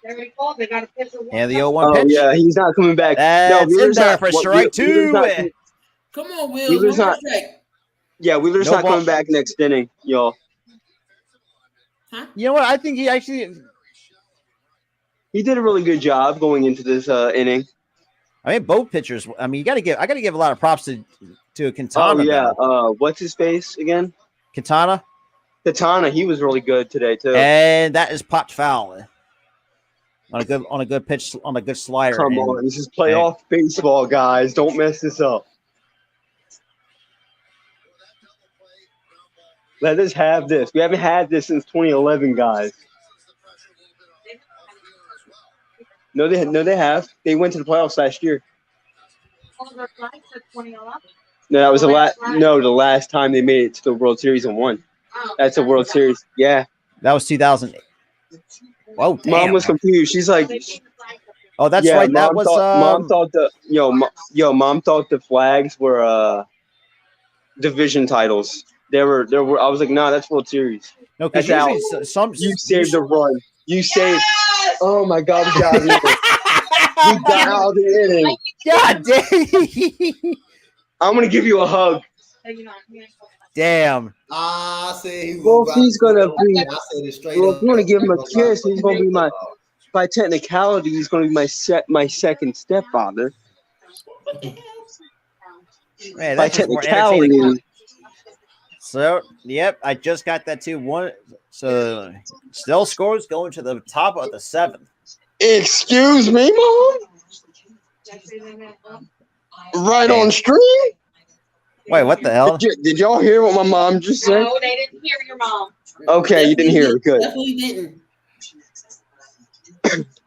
There we go. They got a pitcher. And the 0-1 Oh pitch. yeah, he's not coming back. That's in Wheeler's there not- for what- strike Wheeler's 2. not- Come on, Will. Wheeler's One more not- strike. Yeah, Wheeler's No not ball. coming back next inning, y'all. You know what? I think he actually. He did a really good job going into this inning. I mean, both pitchers. I mean, I got to give a lot of props to Quintana. Oh yeah, though. what's his face again? Quintana, Katana. He was really good today too. and that is popped foul on a good pitch on a good slider. Come on, this is playoff baseball, guys. Don't mess this up. Let us have this. We haven't had this since 2011, guys. No, they have. They went to the playoffs last year. No, that was the last time they made it to the World Series and won. That's a World Series. Yeah. That was 2008. Whoa, damn. Mom was confused. She's like, oh, that's yeah, right. That Mom was thought Mom thought the flags were division titles. There were. I was like, no, that's World Series. no, because That's usually out. some You saved the run. You saved. Oh my God, we got it. We got out of the inning. God damn. I'm gonna give you a hug. Damn. I said he was Well, if he's gonna be, I said it straight well, up. if you want to give him a kiss, he's gonna be my. By technicality, he's gonna be my second stepfather. Man, By that's just more entertaining. technicality. So, yep, I just got that too. One, so still scores going to the top of the 7th. Excuse me, Mom. Right on stream. Wait, what the hell? Did y'all hear what my mom just said? No, they didn't hear your mom. Okay, you didn't hear it. Good. Definitely didn't.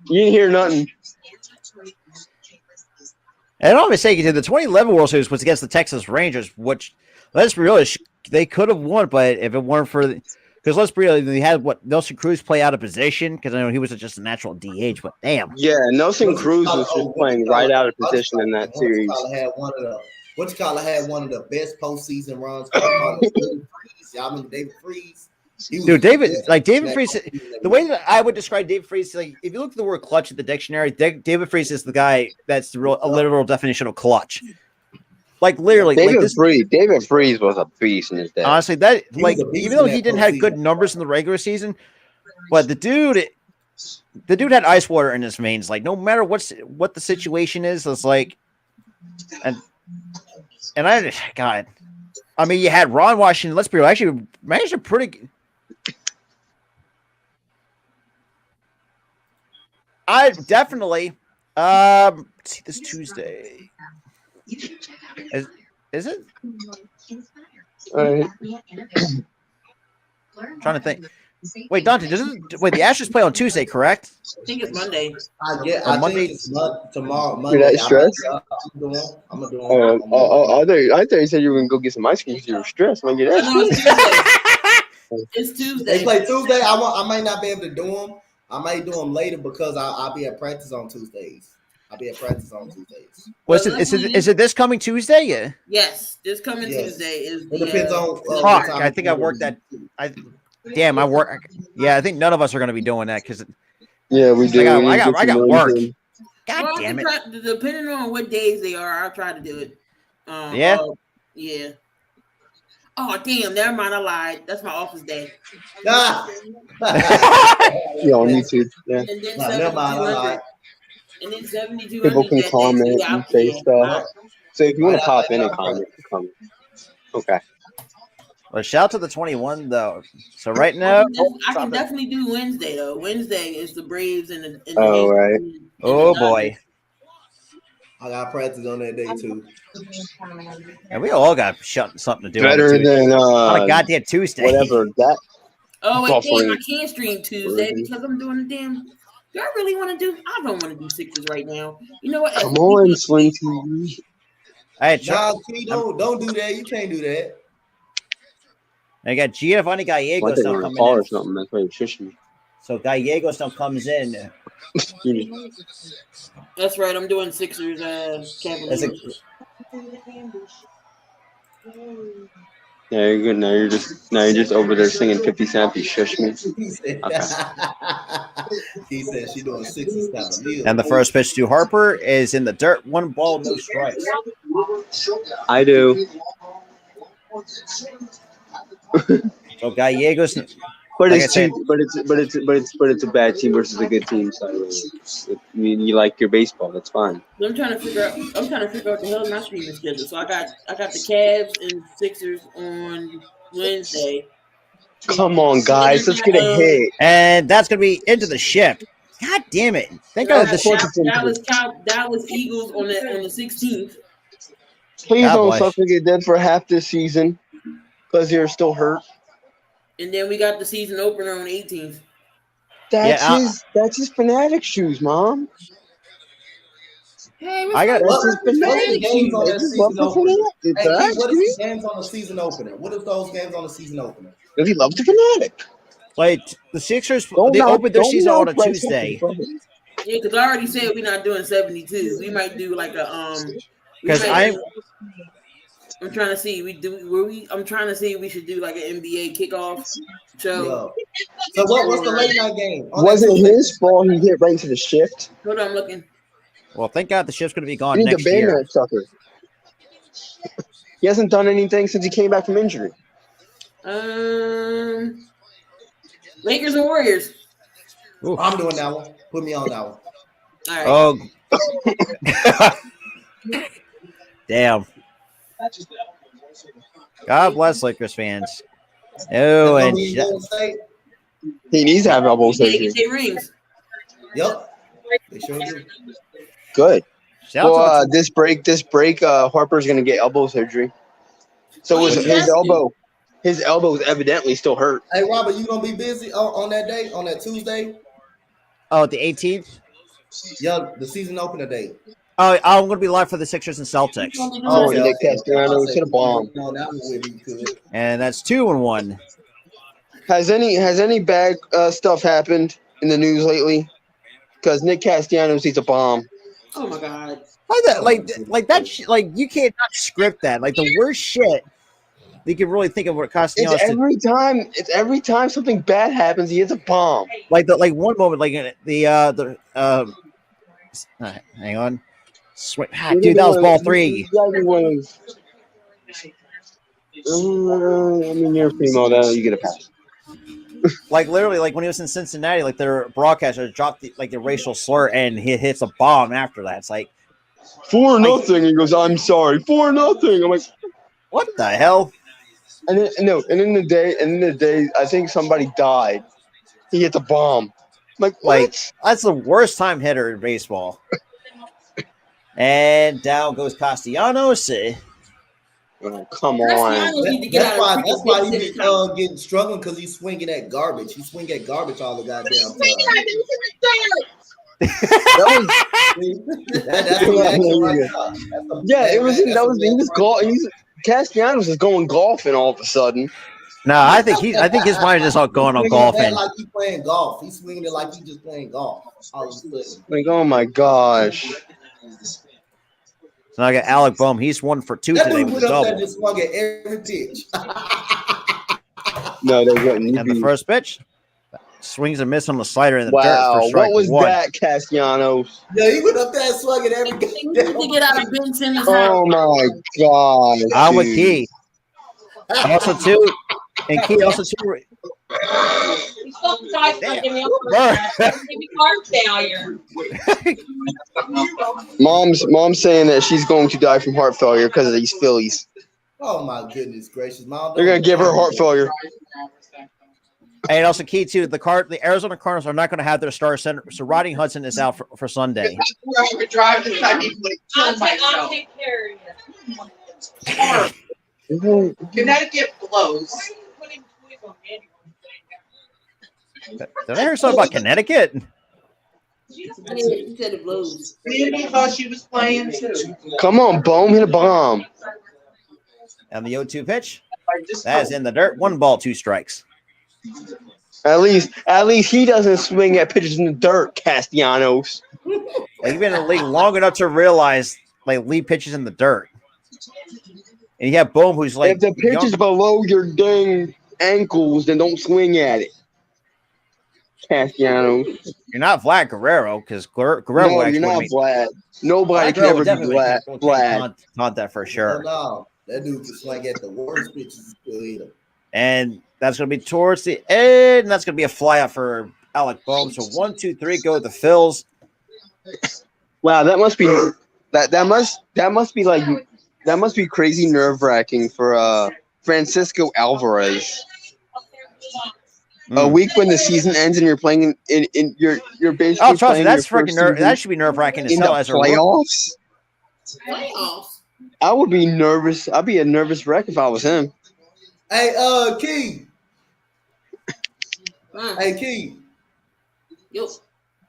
You didn't hear nothing. And I'm mistaken, the 2011 World Series was against the Texas Rangers, which let's be real, they could have won, but if it weren't for because let's be real, they had Nelson Cruz play out of position because I know he was just a natural DH, but damn. Yeah, Nelson Cruz was just playing right out of position in that series. Had one of the best postseason runs. Y'all remember David Freese? David Freese, the way that I would describe David Freese, like if you look at the word clutch in the dictionary, David Freese is the guy that's a literal definition of clutch. Like literally, David Freese was a beast in his day. Honestly, even though he didn't have good numbers in the regular season, but the dude had ice water in his veins. Like no matter what the situation is, it's like And God, I mean, you had Ron Washington. Let's be real. Actually, managed a pretty. I definitely. Let's see this Tuesday. Is it? Trying to think. Wait, Dante, wait, the Astros play on Tuesday, correct? I think it's Monday. I Monday. think it's tomorrow. You're Monday. not stressed? I'm gonna do it. I thought you said you were gonna go get some ice cream because you were stressed. Like, you're No, not stressed. it's Tuesday. They play Tuesday. I might not be able to do them. I might do them later because I'll be at practice on Tuesdays. Well, is it this coming Tuesday? Yeah. Yes, this coming Tuesday is. It depends on. Fuck, I think I worked that. Damn, I work. Yeah, I think none of us are going to be doing that because. Yeah, we do. I got work. God damn it! Depending on what days they are, I'll try to do it. Yeah. Yeah. Oh damn! Never mind. I lied. That's my office day. Ah. Yeah, on YouTube. Yeah. And then Never mind. I lied. And then 7200. People can comment and say stuff. So if you want to pop in and comment. Okay. Well, shout to the 21 though. So right now, I can definitely do Wednesday though. Wednesday is the Braves and the. Oh right. Oh boy. I got practice on that day too. And we all got something to do. Better than on a goddamn Tuesday. Whatever that. Oh wait, damn, I can't stream Tuesday because I'm doing a damn. Do I really want to do? I don't want to do Sixers right now. You know what? Come on, Slim TV. Hey, don't do that. You can't do that. I got Giovanni Gallegos now coming in. Or something. That's why you're shushing me. So Gallegos now comes in. That's right. I'm doing Sixers. Cavaliers. Yeah, you're good. Now you're just over there singing 50 Cent. You shush me. Okay. He said she doing Sixers Cavaliers. And the first pitch to Harper is in the dirt. 1 ball, no strikes. I do. So Gallegos. But it's a bad team versus a good team. So if you like your baseball, that's fine. I'm trying to figure out the hell my streaming schedule. So I got the Cavs and Sixers on Wednesday. Come on, guys, let's get a hit. And that's gonna be into the ship. God damn it! Thank God the Dallas Eagles on the 16th. Please don't suffer get dead for half this season because you're still hurt. And then we got the season opener on 18th. That's his Fanatic shoes, Mom. Hey, I got what's his Fanatic games on the season opener? What is the games on the season opener? What is those games on the season opener? Does he love the Fanatic? Like the Sixers, they opened their season on a Tuesday. Yeah, because I already said we're not doing 72. We might do like a Because I'm trying to see I'm trying to see if we should do like an NBA kickoff show. So what's the late night game? Was it his fault he hit right into the shift? Hold on, I'm looking. Well, thank God the shift's going to be gone You need next to ban year. that sucker. He hasn't done anything since he came back from injury. Lakers and Warriors. Ooh. I'm doing that one. Put me on that one. All right. Oh. Damn. God bless Lakers fans. Oh, and he needs to have elbow surgery. Get rings. Yep. They sure do. Good. This break, Harper's gonna get elbow surgery. So his elbow is evidently still hurt. Hey, Robert, you gonna be busy on that day, on that Tuesday? Oh, the 18th? Yeah, the season opener day. Oh, I'm going to be live for the Sixers and Celtics. Oh, and Nick Castellanos hit a bomb. And that's 2-1. Has any bad stuff happened in the news lately? Because Nick Castellanos hits a bomb. Oh my God! Like that you can't script that. Like the worst shit. You can really think of what Castellanos. It's every time something bad happens, he hits a bomb. Like one moment, like hang on. Dude, that was ball 3. I mean, you're female, though. You get a pass. Like literally, like when he was in Cincinnati, like their broadcaster dropped the racial slur and he hits a bomb after that. It's like, 4-0. He goes, I'm sorry, 4-0. I'm like, what the hell? And then in the day, I think somebody died. He hit the bomb. I'm like, what? Like, that's the worst time hitter in baseball. And down goes Castellanos. Oh, come on. That's why he be getting struggling, because he's swinging at garbage. He's swinging at garbage all the goddamn time. Castellanos is going golfing all of a sudden. No, I think his mind is all going on golfing. Like he's playing golf. He's swinging it like he's just playing golf. Like, oh my gosh. So I got Alec Boehm. He's 1 for 2 today with a double. Just swung at every pitch. No, they wouldn't. And the first pitch swings and miss on the slider in the dirt for strike what was 1. that, Castellanos? Yeah, he went up there and swung at every pitch. To get out of Ben Simmons' Oh my god. I'm with Key. Also two, and Key also two. He's so excited to give me heart failure. Mom's saying that she's going to die from heart failure because of these Phillies. Oh my goodness gracious, Mom! They're gonna give her heart failure. And also key too, the Arizona Cardinals are not going to have their star center, so Rodney Hudson is out for Sunday. I would drive this. I need to kill I'll myself. take care of you. Connecticut blows. Did I hear something about Connecticut? He said it blows. Maybe thought she was playing too. Come on, Boehm, hit a bomb. And the 0-2 pitch, that is in the dirt. 1 ball, 2 strikes. At least he doesn't swing at pitches in the dirt, Castellanos. Like, you've been in the league long enough to realize like lead pitches in the dirt. And you have Boehm, who's like, if the pitch is below your dang ankles, then don't swing at it, Castellanos. You're not Vlad Guerrero, because Guerrero. No, you're not Vlad. Nobody can ever be Vlad. Taunt that for sure. No, that dude can swing at the worst pitches. Still hit him. And that's going to be towards the end. And that's going to be a fly out for Alec Boehm. So 1, 2, 3 go with the Phils. Wow, that must be crazy nerve-wracking for Francisco Alvarez. A week when the season ends and you're playing in you're basically. Oh, trust me, that's freaking that should be nerve-wracking as hell. As playoffs. Playoffs. I would be nervous. I'd be a nervous wreck if I was him. Hey, Key. Hey, Key. Yo.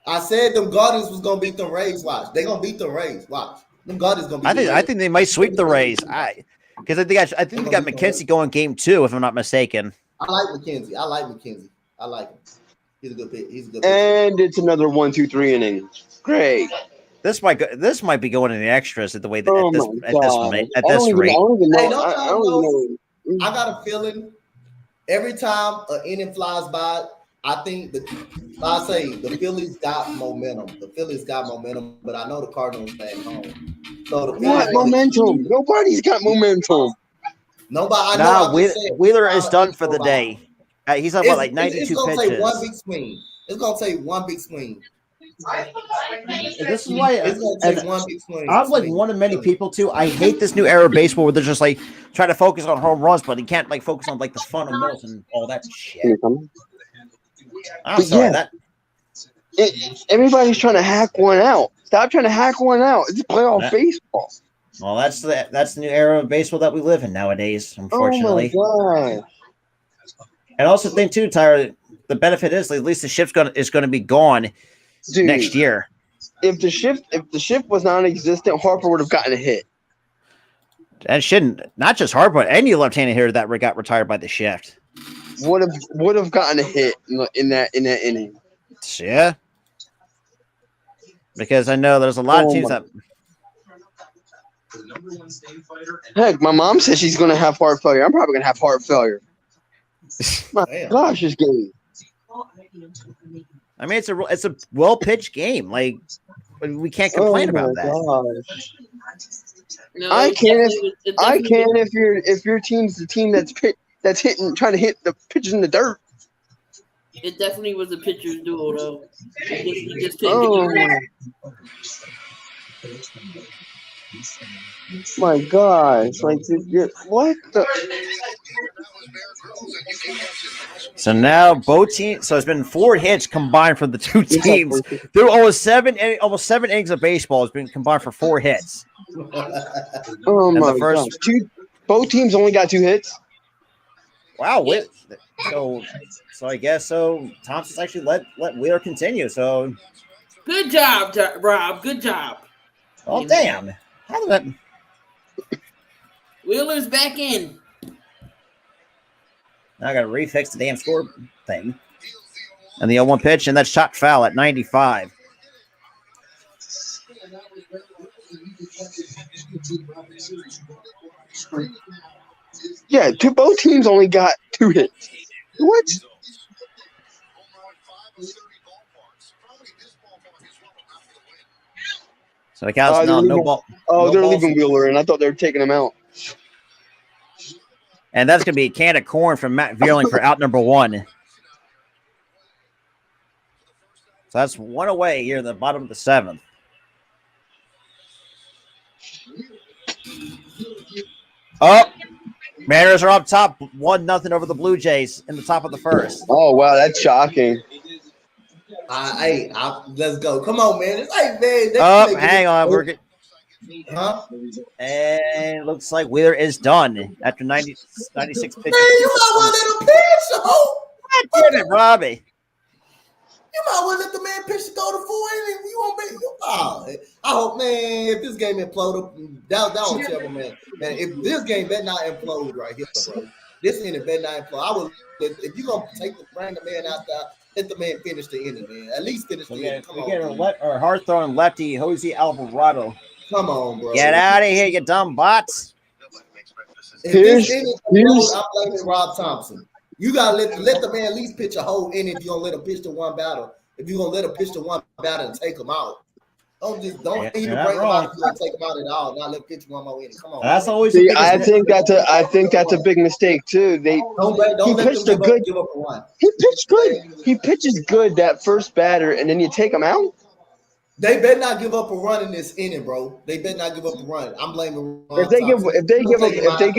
I said them Guardians was gonna beat them Rays. Watch, they gonna beat them Rays. Watch, them Guardians gonna beat. I think they might sweep the Rays. Because I think they got McKenzie going game 2, if I'm not mistaken. I like McKenzie. I like him. He's a good pick. And it's another 1, 2, 3 inning. Great. This might be going in the extras at the way that at this rate. I don't even know. I got a feeling every time an inning flies by, I think the Phillies got momentum. But I know the Cardinals staying home. So what momentum? Nobody's got momentum. Nobody. Wheeler is done for the day. He's up like 92 it's gonna pitches. Take one big swing. It's gonna take one big swing. This is why it's gonna take one big swing. I'm like one of many people too. I hate this new era of baseball where they're just like trying to focus on home runs, but he can't like focus on like the fundamentals and all that shit. I'm sorry everybody's trying to hack one out. Stop trying to hack one out. It's playoff baseball. Well, that's the new era of baseball that we live in nowadays, unfortunately. Oh my God. And also think too, Tyler, the benefit is at least the shift is going to be gone next year. If the shift was non-existent, Harper would have gotten a hit. And not just Harper, but any left-handed hitter that got retired by the shift would have gotten a hit in that inning. Yeah, because I know there's a lot of teams that. Heck, my mom says she's going to have heart failure. I'm probably going to have heart failure. My gosh, this game. I mean, it's a well pitched game. Like we can't complain about that. No, I can if your team's the team that's trying to hit the pitches in the dirt. It definitely was a pitcher's duel, though. He just couldn't get it. My gosh, like what the? So now both teams. So it's been 4 hits combined for the two teams. They're almost 7 innings of baseball has been combined for 4 hits. Oh And my the first- gosh! Both teams only got 2 hits. Wow. So I guess so. Thompson's actually let Wheeler continue. So Good job, Rob. Good job. oh damn! How did that? Wheeler's back in. Now I got to refix the damn score thing. And the 0-1 pitch, and that's shot foul at 95. Yeah, both teams only got 2 hits. What? So the Cows no ball. Oh, no they're balls. leaving Wheeler, and I thought they were taking him out. And that's going to be a can of corn from Matt Vierling for out number 1. So that's 1 away here in the bottom of the 7th. Oh, Mariners are up top, 1-0 over the Blue Jays in the top of the 1st. Oh wow, that's shocking. Hey, let's go. Come on, man. Hey, man. Oh, hang on. We're good. Huh? And it looks like Wheeler is done after 96 pitches. Man, you might want to let him pitch. God damn it, Robbie. You might want to let the man pitch to go to 4 innings. You won't be. I hope, man, if this game implode, that was terrible, man. Man, if this game better not implode right here, bro. This inning better not implode. I would, if you're going to bring the man out there, let the man finish the inning, man. At least finish the inning. Come on. Our hard-throwing lefty, Jose Alvarado. Come on, bro. Get out of here, you dumb bots. If this inning implodes, I'm blaming Rob Thompson. You gotta let the man at least pitch a whole inning if you're gonna let him pitch to 1 batter. If you're gonna let him pitch to 1 batter and take him out. Don't even bring him out if you take him out at all. Not let him pitch 1 more inning. Come on. That's always I think that's a big mistake too. He pitched a good. Give up a run. He pitched good. He pitches good that first batter, and then you take him out. They better not give up a run in this inning, bro. They better not give up a run. I'm blaming Rob If they give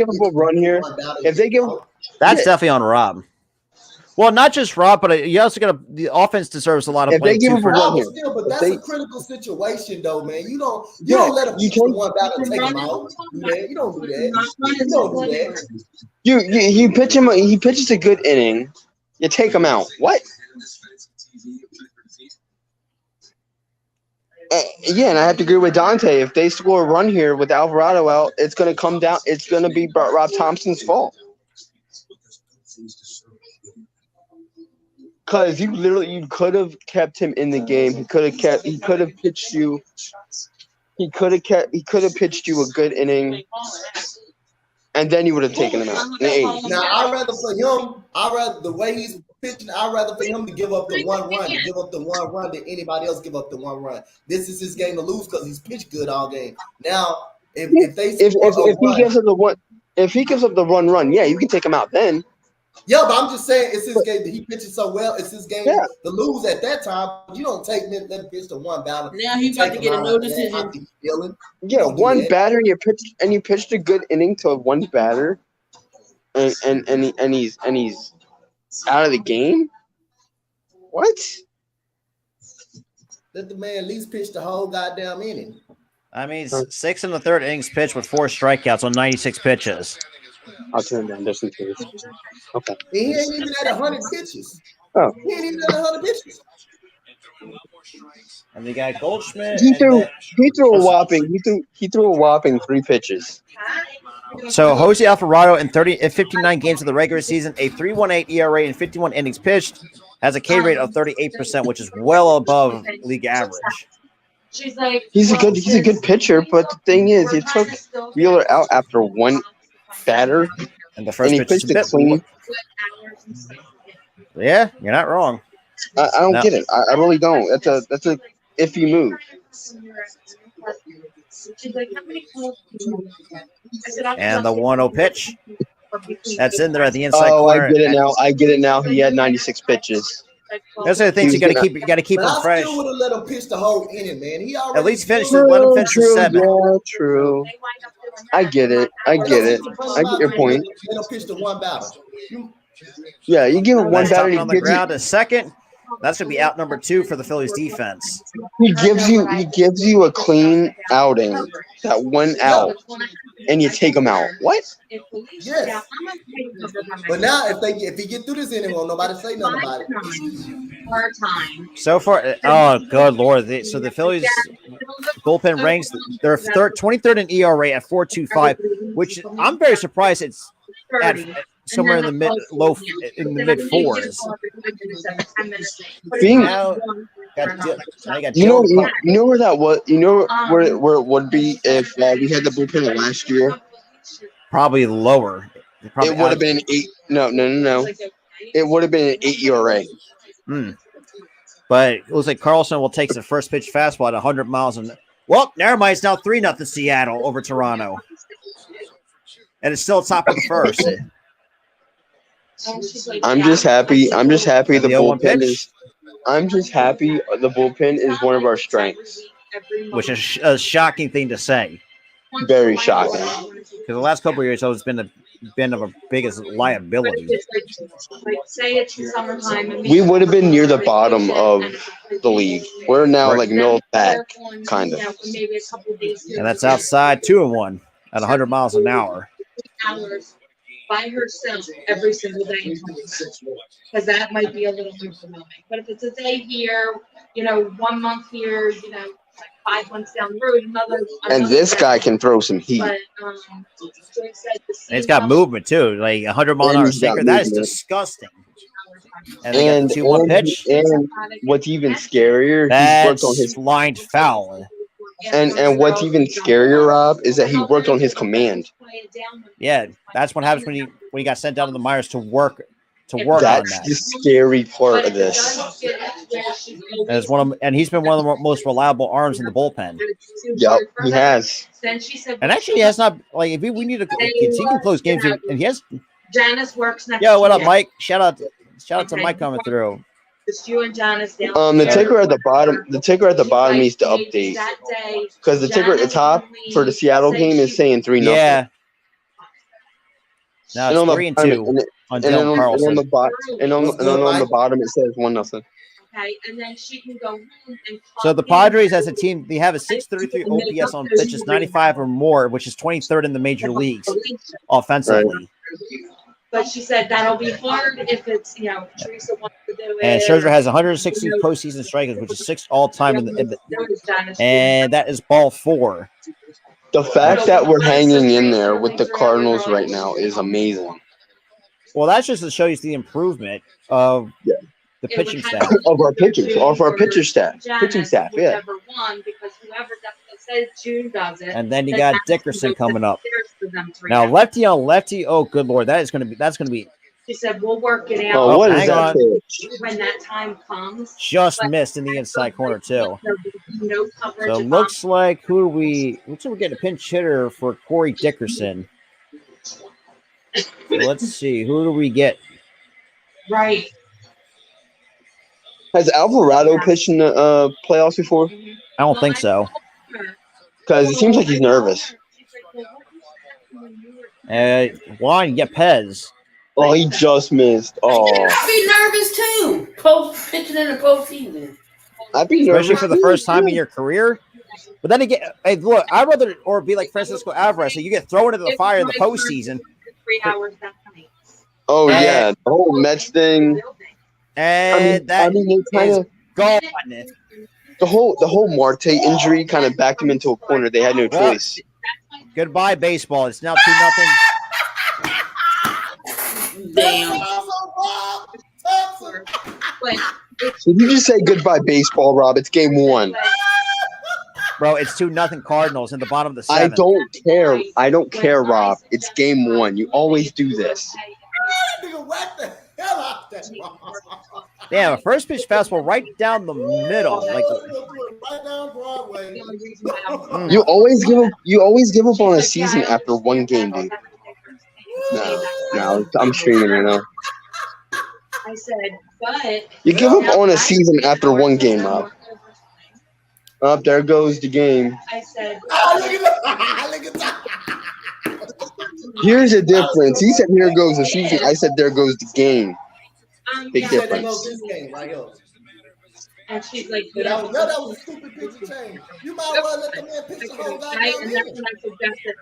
up a run here, that's definitely on Rob. Well, not just Rob, but you also got the offense deserves a lot of blame too. But that's a critical situation, though, man. You don't let him pitch to 1 batter and take him out. You don't do that. You pitch him. He pitches a good inning. You take him out. What? Yeah, and I have to agree with Dante. If they score a run here with Alvarado out, it's going to come down. It's going to be Rob Thompson's fault. Because you could have kept him in the game. He could have pitched you. He could have pitched you a good inning, and then you would have taken him out. Now I'd rather the way he's pitching, I'd rather for him to give up the 1 run, than anybody else give up the 1 run. This is his game to lose because he's pitched good all game. Now, if he gives up the run, yeah, you can take him out then. Yeah, but I'm just saying it's his game. He pitches so well. It's his game to lose at that time. You don't take let him pitch to 1 batter. Now he's about to get a no decision. Yeah, 1 batter. You pitched a good inning to 1 batter, and he's out of the game. What? Let the man at least pitch the whole goddamn inning. I mean, 6 in the 3rd innings pitched with 4 strikeouts on 96 pitches. I'll turn down. There's some pitches. Okay. He ain't even at 100 pitches. Oh. He ain't even at 100 pitches. And we got Goldschmidt. He threw a whopping 3 pitches. So Jose Alvarado in 59 games of the regular season, a 3.18 ERA in 51 innings pitched, has a K rate of 38%, which is well above league average. He's a good pitcher, but the thing is, he took Wheeler out after 1 batter, and the first he pitch pitched it clean. Yeah, you're not wrong. I don't get it. I really don't. That's a iffy move. And the 1-0 pitch. That's in there at the inside corner. I get it now. He had 96 pitches. Those are the things you got to keep. You got to keep But them I fresh. still would have let him pitch the whole inning, man. He already At least finish. True, Let him finish the true, 7th. yeah, true. I get it. I get it. I get your point. Let him pitch the one batter. Yeah, you give him one Let's batter. top it He on the gives you. ground. A second. That's gonna be out number 2 for the Phillies defense. He gives you a clean outing, that one out, and you take him out. What? Yes. But now if he get through this inning, won't nobody say nothing about it. So far, oh good lord! So the Phillies bullpen ranks they're 23rd in ERA at 4.25, which I'm very surprised it's at somewhere in the mid 4s. Being, Now, you know where that was. You know where it would be if we had the bullpen last year. Probably lower. It would have been 8. No. It would have been an 8 ERA. But it looks like Carlson will take the first pitch fastball at 100 miles an. Well, never mind. It's now 3-0 Seattle over Toronto, and it's still top of the first. I'm just happy. I'm just happy the 0-1 bullpen pitch. is. I'm just happy the bullpen is one of our strengths. Which is a shocking thing to say. Very shocking. Because the last couple of years, it's been of a biggest liability. We would have been near the bottom of the league. We're now like middle pack, kind of. And that's outside 2-1 at 100 miles an hour. By herself every single day, because that might be a little overwhelming. But if it's a day here, 1 month here, like 5 months down the road, another. And this guy can throw some heat. But, And it's got movement too, like 100 mile an hour sinker. That is disgusting. And they got the 2-1 pitch. And what's even scarier, That's he worked on his blind foul. And what's even scarier, Rob, is that he worked on his command. Yeah, that's what happens when you got sent down to the Myers to work on That's that. the scary part of this. And he's been one of the most reliable arms in the bullpen. Yep, he has. And actually, he has not like if we need to. He can close games, and he has. Janice works next. Yo, what up, Mike? Shout out to Mike coming through. Just you and Janice down. The ticker at the bottom. The ticker at the bottom needs to update because the ticker at the top for the Seattle game is saying 3-0. Yeah. No, it's 3-2 on Dylan Carlson. And on the bottom it says 1-0. Okay, and then she can go home and. So the Padres as a team, they have a 633 OPS on pitches 95 or more, which is 23rd in the major leagues offensively. Right. But she said that'll be hard if it's Teresa wants to do it. And Scherzer has 160 postseason strikeouts, which is 6th all time and that is ball 4. The fact that we're hanging in there with the Cardinals right now is amazing. Well, that's just to show you the improvement of the pitching staff. Of our pitchers, of our pitching staff. Pitching staff, yeah. Because whoever says June does it. And then you got Dickerson coming up. Now lefty on lefty. Oh, good lord, that's gonna be. She said we'll work it out. Oh, what is hang that on. pitch? When that time comes. Just missed in the inside corner too. No coverage. So it looks like we're getting a pinch hitter for Corey Dickerson. Let's see, who do we get? Right. Has Alvarado pitched in the playoffs before? I don't think so. Because it seems like he's nervous. Juan Yepez. Oh, he just missed. Oh, I'd be nervous too. Pitching in the postseason. I'd be nervous, especially for the first time in your career. But then again, hey, look, I'd rather be like Francisco Alvarez. So you get thrown into the fire in the postseason. 3 hours that night. Oh yeah, the whole Mets thing. And is gone. The whole Marte injury kind of backed him into a corner. They had no choice. Goodbye, baseball. It's now 2-0. Damn. Did you just say goodbye, baseball, Rob? It's game 1. Bro, it's 2-0 Cardinals in the bottom of the 7th. I don't care, Rob. It's game 1. You always do this. Damn, a first pitch fastball right down the middle. Like You always give up on a season after one game, dude. No, I'm streaming right now. I said But You give up on a season after one game, Rob. Up there goes the game. I said, look at that. Look at that. Here's the difference. He said, "Here goes the season." I said, "There goes the game." Big yeah. There goes difference. this game right here. And she's like, That yeah. was a stupid picture change. You might well let the man pitch the whole Right? goddamn And that's game. when I suggested.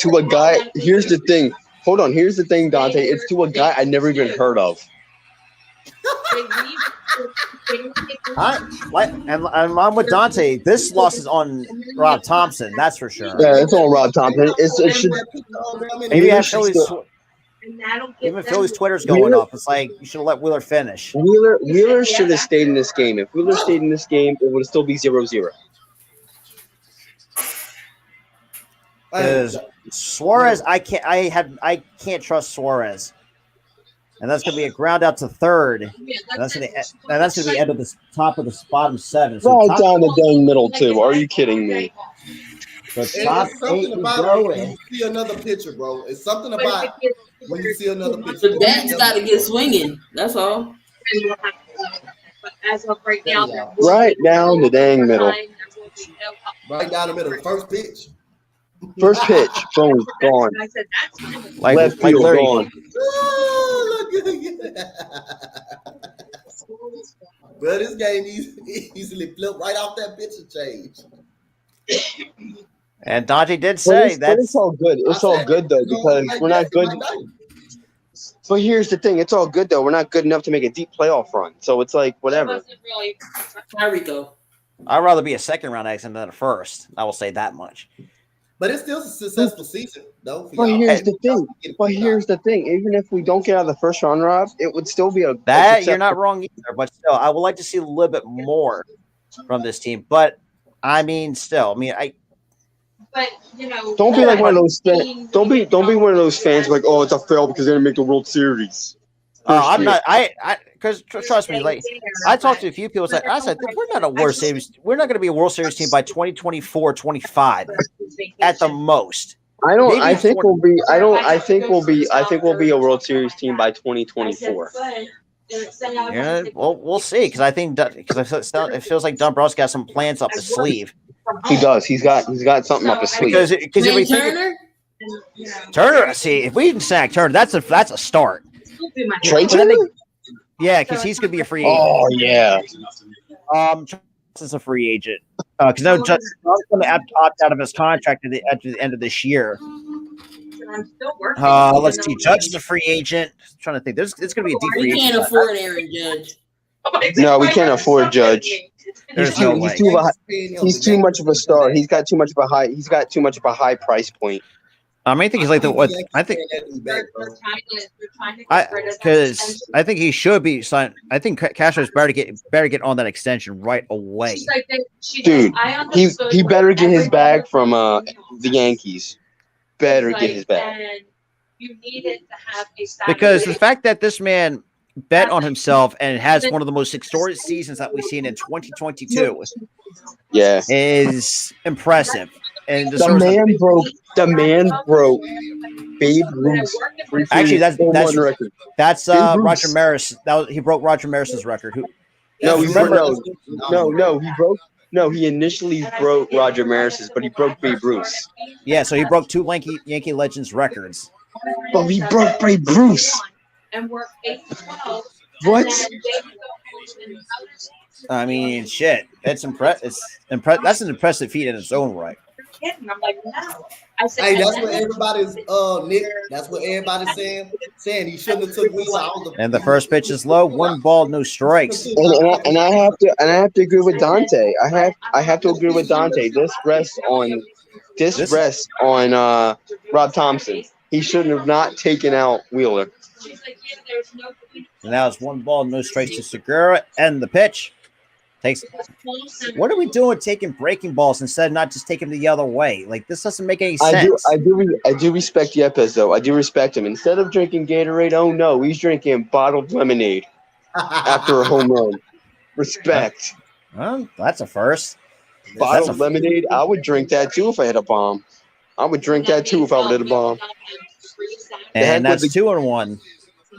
To a guy. Here's the thing. Hold on. Here's the thing, Dante. It's to a guy I never even heard of. And I'm with Dante. This loss is on Rob Thompson. That's for sure. Yeah, it's on Rob Thompson. It should. Maybe Wheeler have should Phillies. still- Even Phillies Twitter's going up. It's like you should have let Wheeler finish. Wheeler should have stayed in this game. If Wheeler stayed in this game, it would still be 0-0. Because Suarez, I can't trust Suarez, and that's gonna be a ground out to third. And that's gonna be the end of the top of the bottom seven. So Right top, down the dang middle too. Are you kidding me? the It's top something 8 about go when in. you see another picture, bro. It's something about when you see another picture. The bat's got to get swinging. That's all. But as of right now, Right down the dang middle. Right down the middle. First pitch. First pitch, boom, gone. I said, that's fine. Like Left like field Larry, gone. Oh, look at that. Bro, this game easily flipped right off that picture change. and Dante did But say it's that's all good. It's all good though because we're not good. But here's the thing: it's all good though. We're not good enough to make a deep playoff run. So it's like whatever. Wasn't really. There we go. I'd rather be a second round exit than a first. I will say that much. But it's still a successful season, though. For But y'all. here's the thing. But here's the thing. Even if we don't get out of the first round, Rob, it would still be a That you're not wrong either, but still, I would like to see a little bit more from this team. But I mean, still, But you know, Don't be like one of those fans. Don't be one of those fans like, oh, it's a fail because they didn't make the World Series. I'm not. Because trust me, like I talked to a few people. I said we're not a World Series. We're not going to be a World Series team by 2024, 25 at the most. I don't. Maybe I think 20. we'll be. I don't. I think we'll be. I think we'll be a World Series team by 2024. Yeah, well, we'll see. Because I think it feels like Dombrowski's got some plans up his sleeve. He does. He's got something up his sleeve. Because if we think Turner? Turner, see if we can snag Turner, that's a start. Trey But I Turner? think- yeah, because he's gonna be a free agent. Oh yeah. Is a free agent because no, John's going to opt out of his contract at the end of this year. Let's see, Judge is a free agent. I'm trying to think, it's going to be a deep free We agent. can't afford Aaron Judge. No, we can't afford Judge. There's no way. He's too much of a star. He's got too much of a high price point. I mean, I think he's like because I think he should be signed. I think Castro's better get on that extension right away. Dude, he better get his bag from the Yankees. Better get his bag. Because the fact that this man bet on himself and has one of the most historic seasons that we've seen in 2022 is impressive. And the man broke Babe Ruth's. Actually, that's Roger Bruce. Maris. He broke Roger Maris's record. He initially broke Roger Maris's, but he broke Babe Ruth's. Yeah, so he broke two Yankee legends records. But he broke Babe Ruth. What? I mean, shit. That's an impressive feat in its own right. I'm like, no. I said, hey, that's what everybody's Nick. That's what everybody's saying he shouldn't have took Wheeler out. And the first pitch is low, 1 ball, no strikes. And I have to agree with Dante. I have to agree with Dante. This rests on Rob Thompson. He shouldn't have not taken out Wheeler. And now it's 1 ball, no strikes to Segura, and the pitch. What are we doing taking breaking balls instead of not just taking them the other way? Like, this doesn't make any sense. I do respect Yepes, though. I do respect him. Instead of drinking Gatorade, oh no, he's drinking bottled lemonade after a home run. Respect. Well, that's a first. Bottled lemonade, I would drink that too if I had a bomb. I would drink that too if I would hit a bomb. And that's 2-1.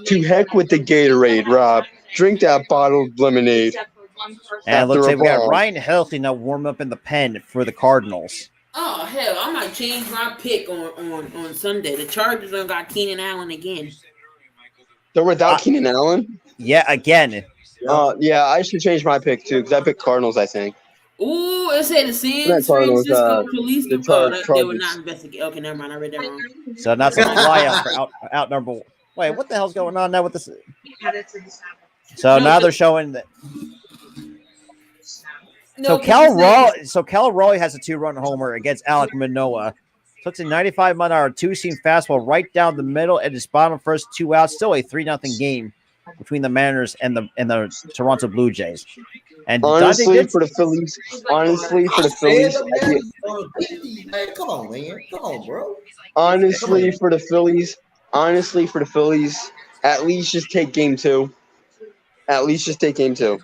To heck with the Gatorade, Rob. Drink that bottled lemonade. And it looks After like a we got ball. Ryan Healthy now warm up in the pen for the Cardinals. Oh hell, I might change my pick on Sunday. The Chargers done got Keenan Allen again. They're without Keenan Allen? Yeah, again. Yeah, I should change my pick too because I picked Cardinals, I think. Ooh, it said the San Not Cardinals, Francisco Police. the They were Chargers. not investigating. Okay, never mind. I read that wrong. So that's a flyout for out number. Wait, what the hell's going on now with this? So now they're showing that. So Cal Raleigh has a 2-run homer against Alek Manoah. So it's a 95-mile-an-hour two-seam fastball right down the middle at his bottom first 2 outs. Still a 3-0 game between the Mariners and the Toronto Blue Jays. And honestly, for the Phillies, Come on, man. Come on, bro. Honestly, for the Phillies, at least just take game 2. At least just take game 2.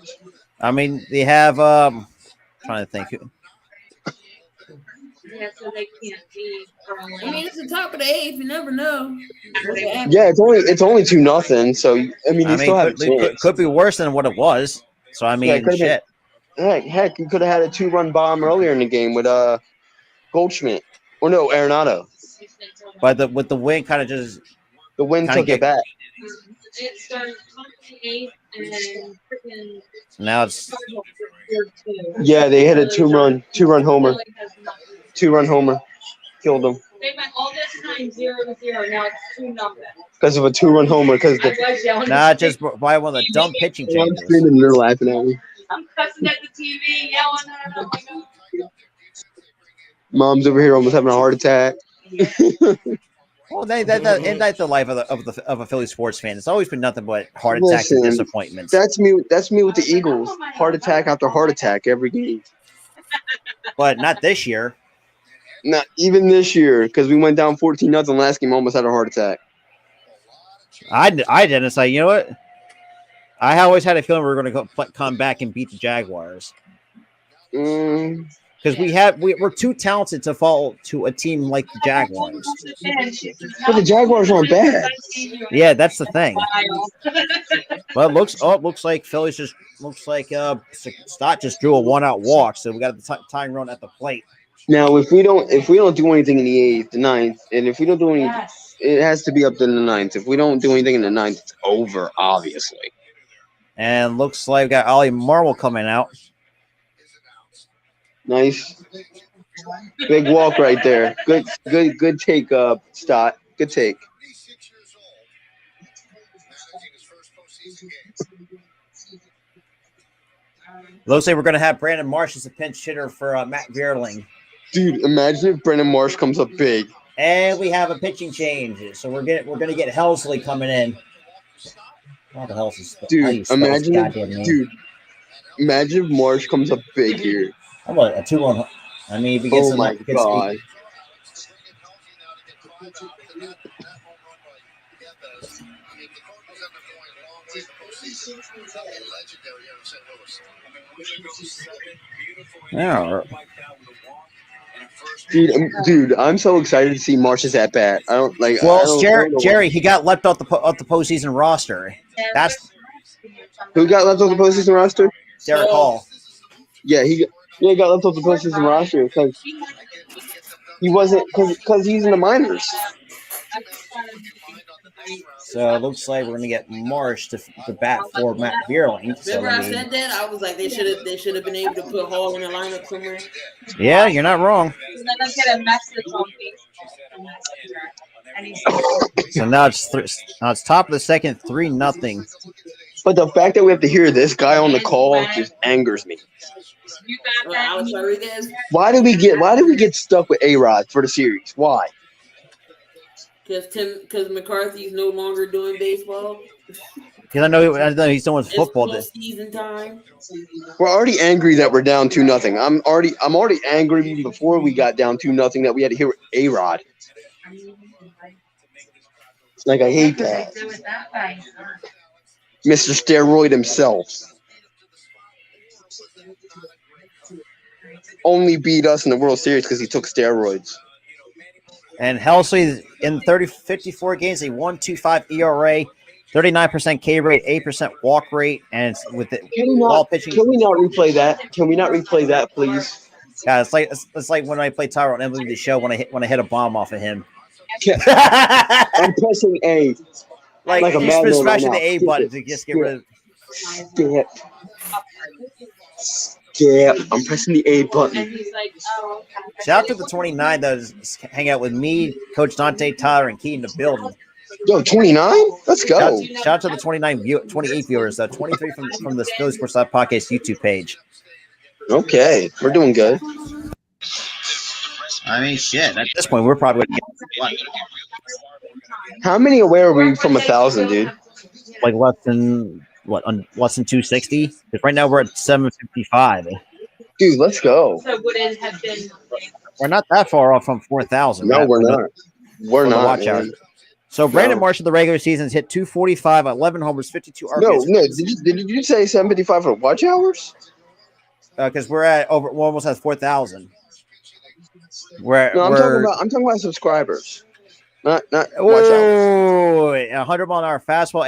I mean, they have trying to think. Yeah, so they can't be. I mean, it's the top of the 8th. You never know. Yeah, it's only 2-0. So I mean, you still have a chance. Could be worse than what it was. So I mean, shit. Heck, you could have had a 2-run bomb earlier in the game with Goldschmidt or no Arenado. But with the wind, kind of just the wind took it back. It started 8 and freaking. Now it's. Yeah, they hit a two-run homer. 2-run homer, killed them. They went all this time 0-0. Now it's 2-0. Because of a 2-run homer. Just by one of the dumb pitching changes. I'm screaming and they're laughing at me. I'm cussing at the TV, yelling at them. Mom's over here almost having a heart attack. Well, that's the life of a Philly sports fan. It's always been nothing but heart attacks and disappointments. That's me with the Eagles. Heart attack after heart attack every game. But not this year. Not even this year, because we went down 14-0 last game. Almost had a heart attack. I didn't say. You know what? I always had a feeling we were going to come back and beat the Jaguars. Because we're too talented to fall to a team like the Jaguars. But the Jaguars aren't bad. Yeah, that's the thing. Well, it looks like Phillies Stott just drew a 1-out walk, so we got the tying run at the plate. Now, if we don't do anything in the 8th, the 9th, and if we don't do anything, it has to be up to the 9th. If we don't do anything in the 9th, it's over, obviously. And looks like we got Ollie Marmol coming out. Nice. Big walk right there. Good take, Stott. Good take. Looks like we're going to have Brandon Marsh as a pinch hitter for Matt Vierling. Dude, imagine if Brandon Marsh comes up big. And we have a pitching change. So we're going to get Helsley coming in. What the hell is dude, imagine if Marsh comes up big here. How about a 2-1? I mean, if he gets my God. Yeah. Dude, I'm so excited to see Marsh's at bat. Jerry, he got left off the postseason roster. That's who got left off the postseason roster. Derek Hall. Yeah, he got left off the postseason roster because he wasn't because he's in the minors. So it looks like we're gonna get Marsh to bat for Matt Vierling. Remember I said that? I was like they should have been able to put Hall in the lineup somewhere. Yeah, you're not wrong. So now it's top of the second, 3-0. But the fact that we have to hear this guy on the call just angers me. Alex Rodriguez. Why did we get stuck with A-Rod for the series? Why? Because McCarthy's no longer doing baseball. Because I know he's doing football. It's season time. We're already angry that we're down 2-0. I'm already angry even before we got down 2-0 that we had to hear A-Rod. Like I hate that. Mr. Steroid himself. Only beat us in the World Series because he took steroids. And Helsley in 54 games, a 1.25 ERA, 39% K rate, 8% walk rate, and it's with it ball pitching. Can we not replay that? Can we not replay that, please? Yeah, it's like when I play Tyrone Emily the show when I hit a bomb off of him. I'm pressing A. like a he's madman smashing right the A now. button to just get rid of. Skip. I'm pressing the A button. Shout out to the 29 that was hang out with me, Coach Dante, Tyler, and Key in the building. Yo, 29? Let's go. Shout out to the 28 viewers, 23 from the Phillies Sports Podcast YouTube page. Okay, we're doing good. I mean, shit. At this point, we're probably going to get How many away are we from 1,000, dude? like less than 260. Because right now we're at 755. Dude, let's go. So would it have been? We're not that far off from 4,000. No, we're not. We're not. Watch hours. So Brandon Marsh of the regular season has hit 245, 11 homers, 52 RBIs. No. Did you say 755 for watch hours? Because we're almost at 4,000. I'm talking about subscribers. Not watch hours. Oh, 100-mile-an-hour fastball,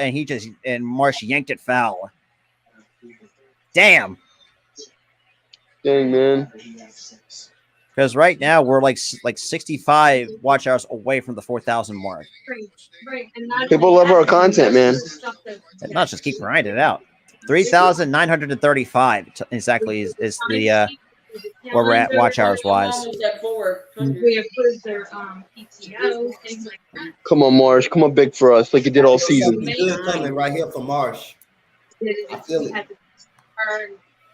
and Marsh yanked it foul. Damn. Dang, man. Because right now we're like 65 watch hours away from the 4,000 mark. People love our content, man. And not just keep grinding it out. 3,935 exactly is the where we're at watch hours wise. We approved their PTO, things like that. Come on, Marsh. Come on, big for us, like you did all season. Good coming right here for Marsh. I feel it.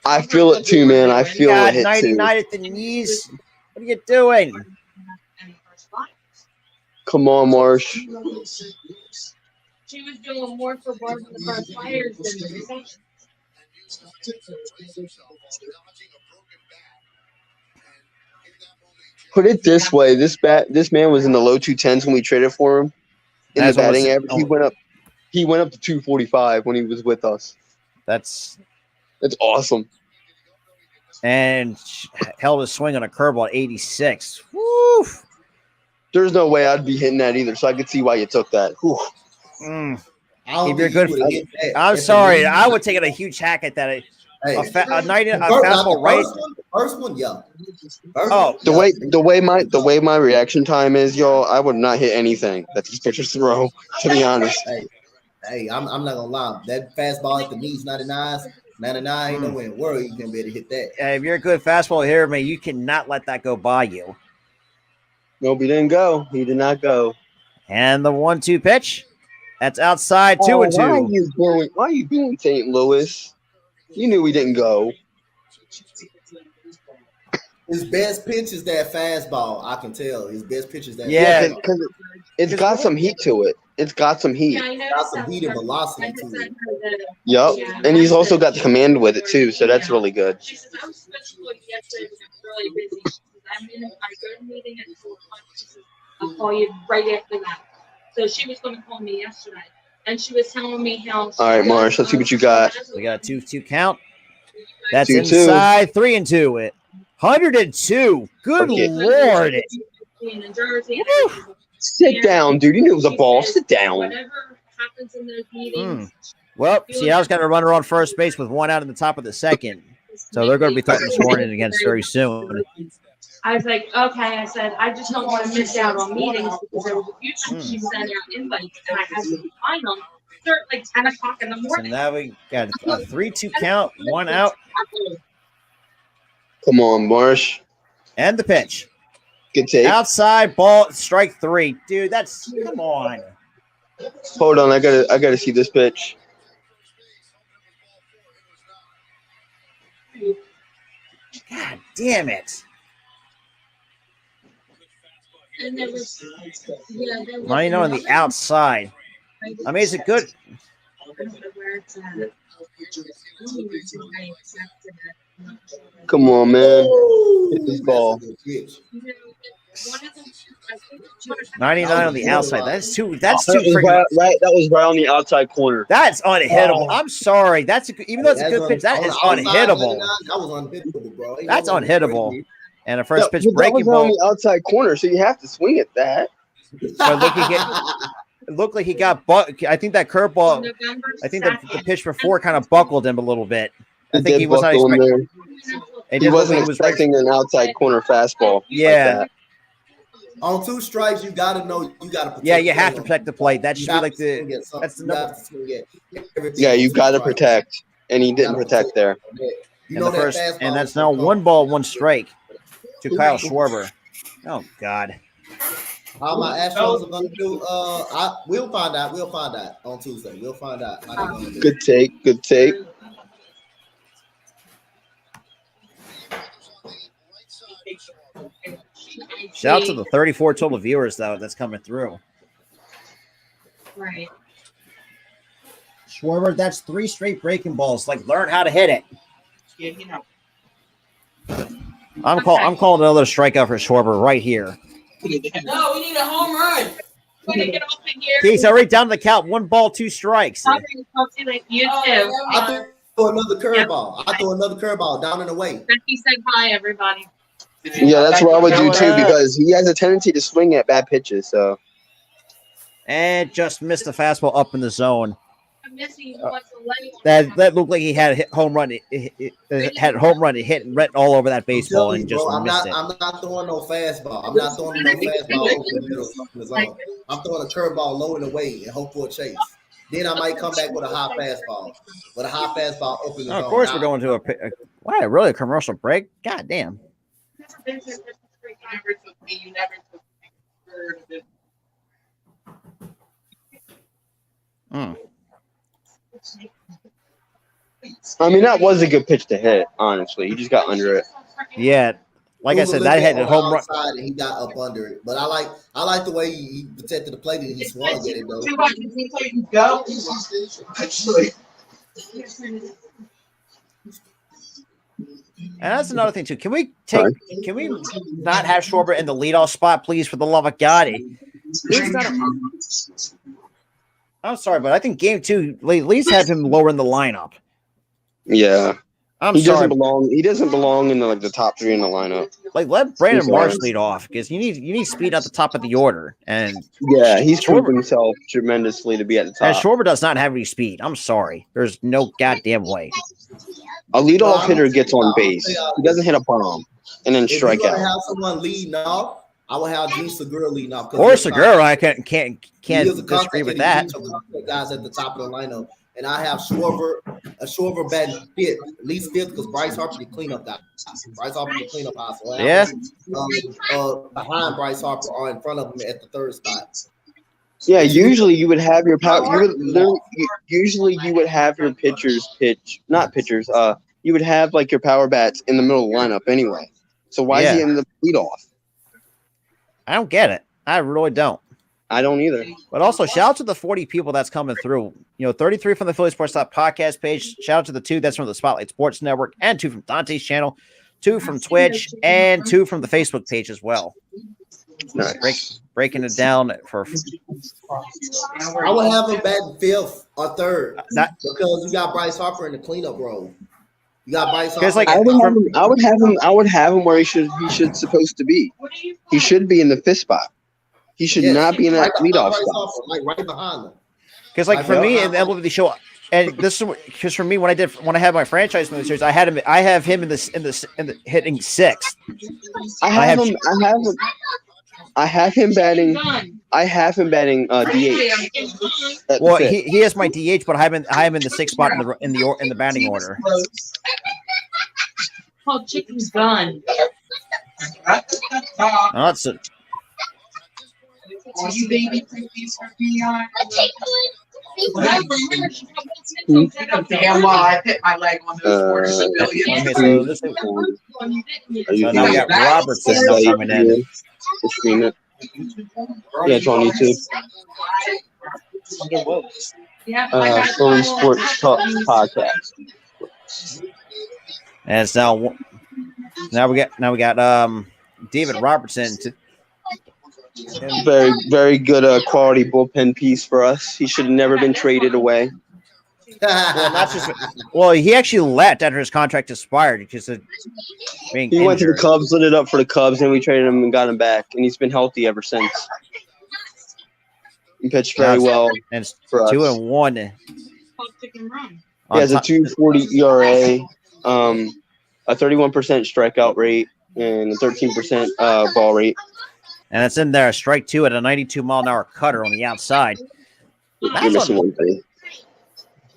I feel it too, man. I feel it hit 99 too. at the knees. What are you doing? Come on, Marsh. She was doing more for Barbara Fires than the reception. Put it this way: this man was in the low 210s when we traded for him. In the batting average, he went up to 245 when he was with us. That's awesome. And held a swing on a curveball at 86. Woo! There's no way I'd be hitting that either, so I could see why you took that. If you're good, I'm sorry. I would take a huge hack at that. A fastball right. First one, yeah. The way my reaction time is, y'all, I would not hit anything that these pitchers throw. To be honest. Hey, I'm not gonna lie. That fastball at the knees, 99, ain't no way in the world you can be able to hit that. If you're a good fastball hitter, man, you cannot let that go by you. Nope, he didn't go. He did not go. And the 1-2 pitch. That's outside 2-2. Why are you doing St. Louis? You knew we didn't go. His best pitch is that fastball. I can tell. His best pitch is that. Yeah, because it's got some heat to it. It's got some heat. It's got some heat and velocity to it. Yep, and he's also got the command with it too, so that's really good. She says, I was supposed to look yesterday, but I'm really busy. She says, I'm in my good meeting at 4 o'clock. She says, I'll call you right after that. So she was going to call me yesterday. And she was telling me how. All right, Marsh, let's see what you got. We got a 2-2 count. That's 2-2. inside 3-2. 102. Good Lord. Sit down, dude. You knew it was a ball. Sit down. Whatever happens in those meetings. Well, Seattle's got a runner on first base with 1 out in the top of the second. So they're going to be talking this morning against very soon. I was like, okay. I said, I just don't want to miss out on meetings because there was a few times she sent out invites and I had to decline them. They're like 10 o'clock in the So morning. now we got a 3-2 count, 1 out. Come on, Marsh. And the pitch. Good take. Outside ball, strike 3. Dude, that's come on. Hold on, I gotta see this pitch. God damn it. And there was, Now you know on the outside. I mean, is it good? I don't know where it's at. Come on, man. Hit this ball. 99 on the outside. That's too That was right on the outside corner. That's unhittable. I'm sorry. Even though it's a good pitch, that is unhittable. That was unhittable, bro. That's unhittable. And a first pitch That breaking was on ball. the outside corner, so you have to swing at that. So looking It looked like he got I think that curveball. November I think 2nd. the pitch before kind of buckled him a little bit. I It think did he was not buckle him expecting. there. He wasn't expecting an outside corner fastball. Yeah. Like that. On 2 strikes, you got to know you got to protect. Yeah, you have to protect the plate. That should be like that's the number. Yeah, you got to protect, and he didn't protect there. You know the first, that and that's now 1 ball, 1 strike to Kyle Schwarber. Oh God. How my Astros are going to do? We'll find out. We'll find out on Tuesday. We'll find out how they're going to do. Good take. Good take. Shout out to the 34 total viewers though that's coming through. Right. Schwarber, that's 3 straight breaking balls. Like, learn how to hit it. Yeah, you know. I'm calling another strikeout for Schwarber right here. No, we need a home run. He's already down to the count. 1 ball, 2 strikes. You Oh, too. I throw another curveball. I throw another curveball down and away. Becky said hi, everybody. Yeah, that's what I would do too, because he has a tendency to swing at bad pitches. So, and just missed the fastball up in the zone. I'm missing what's the leg. That looked like he had a home run. It had a home run. It hit and went all over that baseball and just missed it. I'm not throwing no fastball. I'm not throwing no fastball over the middle of the zone. I'm throwing a curveball low and away and hope for a chase. Then I might come back with a high fastball. With a high fastball up in the zone. Of course, we're going to wow, really a commercial break. God damn. I mean, that was a good pitch to hit. Honestly, he just got under it. Yeah, like I said, that had a home run. And he got up under it, but I like the way he protected the plate and he swung at it though. Go. And that's another thing too. Can we not have Schwarber in the leadoff spot, please, for the love of God? I'm sorry, but I think game 2 at least have him lower in the lineup. Yeah, he doesn't belong. He doesn't belong in the top 3 in the lineup. Like, let Brandon Marsh lead off because you need speed at the top of the order. And yeah, he's proved himself tremendously to be at the top. And Schwarber does not have any speed. I'm sorry. There's no goddamn way. A leadoff hitter gets on base. He doesn't hit a bomb and then strike out. If you have someone leading off, I will have Gene Segura leading off. Or Segura, I can't disagree with that. Guys at the top of the lineup, and I have Schwarber batting 5th, at least 5th, because Bryce Harper can clean up that. Bryce Harper can clean up house. So yeah. Behind Bryce Harper or in front of him at the 3rd spot. Yeah, usually you would have your power. Usually you would have your pitchers pitch, not pitchers. You would have like your power bats in the middle of the lineup anyway. So why is he in the leadoff? I don't get it. I really don't. I don't either. But also, shout out to the 40 people that's coming through. 33 from the Phillies Sports podcast page. Shout out to the 2 that's from the Spotlight Sports Network, and 2 from Dante's channel, 2 from Twitch, and 2 from the Facebook page as well. Nice. Breaking it down for. I would have him batting 5th or 3rd because you got Bryce Harper in the cleanup role. You got Bryce Harper. Like, I would have him where he should supposed to be. He should be in the 5th spot. He should not be in that leadoff spot. Like right behind him. Because like for me in the MLB show, and this is because for me when I had my franchise movie series, I have him in the hitting 6th. I have him batting DH. Well, he has my DH, but I have him in the 6th spot in the batting order. Oh, chicken's gone. That's it. Are you baby please for me on? Damn well, I hit my leg on those quarter civilians. So now we got Robertson coming in. Yeah, it's on YouTube. Phillies Sports Talk podcast. And it's now we got David Robertson to. Very, very good quality bullpen piece for us. He should have never been traded away. Well, he actually left after his contract expired because of being He went to injured. the Cubs, lit it up for the Cubs, and we traded him and got him back, and he's been healthy ever since. He pitched very well. And it's for us. 2-1. He has a 2.40 ERA, a 31% strikeout rate, and a 13% ball rate. And it's in there. Strike 2 at a 92-mile-an-hour cutter on the outside. You're missing one thing.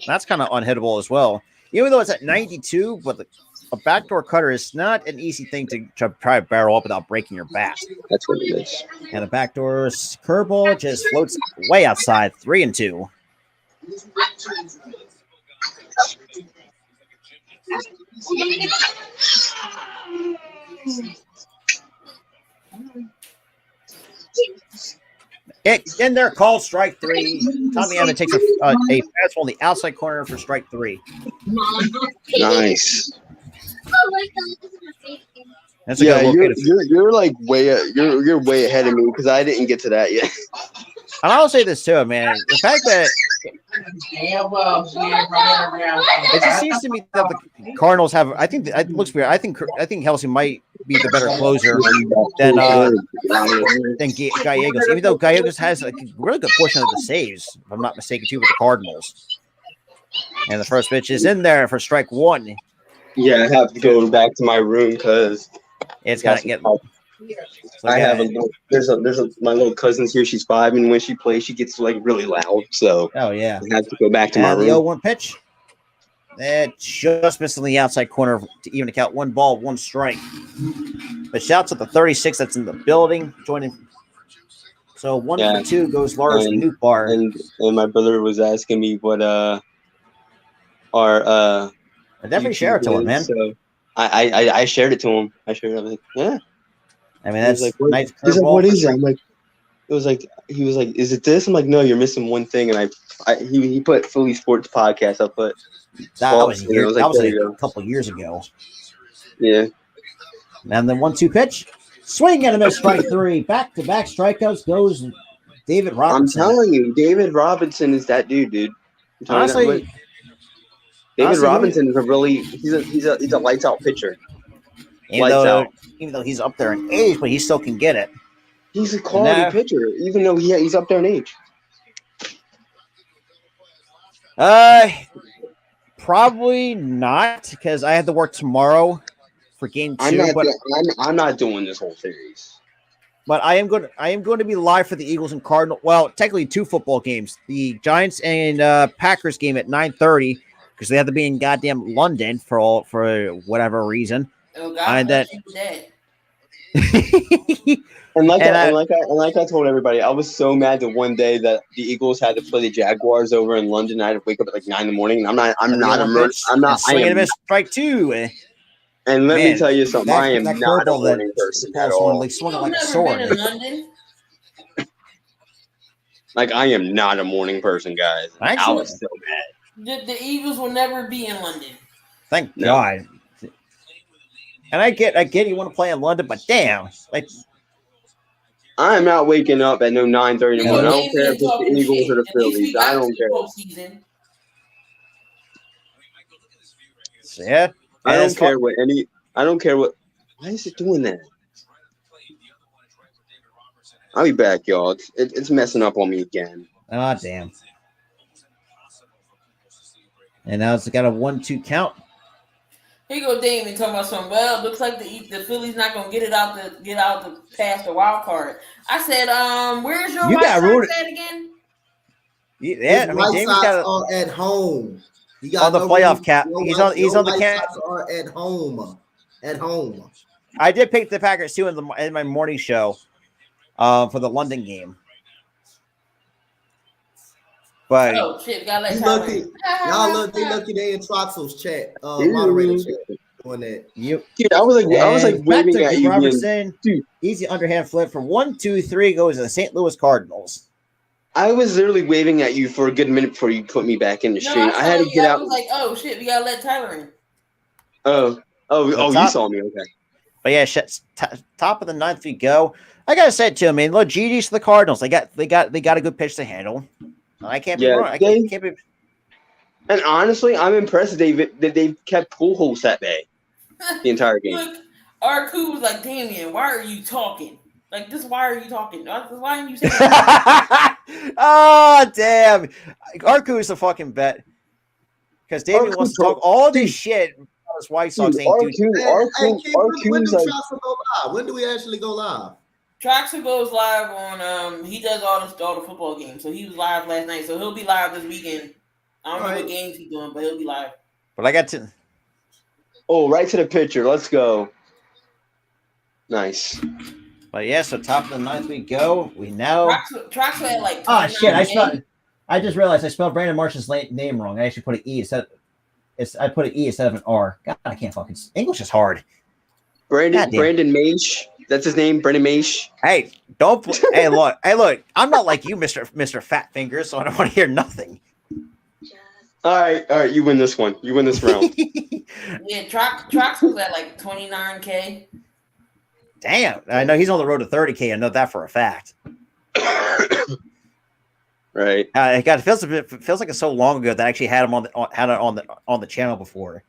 That's kind of unhittable as well. Even though it's at 92, but a backdoor cutter is not an easy thing to try to barrel up without breaking your bat. That's what it is. And the backdoor curveball just floats way outside, 3-2. In there, called strike 3. Tommy Emmet takes a fastball in the outside corner for strike 3. Nice. That's a good look. You're like you're way ahead of me because I didn't get to that yet. And I'll say this too, man. The fact that it just seems to me that the Cardinals have. I think it looks weird. I think Kelsey might be the better closer than Gallegos. Even though Gallegos has a really good portion of the saves, if I'm not mistaken, too, with the Cardinals. And the first pitch is in there for strike 1. Yeah, I have to go back to my room because it's gonna get. I have my little cousin's here. She's 5, and when she plays, she gets like really loud. So oh yeah, I have to go back to my room. The 0-1 pitch. That just missed in the outside corner to even count 1 ball, 1 strike. But shouts at the 36 that's in the building joining. So 1 for 2 goes Lars Newbar. And my brother was asking me what our I definitely share it to him, man. So I shared it to him. I shared it. I was like, yeah. I mean, that's like, nice. He's like, what is that? I'm like, he was like, is it this? I'm like, no, you're missing one thing. And he put Philly Sports Podcast. I put that was a couple years ago. Yeah. And then 1-2 pitch, swing and a miss, strike 3. Back-to-back strikeouts goes David Robinson. I'm telling you, David Robinson is that dude. Honestly, David Robinson is he's a lights out pitcher. Even though he's up there in age, but he still can get it. He's a quality pitcher, even though he's up there in age. Probably not, because I have to work tomorrow for game 2. I'm not doing this whole series. But I am going to be live for the Eagles and Cardinals. Well, technically 2 football games: the Giants and Packers game at 9:30, because they have to be in goddamn London for whatever reason. Oh God! And like I told everybody, I was so mad that one day that the Eagles had to play the Jaguars over in London. I had to wake up at like 9 in the morning. I'm not strike 2. And let me tell you something. I am not a morning person at all. Like swung it like a sword. Like I am not a morning person, guys. I was so mad. The Eagles will never be in London. Thank God. And I get you want to play in London, but damn, like I am not waking up at 9:30 in the morning. I don't care if it's the Eagles or the Phillies. I don't care. Yeah. I don't care what. Why is it doing that? I'll be back, y'all. It's messing up on me again. Oh, damn. And now it's got a 1-2 count. Here you go, Damon, talking about something. Well, looks like the Phillies not gonna get out to pass the wild card. I said, where's your White Sox at again? Yeah, I mean, Damon's got are at home. He got on the playoff cap. He's on the cap. Are at home. At home. I did pick the Packers too in my morning show, for the London game. But shit, gotta let y'all look. They lucky they in Troxel's chat. Moderator chat doing that. Yep. Dude, I was like waving at you. Robertson, easy underhand flip for 1-2-3 goes to the St. Louis Cardinals. I was literally waving at you for a good minute before you put me back in the stream. I had to get out. I was like, oh shit, we gotta let Tyler in. Oh, you saw me, okay. But yeah, top of the 9th we go. I gotta say it too, man. Look, GG's to the Cardinals. They got a good pitch to handle. I can't be wrong. I can't be. And honestly, I'm impressed that they kept Pujols that day, the entire game. Look, Arku was like, Damien, why are you talking? Like, just why are you talking? Why aren't you saying? Oh, damn. Arku is a fucking bet. Because David wants to talk all this shit about his White Sox ain't doing. When do Traxel go live? When do we actually go live? Traxel goes live on he does all the football games. So he was live last night. So he'll be live this weekend. I don't know what games he's doing, but he'll be live. But I got to. Oh, right to the pitcher. Let's go. Nice. But yeah, so top of the ninth we go. We know. Traxel had like. Oh shit! I just realized I spelled Brandon Marsh's name wrong. I actually put an E instead. I put an E instead of an R. God, I can't fucking. English is hard. Brandon Maish. That's his name, Brandon Maish. Hey, don't. Hey, look. I'm not like you, Mister Fat Fingers, so I don't want to hear nothing. All right. You win this one. You win this round. Yeah, Traxel's at like 29K. Damn, I know he's on the road to 30K. I know that for a fact. Right. God, it feels like it's so long ago that I actually had him on the channel before,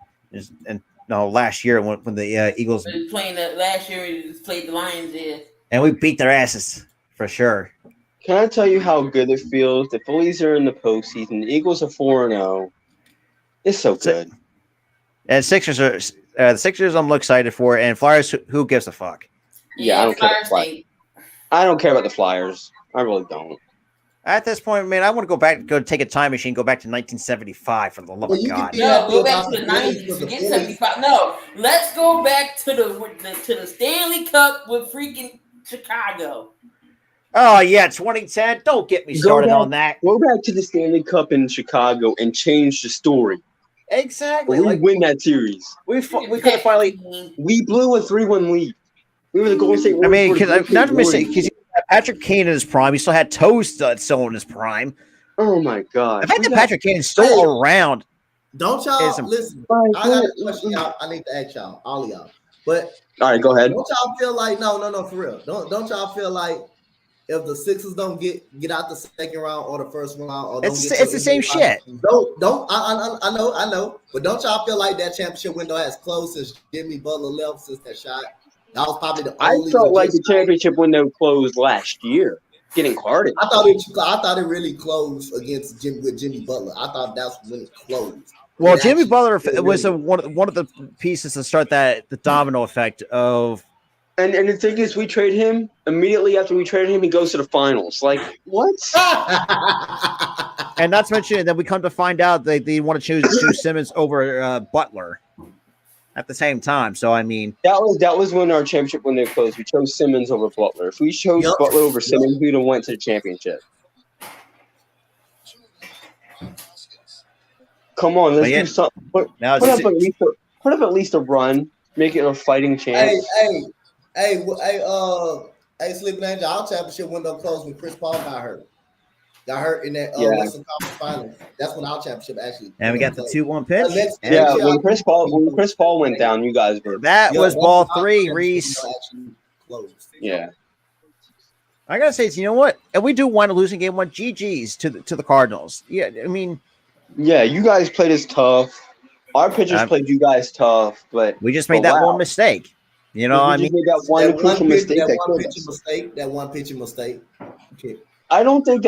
and last year when the Eagles playing last year, we played the Lions there, and we beat their asses for sure. Can I tell you how good it feels? The Phillies are in the postseason. The Eagles are 4-0. It's so good. And Sixers are the Sixers. I'm excited for, and Flyers. Who gives a fuck? Yeah, I don't care about the Flyers. I don't care about the Flyers. I really don't. At this point, man, I want to go take a time machine, go back to 1975 for the love of God. No, go back to the 90s. Forget 75. No, let's go back to the Stanley Cup with freaking Chicago. Oh yeah, 2010. Don't get me started on that. Go back to the Stanley Cup in Chicago and change the story. Exactly. We win that series. We could have finally. We blew a 3-1 lead. We were the Golden State I Warriors. mean, because Patrick Kane in his prime, he still had Toast still in his prime. Oh my God! The fact that Patrick Kane is still around. Don't y'all listen? I got a question. I need to ask y'all, all of y'all. But all right, go ahead. Don't y'all feel like no for real? Don't y'all feel like if the Sixers don't get out the second round or the first round, or it's the same shit. I know, but don't y'all feel like that championship window has closed since Jimmy Butler left, since that shot? That was probably the only. I felt like the championship window closed last year, getting carded. I thought it really closed with Jimmy Butler. I thought that's when it closed. Well, Jimmy Butler was one of the pieces to start the domino effect of. And the thing is, we trade him immediately after we traded him. He goes to the finals. Like what? And not to mention that we come to find out they want to choose Simmons over Butler at the same time. So I mean, that was when our championship window closed. We chose Simmons over Butler. If we chose Butler over Simmons, we'd have went to the championship. Come on, let's do something. Put up at least a run. Make it a fighting chance. Hey, Sleeping Angel, our championship window closed when Chris Paul got hurt. Got hurt in that Western Conference Finals. That's when our championship actually. And we got the 2-1 pitch. When Chris Paul went down, you guys were. That was ball 3, Reese. Yeah. I gotta say, you know what? And we do wind up losing game 1. GGs to the Cardinals. Yeah, I mean. Yeah, you guys played us tough. Our pitchers played you guys tough, but we just made that one mistake. You know, I mean, that one pitching mistake. Okay. I don't think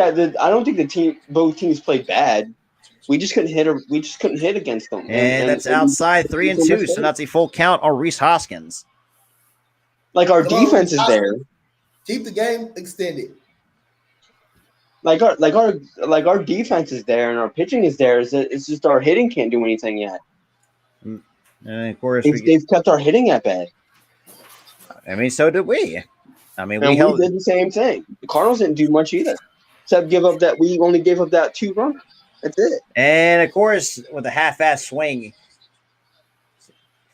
both teams played bad. We just couldn't hit against them. And that's outside 3-2, so that's a full count on Reese Hoskins. Like our defense is there. Keep the game extended. Like our defense is there and our pitching is there. It's just our hitting can't do anything yet. And of course, they've kept our hitting at bay. I mean, so did we. I mean, we did the same thing. The Cardinals didn't do much either, except give up that. We only gave up that 2 runs. That's it. And of course, with a half-ass swing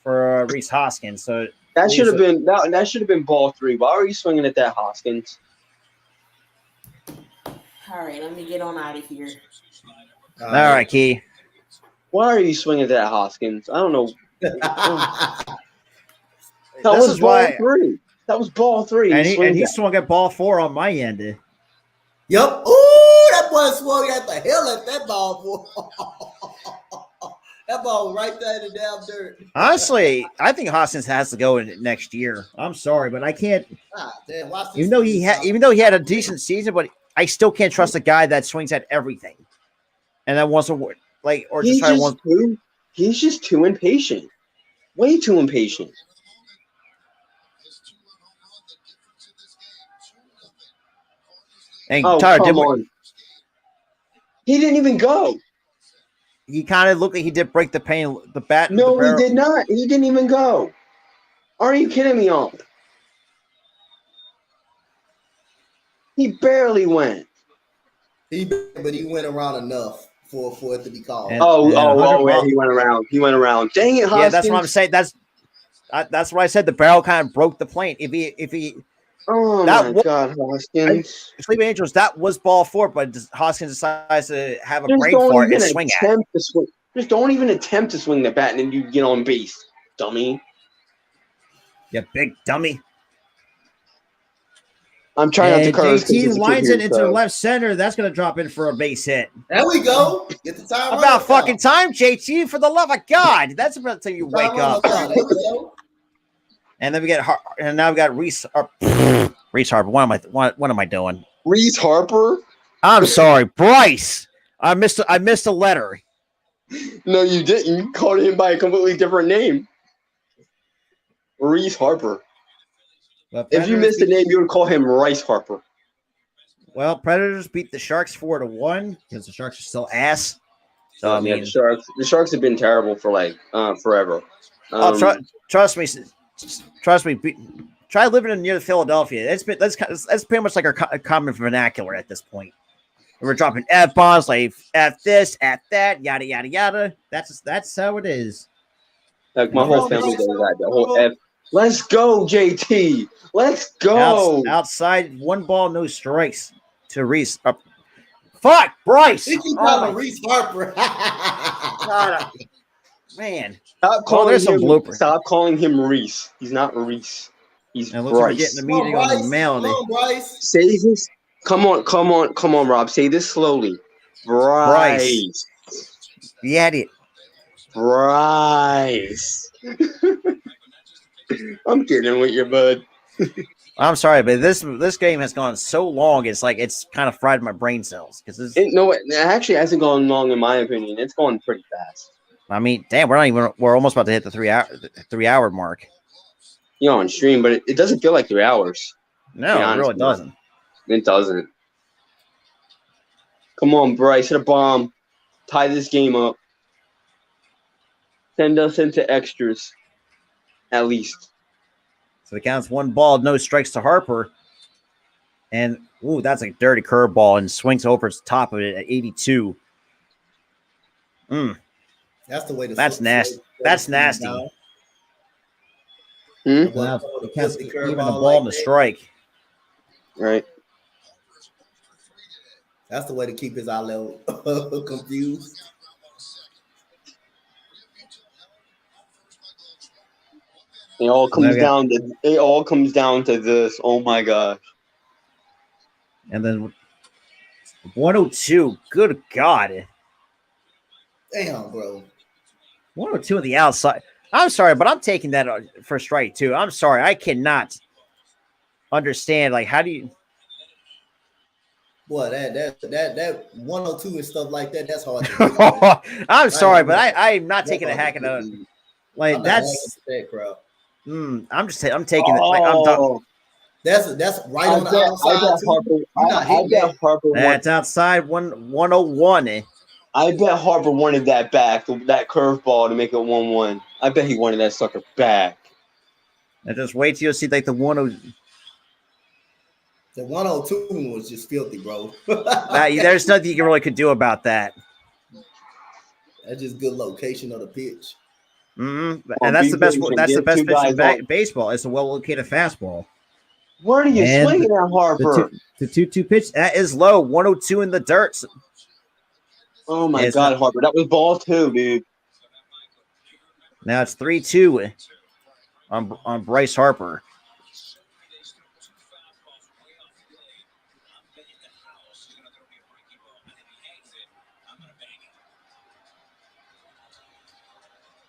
for Reese Hoskins, so that should have been that should have been ball 3. Why are you swinging at that, Hoskins? All right, let me get on out of here. All right, Key. Why are you swinging at that, Hoskins? I don't know. That was ball 3. And he swung at ball 4 on my end. Yep. Ooh, that boy swung at the hell at that ball. That ball right there in the damn dirt. Honestly, I think Hoskins has to go in next year. I'm sorry, but I can't. Damn, watch this Even though he had a decent season, but I still can't trust a guy that swings at everything, and that wants to or just try one. He's just too impatient. Way too impatient. And Tyler, come on. He didn't even go. He kind of looked like he did break the bat. No, he did not. He didn't even go. Are you kidding me, Ump? He barely went. But he went around enough for it to be called. Yeah, he went around. He went around. Dang it, Hoskins. Yeah, that's what I'm saying. That's what I said. The barrel kind of broke the plane. If he. Oh my God, Hoskins! Sleeping Angels. That was ball 4, but Hoskins decides to have a brain for it and swing at it. Just don't even attempt to swing the bat, and then you get on base, dummy. You big dummy. I'm trying not to curse. JT lines it into left center. That's going to drop in for a base hit. There we go. Get the time. About fucking time, JT. For the love of God, that's about the time you wake up. And then we get, and now we got Reese Harper. What am I doing? Reese Harper. I'm sorry, Bryce. I missed a letter. No, you didn't. You called him by a completely different name. Reese Harper. If you missed the name, you would call him Rice Harper. Well, Predators beat the Sharks 4-1 because the Sharks are still ass. So I mean, the Sharks have been terrible for forever. Trust me. Try living near Philadelphia. That's pretty much like our common vernacular at this point. We're dropping F bombs like F this, F that, yada yada yada. That's how it is. Like my whole family does that. The whole F. Let's go, JT. Let's go. Outside, 1 ball, no strikes to Reese. Fuck, Bryce. He keep calling Reese Harper. God, man. Stop calling him Reese. He's not Reese. He's Bryce. We're getting a meeting on the mail. Say this. Come on, Rob. Say this slowly. Bryce. Yeah, it. Bryce. I'm kidding with you, bud. I'm sorry, but this game has gone so long. It's like it's kind of fried my brain cells because it actually hasn't gone long in my opinion. It's going pretty fast. I mean, damn, we're almost about to hit the 3-hour mark. You're on stream, but it doesn't feel like 3 hours. No, it really doesn't. It doesn't. Come on, Bryce, hit a bomb. Tie this game up. Send us into extras. At least. So it counts 1 ball, no strikes to Harper. And, that's a dirty curveball and swings over the top of it at 82. That's the way to. That's nasty. That's nasty. It counts even a ball and a strike. Right. That's the way to keep his eye level confused. It all comes down to this. Oh my gosh. And then 102. Good God. Damn, bro. 102 on the outside. I'm sorry, but I'm taking that for strike 2. I'm sorry. I cannot understand. Like, how do you? Boy, that 102 and stuff like that. That's hard to do. I'm sorry, but I'm not taking a hack at it. Like that's that crowd. I'm taking it. Like I'm done. That's right on the outside. That's outside 101. I bet Harper wanted that back, that curveball to make it 1-1. I bet he wanted that sucker back. And just wait till you see like the 102. The 102 was just filthy, bro. There's nothing you really could do about that. That's just good location of the pitch. Mm-hmm. And that's the best. That's the best pitch in baseball. It's a well-located fastball. Where are you swinging at, Harper? The 2-2 pitch that is low. 102 in the dirt. Oh my God, Harper! That was ball 2, dude. Now it's 3-2 on Bryce Harper.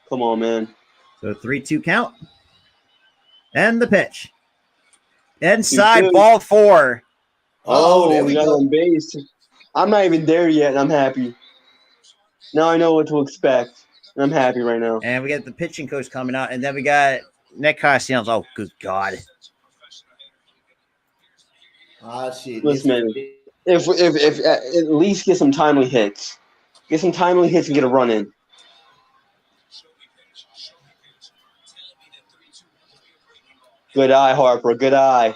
Come on, man. So 3-2 count. And the pitch. Inside 2-2. ball 4. Oh, there we we got go. on base. I'm not even there yet, and I'm happy. Now I know what to expect. And I'm happy right now. And we got the pitching coach coming out. And then we got Nick Castellanos. Oh, good God. Ah, shit. Listen, man. If at least get some timely hits. Get some timely hits and get a run in. Good eye, Harper. Good eye.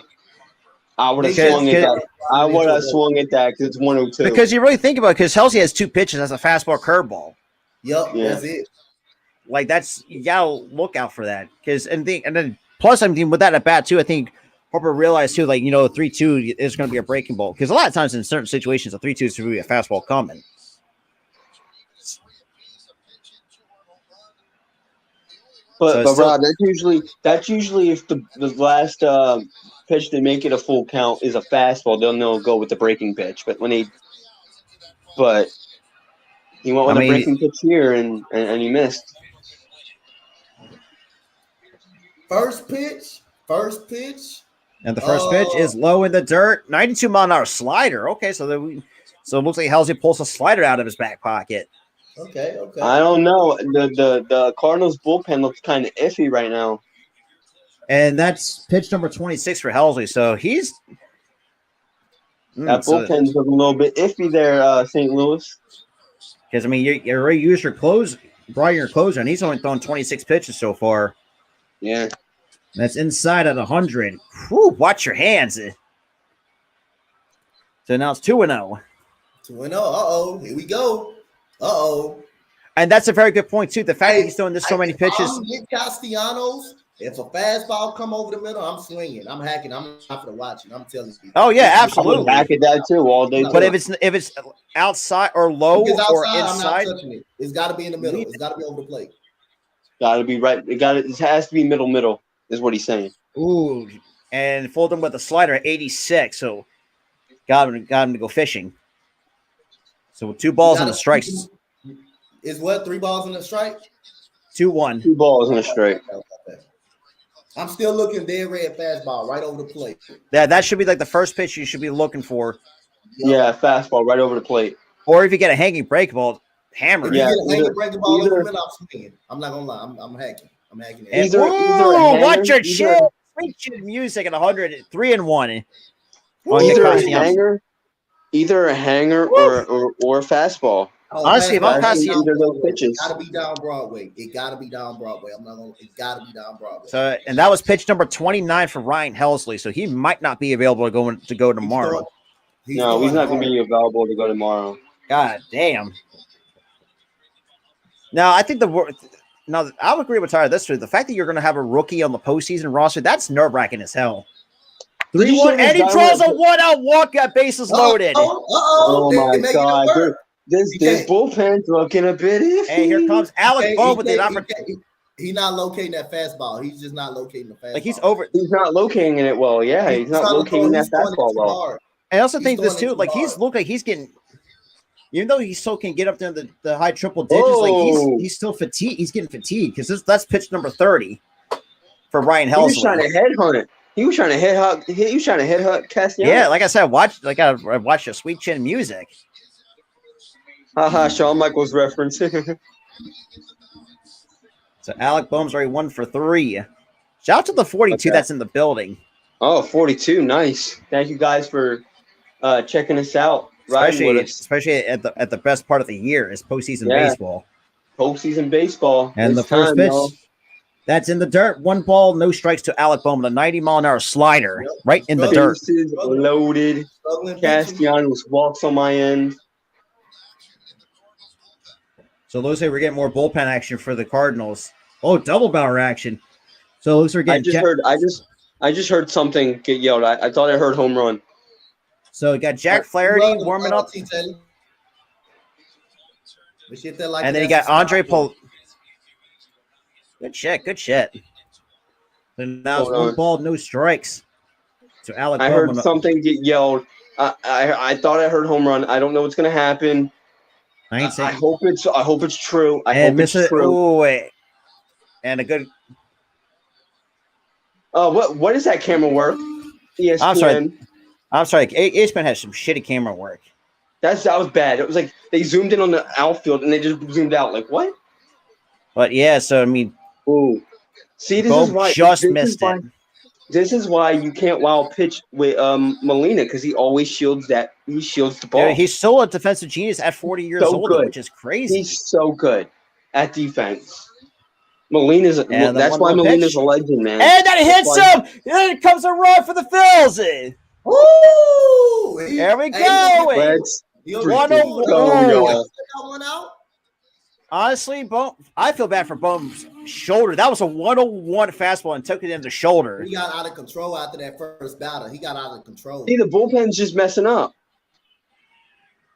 I would have swung at that. I would have swung at that because it's 102. Because you really think about it, because Halsey has 2 pitches. That's a fastball curveball. Yep, Yeah. that's it. Like, that's, you gotta look out for that. Because and then plus, I mean, with that at bat too, I think Harper realized too, like, 3-2 is going to be a breaking ball. Because a lot of times in certain situations, a 3-2 is going to be a fastball coming. But So Rob, that's usually if the last pitch to make it a full count is a fastball, they'll go with the breaking pitch. But he went with a breaking pitch here and he missed. First pitch. And the first pitch is low in the dirt. 92-mile-an-hour slider. Okay, so it looks like Halsey pulls a slider out of his back pocket. Okay. I don't know. The Cardinals bullpen looks kind of iffy right now. And that's pitch number 26 for Halsey. So he's that bullpen's looking a little bit iffy there, St. Louis. Because I mean, you already used your closer, and he's only thrown 26 pitches so far. Yeah, that's inside at 100. Whew, watch your hands. So now it's 2-0. 2-0. Uh-oh. Here we go. Uh-oh. And that's a very good point, too. The fact that he's throwing this so many pitches. Nick Castellanos, if a fastball come over the middle, I'm swinging. I'm hacking. I'm not going to watch it. I'm telling you. Oh, yeah, absolutely. I'm hack at that, too, all day. But if it's outside or low or inside. I'm not touching it. It's got to be in the middle. It's got to be over the plate. Got to be right. It has to be middle, is what he's saying. Ooh. And fooled him with a slider at 86. So got him to go fishing. So 2 balls and a strike. Is what? 3 balls and a strike? 2-1. 2 balls and a strike. Okay. I'm still looking dead red fastball right over the plate. Yeah, that should be like the first pitch you should be looking for. Yeah, fastball right over the plate. Or if you get a hanging break ball, hammer. If you get a hanging break ball over the middle, I'm swinging. I'm not gonna lie. I'm hacking. I'm hacking. Watch your shit. Sweet chin music at 100, 3-1. Either a hanger or a fastball. Honestly, if I'm passing either those pitches, it gotta be down Broadway. It gotta be down Broadway. I'm not gonna. It gotta be down Broadway. So, and that was pitch number 29 for Ryan Helsley. So he might not be available to go tomorrow. He's not going to be available to go tomorrow. God damn. Now, I think I would agree with Tyler this way. The fact that you're going to have a rookie on the postseason roster, that's nerve-wracking as hell. 3-1, and he draws a 1-out walk at bases loaded. Oh my God. This bullpen's looking a bit iffy. Hey, here comes Alec Bohm with the opportunity. He's not locating that fastball. He's just not locating the fastball. Like he's not locating it well. Yeah, he's not locating that fastball well. I also think this too. Like he's getting, even though he still can get up there in the high triple digits, like he's still fatigued. He's getting fatigued because that's pitch number 30 for Ryan Helsley. He was trying to headhunt it. He was trying to headhunt Castellanos. Yeah, like I said, watch the sweet chin music. Haha, Shawn Michaels reference. So Alec Bohm's already 1 for 3. Shout out to the 42 that's in the building. Oh, 42, nice. Thank you guys for checking us out. Especially at the best part of the year is postseason baseball. Postseason baseball. And the first pitch, that's in the dirt. 1 ball, no strikes to Alec Bohm, a 90-mile-an-hour slider right in the dirt. Loaded. Castellanos walks on my end. So it looks like we're getting more bullpen action for the Cardinals. Oh, double barrel action. So it looks like we're getting I just heard something get yelled. I thought I heard home run. So we got Jack Flaherty warming up. And then you got Andre Paul. Good shit. So now it's 1 ball, no strikes. So Alec I heard something get yelled. I thought I heard home run. I don't know what's gonna happen. I hope it's true. I hope it's true. Oh, wait. and a good. What is that camera work? ESPN. I'm sorry. ESPN has some shitty camera work. That was bad. It was like they zoomed in on the outfield and they just zoomed out. Like what? But yeah, so I mean, ooh, see, this Bo is why just missed it. This is why you can't wild pitch with Molina because he always shields that. He shields the ball. Yeah, he's still a defensive genius at 40 years old, which is crazy. He's so good at defense. Molina's that's why Molina's a legend, man. And that hits him. Here comes a run for the Phillies. Woo! There we go. Let's 101. Honestly, I feel bad for Bone's shoulder. That was a 101 fastball and took it in the shoulder. He got out of control after that first batter. He got out of control. See, the bullpen's just messing up.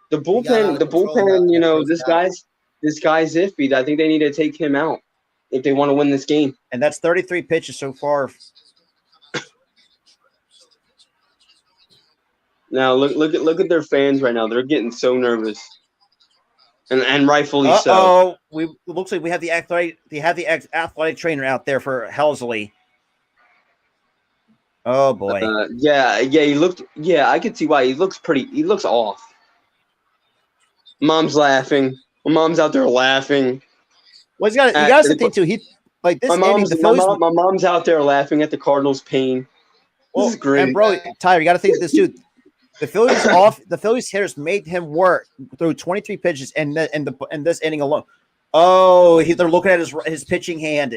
The bullpen, you know, this guy's iffy. I think they need to take him out if they want to win this game. And that's 33 pitches so far. Now look at their fans right now. They're getting so nervous, and rightfully so. It looks like we have the athletic trainer out there for Helsley. Oh boy. He looked. Yeah, I could see why he looks pretty. He looks off. Mom's laughing. My mom's out there laughing. Well, you got to think too. He like this. My mom's out there laughing at the Cardinals' pain. This is great. And bro, Tyler, you got to think this too. The Phillies hitters made him work through 23 pitches in this inning alone. Oh, they're looking at his pitching hand.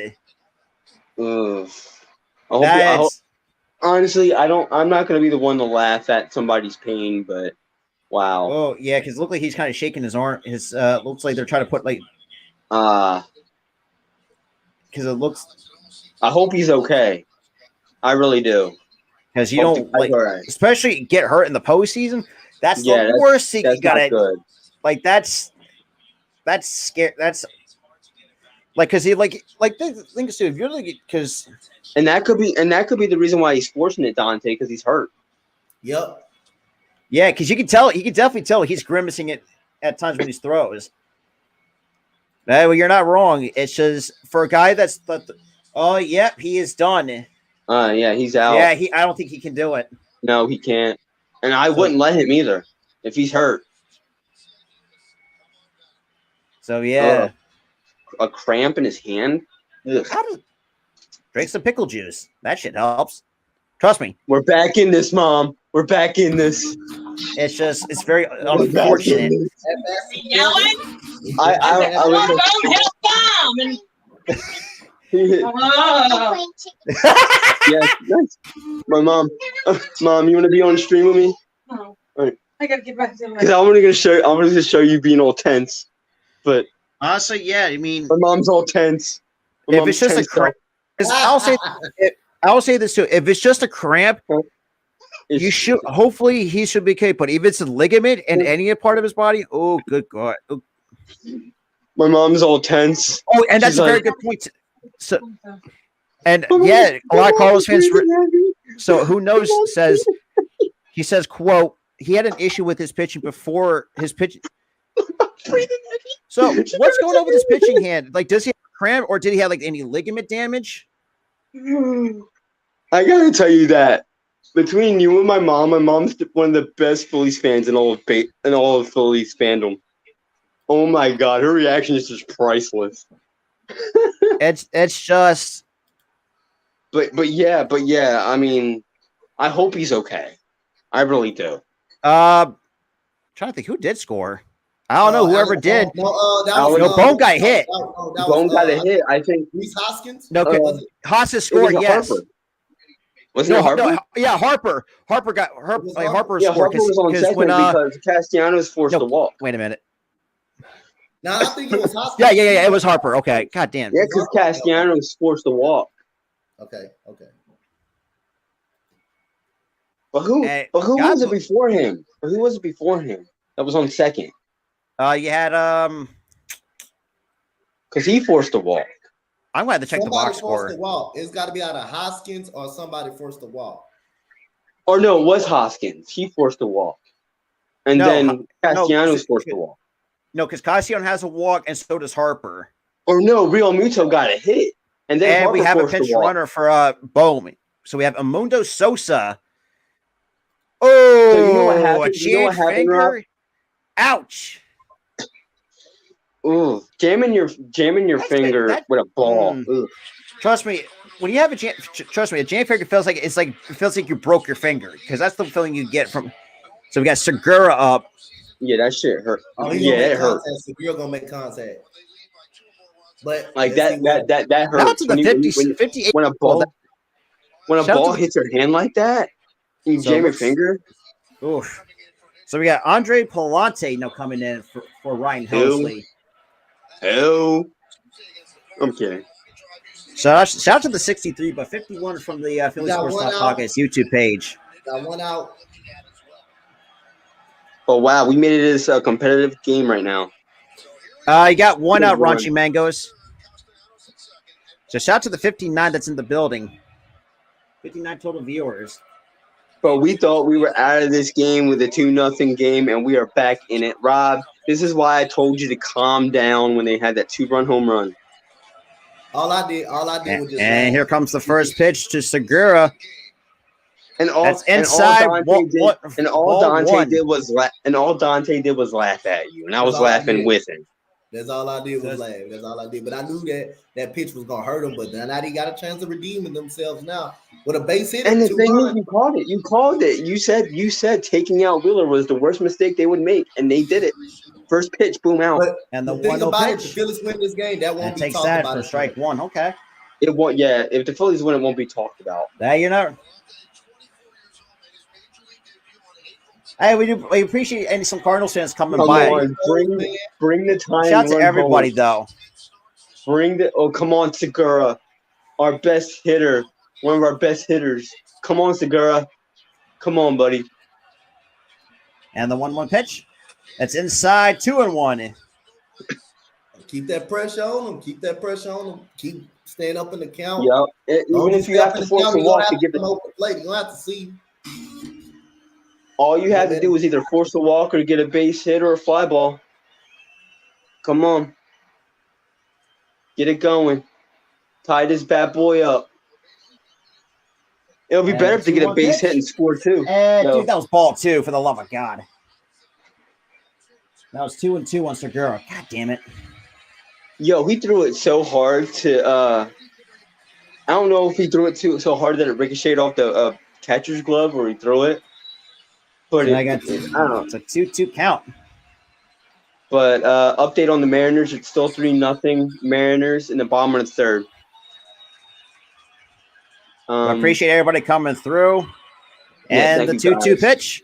Honestly, I'm not going to be the one to laugh at somebody's pain, but wow. Oh yeah, because it looks like he's kind of shaking his arm. His looks like they're trying to put like. Because it looks. I hope he's okay. I really do. Because you don't especially get hurt in the postseason. That's the worst thing you gotta. Like that's scary. That's like because he like the thing is too. If you're like because and that could be the reason why he's forcing it, Dante, because he's hurt. Yep. Yeah, because you can tell. You can definitely tell he's grimacing it at times when he throws. Well, you're not wrong. It's just for a guy that's. He is done. Yeah, he's out. Yeah, I don't think he can do it. No, he can't. And I wouldn't let him either if he's hurt. So yeah. A cramp in his hand? Drink some pickle juice. That shit helps. Trust me. We're back in this, Mom. We're back in this. It's very unfortunate. Yelling? I yes, my mom. Mom, you want to be on the stream with me? No. All right. I gotta get back to my. Because I'm gonna show you being all tense. But honestly, yeah, I mean, my mom's all tense. If it's just a cramp, I'll say this too. If it's just a cramp, you should. Hopefully, he should be okay. But if it's a ligament in any part of his body, oh, good God. Oh. My mom's all tense. Oh, and that's a very good point. So, and yeah, a lot of Carlos fans. So who knows? He says, "quote He had an issue with his pitching before his pitch." So what's going on with his pitching hand? Like, does he have a cramp or did he have like any ligament damage? I gotta tell you that between you and my mom's one of the best Phillies fans in all of Phillies fandom. Oh my God, her reaction is just priceless. It's just, but yeah. I mean, I hope he's okay. I really do. Trying to think who did score. I don't know. Whoever did. Bone got hit. Bone got a hit. I think. Reese Hoskins. No, Hoskins scored. Yes. Harper. Wasn't it Harper? No, yeah, Harper. Harper scored. Harper was on second because Castellanos forced the walk. Wait a minute. No, I think it was Hoskins. Yeah. It was Harper. Okay. God damn. Yeah, because Castellanos forced the walk. Okay. But who was it before him? Or who was it before him that was on second? You had because he forced the walk. I'm glad to check the box score. It's got to be either Hoskins or somebody forced the walk. Or no, it was Hoskins. He forced the walk, and then Castellanos forced the walk. No, because Castellanos has a walk, and so does Harper. Or no, Real Muto got a hit, And then And we Harper have a forced the pinch walk. runner for Bohm. So we have Amundo Sosa. Oh, So you know what happened? a You know what jammed happened, Rob? finger. Ouch. Ooh, jamming your finger with a ball. Ugh. Trust me, when you have a jam finger feels like it feels like you broke your finger because that's the feeling you get from. So we got Segura up. Yeah, that shit hurt. Oh, Yeah, it hurt. You're gonna make contact. But Like that Shout out hurts to the 58. when a ball hits your hand like that. And you jam your finger. Oof. So we got Andre Palante now coming in for Ryan Helsley. Hell, I'm kidding. Shout out to the 63, but 51 from the Philly Sports Talk Podcast YouTube page. Got one out. But wow, we made it a competitive game right now. You got one out, Raunchy Mangoes. So shout out to the 59 that's in the building. 59 total viewers. But we thought we were out of this game with a 2-0 game, and we are back in it. Rob, this is why I told you to calm down when they had that 2-run home run. All I did was just. And here comes the first pitch to Segura. And all that's inside. All Dante did was laugh at you, and I was laughing with him. That's all I did was laugh. That's all I did. But I knew that pitch was gonna hurt them. But now they got a chance of redeeming themselves now with a base hit. And the thing is, you called it. You called it. You said taking out Wheeler was the worst mistake they would make, and they did it. First pitch, boom out. But and the thing about pitch. it, the Phillies win this game. That won't be takes talked that about. For strike one. Okay. It won't. Yeah, if the Phillies win, it won't be talked about. There you know. Hey, we appreciate some Cardinals fans coming by. Bring the time. Shout out to everybody though. Come on, Segura, our best hitter, one of our best hitters. Come on, Segura. Come on, buddy. And the 1-1 pitch. That's inside 2-1. Keep that pressure on them. Keep that pressure on them. Keep staying up in the count. Yep. Even if you have to force a walk to get the plate, you don't have to see. All you have to do is either force a walk or get a base hit or a fly ball. Come on. Get it going. Tie this bad boy up. It'll be better if they get a base hit and score too. Dude, that was ball two, for the love of God. That was 2-2 on Segura. God damn it. Yo, he threw it so hard to I don't know if he threw it so hard that it ricocheted off the catcher's glove or he threw it. But I don't know. It's a 2-2 count. But update on the Mariners. It's still 3-0 Mariners in the bottom of the third. I appreciate everybody coming through. And the 2-2 pitch.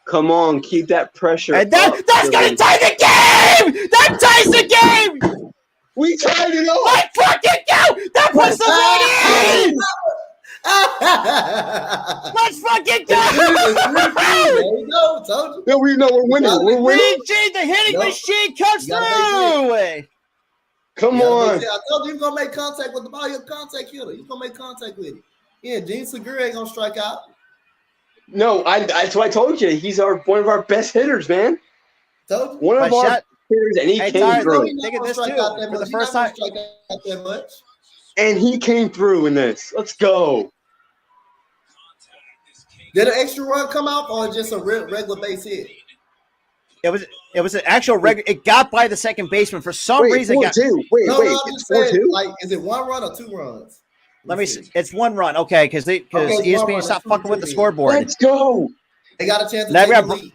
Come on, keep that pressure. And that's going to tie the game! That ties the game! We tied it up! Let's fucking go! That puts the run in! Let's fucking go! There you go. Told you. No, we know we're winning. We're winning. The hitting machine comes through! Come on. I told you he's going to make contact with the ball. He's a contact hitter. He's going to make contact with it. Yeah, Gene Segura ain't going to strike out. No, that's what I told you. He's one of our best hitters, man. One of our hitters, and he came through. Think of this too for the first time. And he came through in this. Let's go. Did an extra run come out, or just a regular base hit? It was an actual regular. It got by the second baseman for some reason. Wait, it's 4-2. Like, is it 1 run or 2 runs? Let me see. It's 1 run, okay? Because ESPN stopped fucking with the scoreboard. Let's go. They got a chance to take the lead.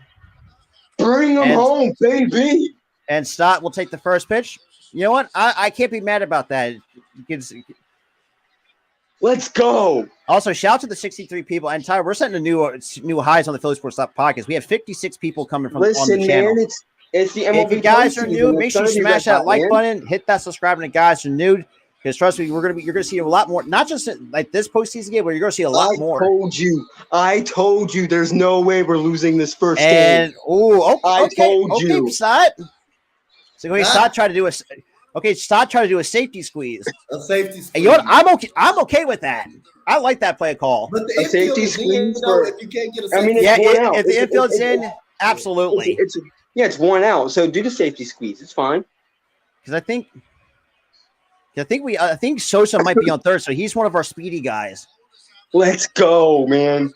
Bring them home, baby. And Stott will take the first pitch. You know what? I can't be mad about that. Let's go. Also, shout out to the 63 people. And Tyler, we're setting new highs on the Phillies Sports Podcast. We have 56 people coming from on the channel. Man, it's the MLB. If you guys are new, make sure you smash that like button, hit that subscribe, and guys are new. Because trust me, you're gonna see a lot more. Not just like this postseason game, but you're gonna see a lot more. I told you. There's no way we're losing this first game. And I told you. Stott. So Stott tried to do a safety squeeze. A safety squeeze. And you know what? I'm okay with that. I like that play call. But a safety squeeze. If you can't get a safety if the infield's in, absolutely. It's 1 out. So do the safety squeeze. It's fine. Because I think. I think Sosa might be on third, so he's one of our speedy guys. Let's go, man.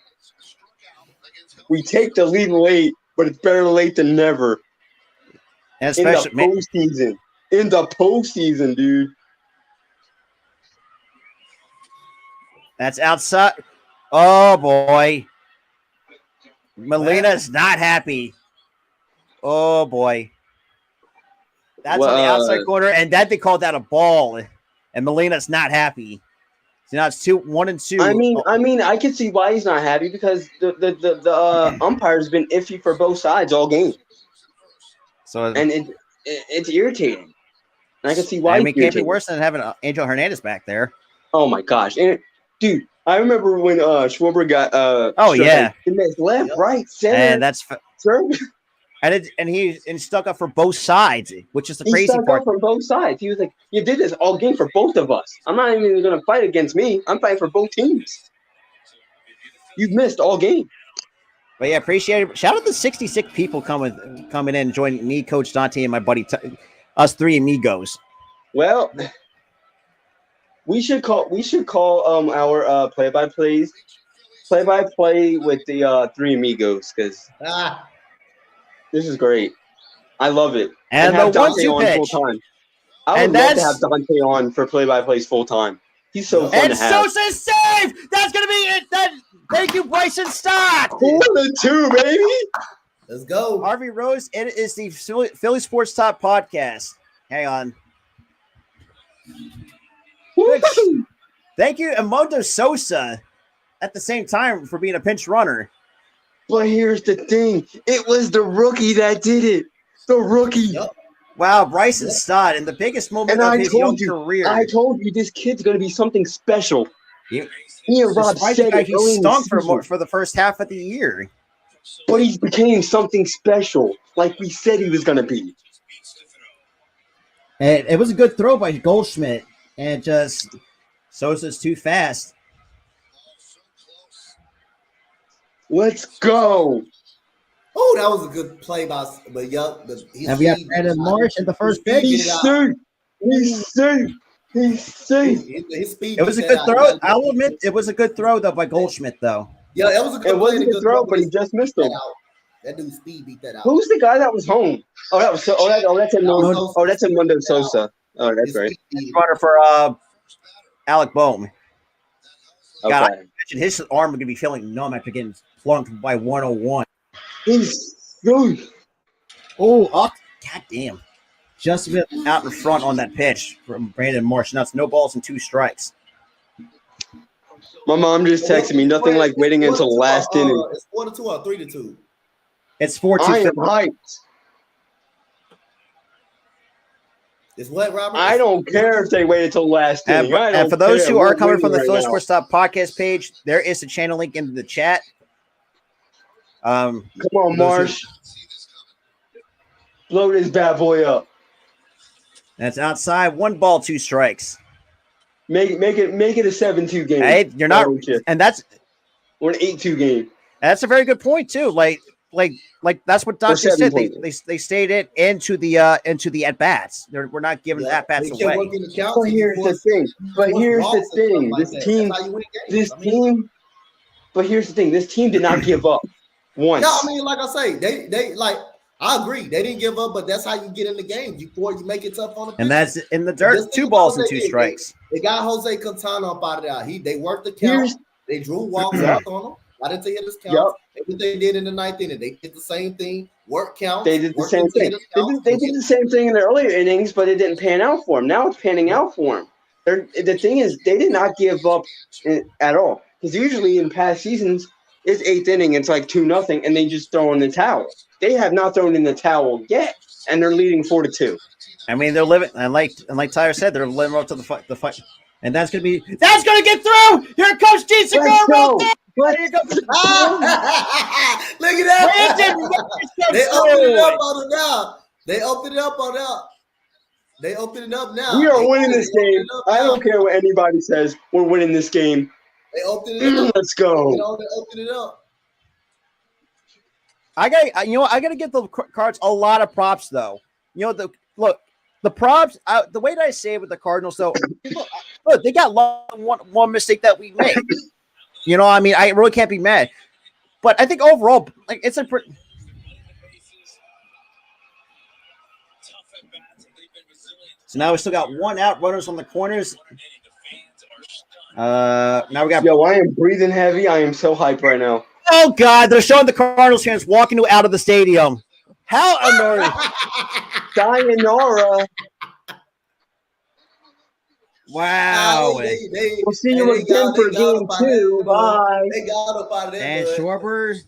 We take the lead late, but it's better late than never. And especially In the postseason, dude. That's outside. Oh boy. Molina's not happy. Oh boy. That's on the outside corner, and that they called that a ball. And Molina's not happy. So now it's 1-2. I mean, I can see why he's not happy because the umpire's been iffy for both sides all game. So and it's irritating. And I can see why. It can't be worse than having Angel Hernandez back there. Oh my gosh, and dude, I remember when Schwarber got left, right, center, and that's sure. And he stuck up for both sides, which is the crazy part. He stuck up for both sides. He was like, "You did this all game for both of us. I'm not even going to fight against me. I'm fighting for both teams. You've missed all game." But yeah, appreciate it. Shout out to 66 people coming in, joining me, Coach Dante, and my buddy, us three amigos. Well, we should call our play-by-play with the three amigos because this is great. I love it. And have the Dante 1-2 on pitch. full time. I would love to have Dante on for play-by-plays full time. He's so fun to have. And Sosa's save! That's going to be it. Thank you, Bryson Stott. 4-2, baby. Let's go. Harvey Rose, it is the Philly Sports Top Podcast. Hang on. Thank you, Emondo Sosa, at the same time for being a pinch runner. But here's the thing. It was the rookie that did it. The rookie. Yep. Wow, Bryson Stott in the biggest moment of his young career. I told you this kid's going to be something special. He Rob said it. He stunk for the first half of the year. But he became something special, like we said he was going to be. And it was a good throw by Goldschmidt. And just Sosa's too fast. Let's go. Oh, that was a good play by Young. And we have Brandon Marsh in the first pitch. He's safe. His speed. It was a good throw. I'll admit it was a good throw though by Goldschmidt though. Yeah, it was a good throw, but he just missed him. That dude's speed beat that out. Who's the guy that was home? That's Edmundo Sosa. Oh, that's right. Runner for Alec Boehm. Okay. God, I imagine his arm would be feeling numb after getting plunked by 101. He's good. Oh, up. God damn. Just a bit out in front on that pitch from Brandon Marsh. Now it's no balls and 2 strikes. My mom just texted me. Nothing like waiting until the last inning. It's 4-2 or 3-2. It's 4-2. I am hyped. It's what, Robert? I don't care if they waited till the last inning. And for those who are coming from the Phillies Sports Top podcast page, there is a channel link in the chat. Come on, Marsh. Blow this bad boy up. That's outside. 1 ball, 2 strikes. Make it a 7-2 game. Hey, you're not, and that's or an 8-2 game. That's a very good point too. Like that's what Dante said. They stayed it into the at bats. We're not giving at bats away. But here's the thing. But here's the thing. This team did not give up once. Yeah, I mean, like I say, they like. I agree. They didn't give up, but that's how you get in the game. You make it tough on the pitcher. And that's in the dirt. 2 balls and 2 strikes. They got Jose Quintana up out of there. They worked the count. They drew walks out on him. I didn't hit his count. Yep. What they did in the 9th inning, they did the same thing. Work count. They did the same thing. They did the same thing in the earlier innings, but it didn't pan out for them. Now it's panning out for them. The thing is, they did not give up at all. Because usually in past seasons, it's 8th inning, it's like 2-0, and they just throw in the towel. They have not thrown in the towel yet, and they're leading 4-2. I mean, they're living, and like Tyler said, they're living up to the fight, and that's gonna get through. Here comes Gene Segura. Look at that! They opened it up on it now. They opened it up now. We are winning this game. I don't care what anybody says. We're winning this game. They opened it up. Let's go. They opened it up. I gotta give the Cards a lot of props though. Look, the props, the way that I say it with the Cardinals, though, look, they got one mistake that we made. You know, I mean, I really can't be mad. But I think overall, like, it's a pretty. So now we still got one out, runners on the corners. Now we got. Yo, I am breathing heavy. I am so hyped right now. Oh God, they're showing the Cardinals fans walking out of the stadium. How annoying! Sayonara. Wow. We'll see you again for game 2. Bye. They got up out of there. And Schwarber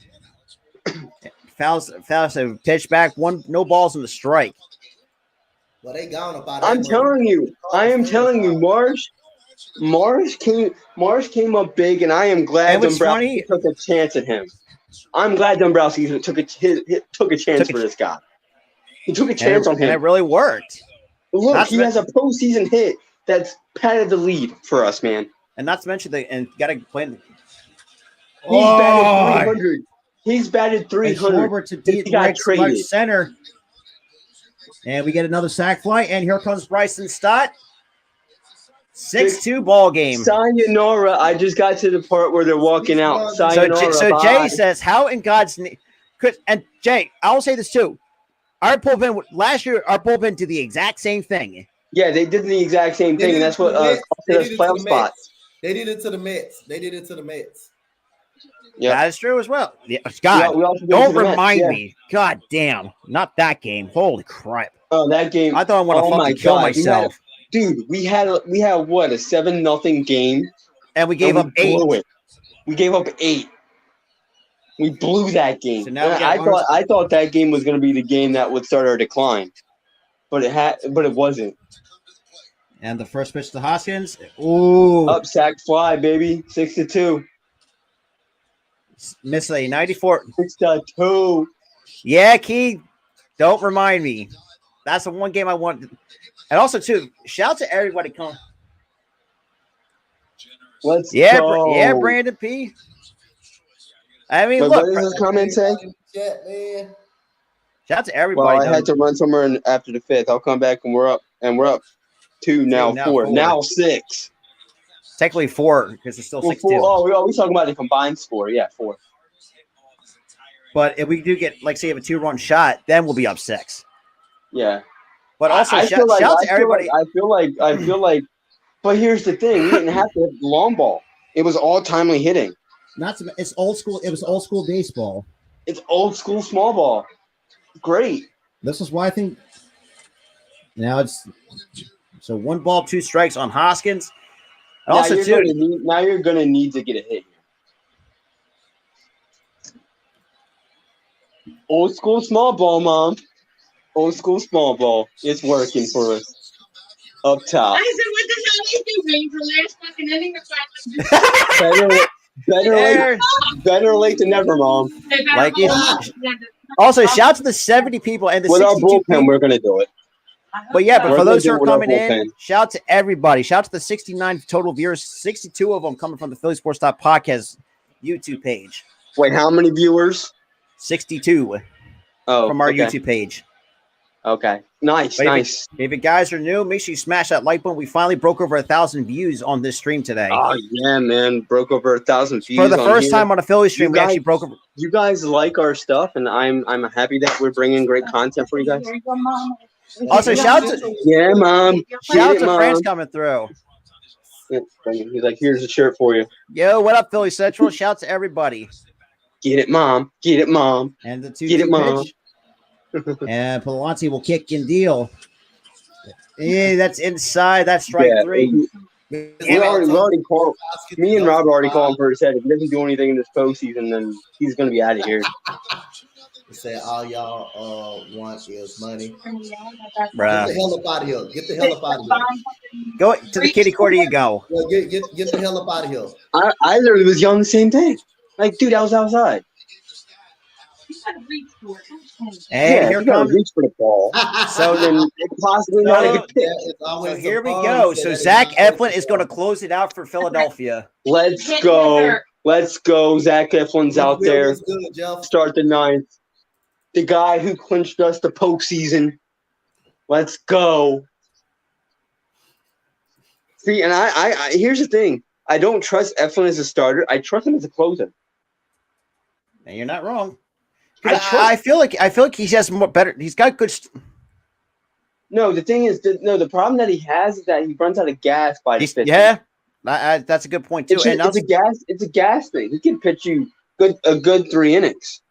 fouls a pitch back. No balls in the strike. Well, they gone up out of I'm telling you. I am telling you, Marsh came up big, and I am glad Dombrowski took a chance at him. I'm glad Dombrowski took a chance for this guy. He took a chance on him. And it really worked. Look, he has a postseason hit that's patted the lead for us, man. And not to mention and got to play. Batted 300. He's batted 300. Over to deep right center. And we get another sac fly. And here comes Bryson Stott. 6-2 ball game. Sayonara. I just got to the part where they're walking out. Sayonara. So Jay says, how in God's name? And Jay, I'll say this too. Our bullpen last year, our bullpen did the exact same thing. Yeah, they did the exact same thing, and that's what cost us playoff spots. They did it to the Mets. Yeah, that is true as well. Yeah, God, don't remind me. God damn, not that game. Holy crap! Oh, that game. I thought I want to fucking kill myself. Dude, we had what, a 7-0 game, and we gave up 8. We gave up 8. We blew that game. So now I thought that game was going to be the game that would start our decline, but it wasn't. And the first pitch to Hoskins. Ooh, up sack fly, baby, 6-2. Miss a 94. 6-2. Yeah, Key. Don't remind me. That's the one game I want. And also, too, shout out to everybody coming. Let's go. Yeah, Brandon P. I mean, look. What does this comment say? Shout out to everybody. Well, I had to run somewhere after the 5th. I'll come back and we're up 2 now 4. Now 6. Technically 4 because it's still 6-2. Oh, we're talking about the combined score. Yeah, 4. But if we do get, like, say, have a 2-run shot, then we'll be up 6. Yeah. But also, shout out to everybody. I feel like. But here's the thing: we didn't have to hit the long ball. It was all timely hitting. It's old school. It was old school baseball. It's old school small ball. Great. This is why I think. Now it's 1 ball, 2 strikes on Hoskins. And also, now you're gonna need to get a hit. Old school small ball, Mom. Old school small ball. It's working for us. Up top. I said, what the hell is he doing for last fucking inning? Better late than never, Mom. Like it. Also, shout out to the 70 people and the with 62 our bullpen, people. We're gonna do it. But yeah, but for those who are coming in, shout out to everybody. Shout out to the 69 total viewers. 62 of them coming from the Philly Sports Podcast YouTube page. Wait, how many viewers? 62. From our YouTube page. Okay. Nice. If you guys are new, make sure you smash that like button. We finally broke over 1,000 views on this stream today. Oh, yeah, man. Broke over 1,000 views. For the first time on a Philly stream, we actually broke over. You guys like our stuff, and I'm happy that we're bringing great content for you guys. Also, shout out to Mom. Shout out to France coming through. He's like, here's a shirt for you. Yo, what up, Philly Central? Shout out to everybody. Get it, Mom. Get it, Mom. And the 2-2 Get it, Mom. And Palante will kick and deal. Yeah, that's inside. That's strike 3. We already called. Me and Rob already called him for his head. If he doesn't do anything in this postseason, then he's going to be out of here. He said, all y'all want is money. Bruh. Get the hell up out of here. Get the hell up out of here. Go to the kitty corner you go. Get the hell up out of here. I literally was yelling the same thing. Like, dude, I was outside. And here comes reach for the ball. So then possibly not a good pick. So here we go. So Zach Eflin is going to close it out for Philadelphia. Let's go. Zach Eflin's out there. Start the 9th. The guy who clinched us the postseason. Let's go. See, and I here's the thing. I don't trust Eflin as a starter. I trust him as a closer. And you're not wrong. I feel like he has more better. He's got good. No, the thing is, the problem that he has is that he runs out of gas by the fifth. Yeah, that's a good point too. It's a gas thing. He can pitch you a good 3 innings.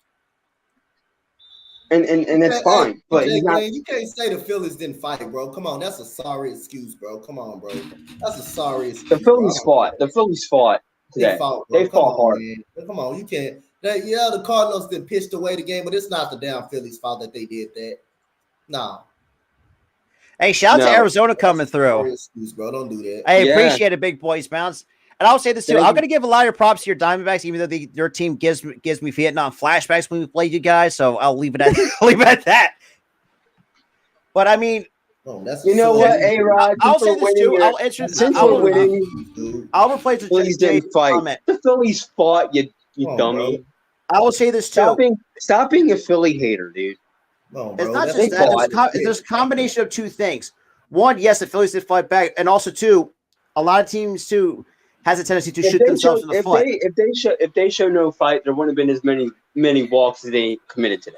And that's fine. But Jay, man, you can't say the Phillies didn't fight, bro. Come on, that's a sorry excuse, bro. Come on, bro. That's a sorry excuse. The Phillies fought. The Phillies fought today. They fought hard. Man. Come on, you can't. The Cardinals didn't pitch away the game, but it's not the damn Phillies' fault that they did that. Nah. Hey, shout out to Arizona coming through. Sorry excuse, bro. Don't do that. I appreciate it, big boys bounce. And I'll say this too. I'm going to give a lot of props to your Diamondbacks, even though your team gives me Vietnam flashbacks when we played you guys. So I'll leave it at that. But I mean, you know what, A-Rod? I'll say this too. I'll replace the Phillies didn't fight. Comment. The Phillies fought. You dummy. Bro. I will say this too. Stop being a Philly hater, dude. No, it's not just that. There's a combination of two things. One, yes, the Phillies did fight back, and also two, a lot of teams too has a tendency to shoot themselves in the foot. If they show no fight, there wouldn't have been as many walks as they committed today.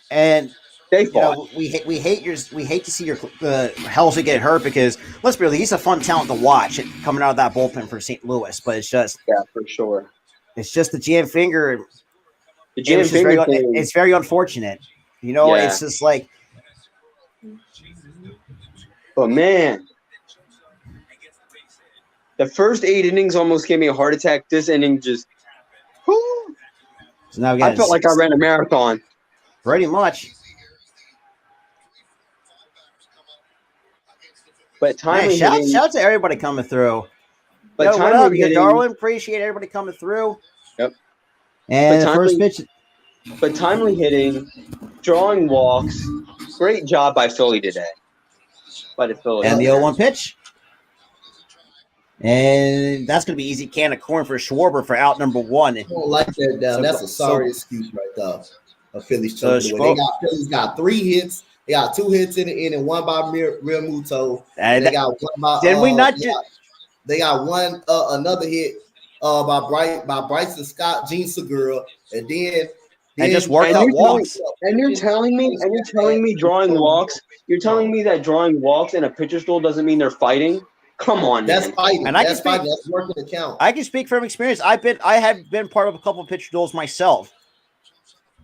And they fought. We hate to see your Halsey get hurt because let's be real, he's a fun talent to watch coming out of that bullpen for St. Louis, but it's just for sure. It's just the jam finger. The jam finger thing. It's very unfortunate. It's just like. But man, the first 8 innings almost gave me a heart attack. This inning just. Whoo, so now I felt like I ran a marathon. Pretty much. But timely shout out to everybody coming through. But what up, Darwin? Appreciate everybody coming through. Yep. And the first pitch. But timely hitting, drawing walks. Great job by Philly today. By the Phillies. And the 0-1 pitch. And that's going to be easy can of corn for Schwarber for out number 1. I don't like that down. That's a sorry excuse right there. A Phillies choking away. Phillies got 3 hits. They got 2 hits in the inning, 1 by Real Muto. And they got 1 by. Did we not just? They got one another hit by Bryson Scott, Gene Segura, and then just worked out walks. And you're telling me drawing walks. You're telling me that drawing walks in a pitcher's duel doesn't mean they're fighting? Come on, that's man. fighting. And that's fighting. That's working the count. I can speak from experience. I have been part of a couple of pitcher duels myself.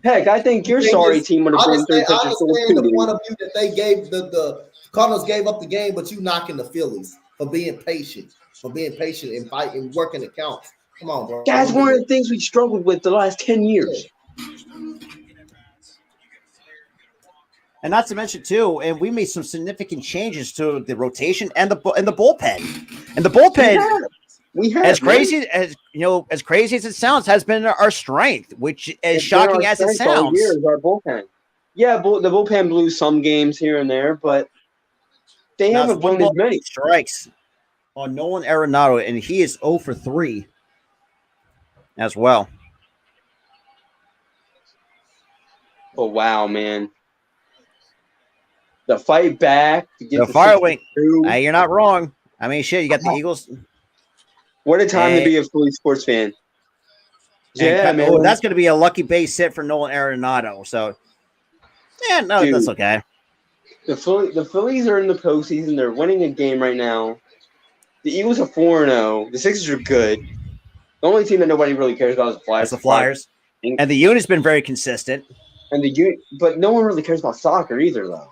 Heck, I think your sorry team would have been through pitcher duels too. The point of view that they gave the Cardinals gave up the game, but you knocking the Phillies for being patient. And fighting, working the counts. Come on, bro. That's one of the things we struggled with the last 10 years. And not to mention too, and we made some significant changes to the rotation and the bullpen. And the bullpen, we have as crazy as it sounds, has been our strength, which is shocking as it sounds. Is our bullpen. Yeah, the bullpen blew some games here and there, but they haven't won as many strikes on Nolan Arenado, and he is 0 for 3 as well. Oh, wow, man. The fight back. To get the fire wing. Hey, you're not wrong. I mean, shit, you got the Eagles. What a time to be a Philly sports fan. Yeah, man. That's going to be a lucky base hit for Nolan Arenado. So, yeah, no, dude, that's okay. The Phillies are in the postseason. They're winning a game right now. The Eagles are 4-0. The Sixers are good. The only team that nobody really cares about is the Flyers. That's the Flyers. And the unit's been very consistent. But no one really cares about soccer either, though.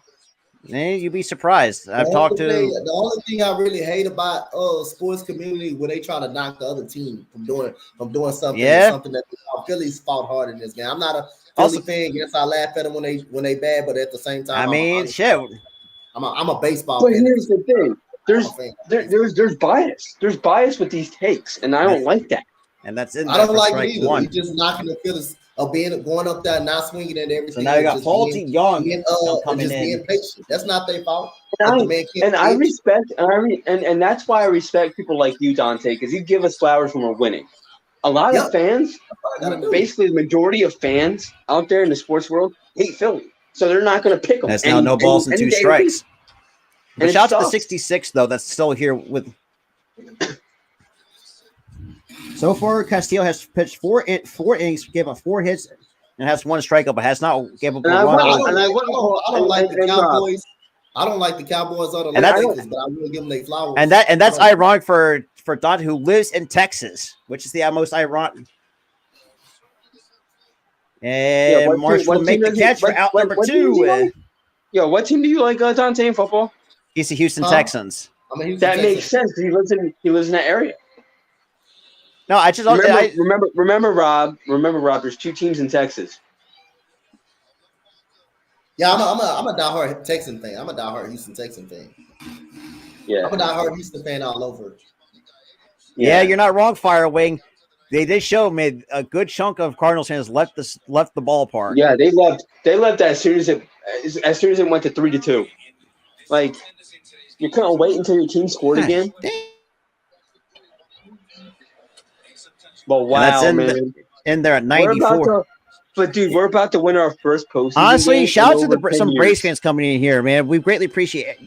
You'd be surprised. The only thing I really hate about sports community when they try to knock the other team from doing something. Yeah. Something that Phillies fought hard in this game. I'm not a Philly fan. Yes, I laugh at them when they bad, but at the same time, I'm a baseball fan. But here's the thing. There's bias. There's bias with these takes, and I don't like that. And that's it. I don't like it either. He's just knocking the Phillies of going up there, not swinging at everything. So now you got faulty Young coming in. Being patient. That's not their fault. I respect, and that's why I respect people like you, Dante, because you give us flowers when we're winning. A lot of fans, basically the majority of fans out there in the sports world, hate Philly. so they're not going to pick them. That's now no balls and 2 strikes. But shout out to the sucks. 66 though. That's still here with. So far, Castillo has pitched 4 innings, gave up 4 hits, and has 1 strikeout, but has not given up a run. I don't like the Cowboys. I don't like the Cowboys or the Lakers, but I will give them their flowers. And that's ironic for Dante, who lives in Texas, which is the most ironic. And Marsh will make the catch for out number 2. Yo, what team do you like, Dante, in football? He's the Houston Texans. That makes sense. He lives in that area. No, I just remember, Rob. There's 2 teams in Texas. Yeah, I'm a diehard Texan fan. I'm a diehard Houston Texan fan. Yeah, I'm a diehard Houston fan all over. Yeah, you're not wrong, Firewing. They did show me a good chunk of Cardinals fans left the ballpark. Yeah, they left as soon as it went to 3-2. Like, you couldn't wait until your team scored again. But wow, man, in there at 94. But dude, we're about to win our first postseason. Honestly, shout out to some Braves fans coming in here, man. We greatly appreciate it.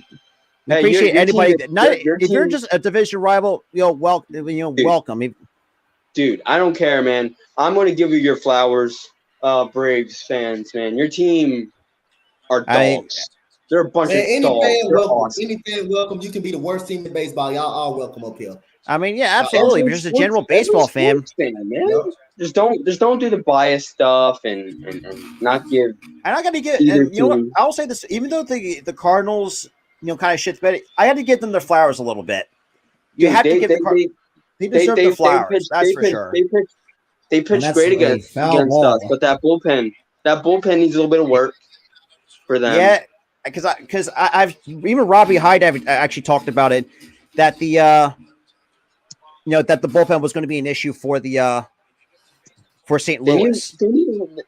We appreciate anybody. If you're just a division rival, welcome. Dude, I don't care, man. I'm going to give you your flowers, Braves fans, man. Your team are dogs. They're a bunch of dogs. Any fan welcome. You can be the worst team in baseball. Y'all all welcome up here. I mean, yeah, absolutely. You're just a general baseball fan, man. Just don't do the bias stuff and not give. And I got to get. And you know what? I'll say this: even though the Cardinals, kind of shit's better, I had to give them their flowers a little bit. You have to give the Cardinals. They deserve the flowers. That's for sure. They pitched great against us, but that bullpen needs a little bit of work for them. Yeah, because I've even Robbie Hyde actually talked about it, that the that the bullpen was going to be an issue for the for St. Louis.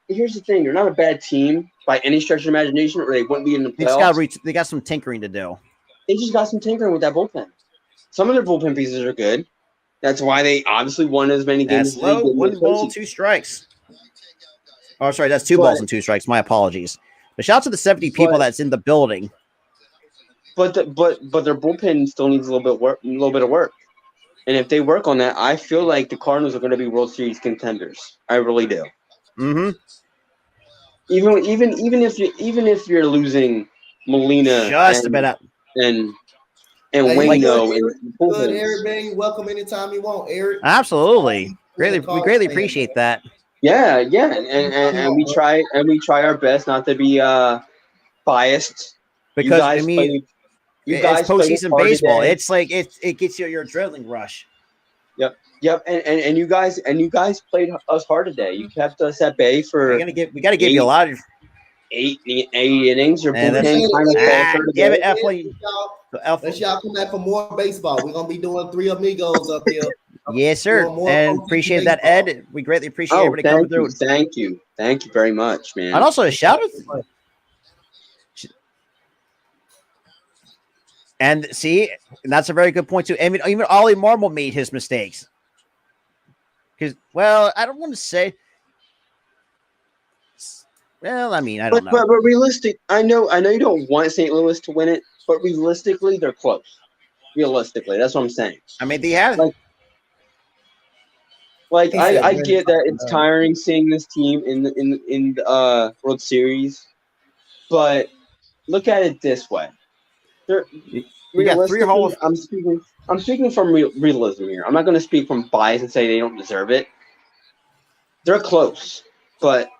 Here's the thing: they're not a bad team by any stretch of imagination, or they wouldn't be in the playoffs. They got some tinkering to do. They just got some tinkering with that bullpen. Some of their bullpen pieces are good. That's why they obviously won as many games. That's low. 1 ball, 2 strikes. Oh, sorry, that's 2 balls and 2 strikes. My apologies. But shout out to the 70 people that's in the building. But their bullpen still needs a little bit of work. And if they work on that, I feel like the Cardinals are going to be World Series contenders. I really do. Mm-hmm. Even if you're losing Molina just a bit up and Waino and Eric, man, you welcome anytime you want, Eric. Absolutely, we greatly appreciate that. Yeah, and we try our best not to be biased. Because it's postseason baseball. Today. It's like it gets you your adrenaline rush. Yep, and you guys played us hard today. You kept us at bay for. We got to give you a lot of 8 innings. Your bullpen give it Let's y'all come back for more baseball. We're gonna be doing 3 amigos up here. Yes, sir. And appreciate that, Ed. We greatly appreciate everybody coming through. Thank you very much, man. And also a shout out. And that's a very good point too. I mean, even Ollie Marmol made his mistakes. Because, I don't want to say. Well, I mean, I don't know. But realistic, I know you don't want St. Louis to win it, but realistically, they're close. Realistically, that's what I'm saying. I mean, they have. I get that it's tiring seeing this team in the World Series, but look at it this way. We got 3 Hall. I'm speaking from realism here. I'm not going to speak from bias and say they don't deserve it. They're close, but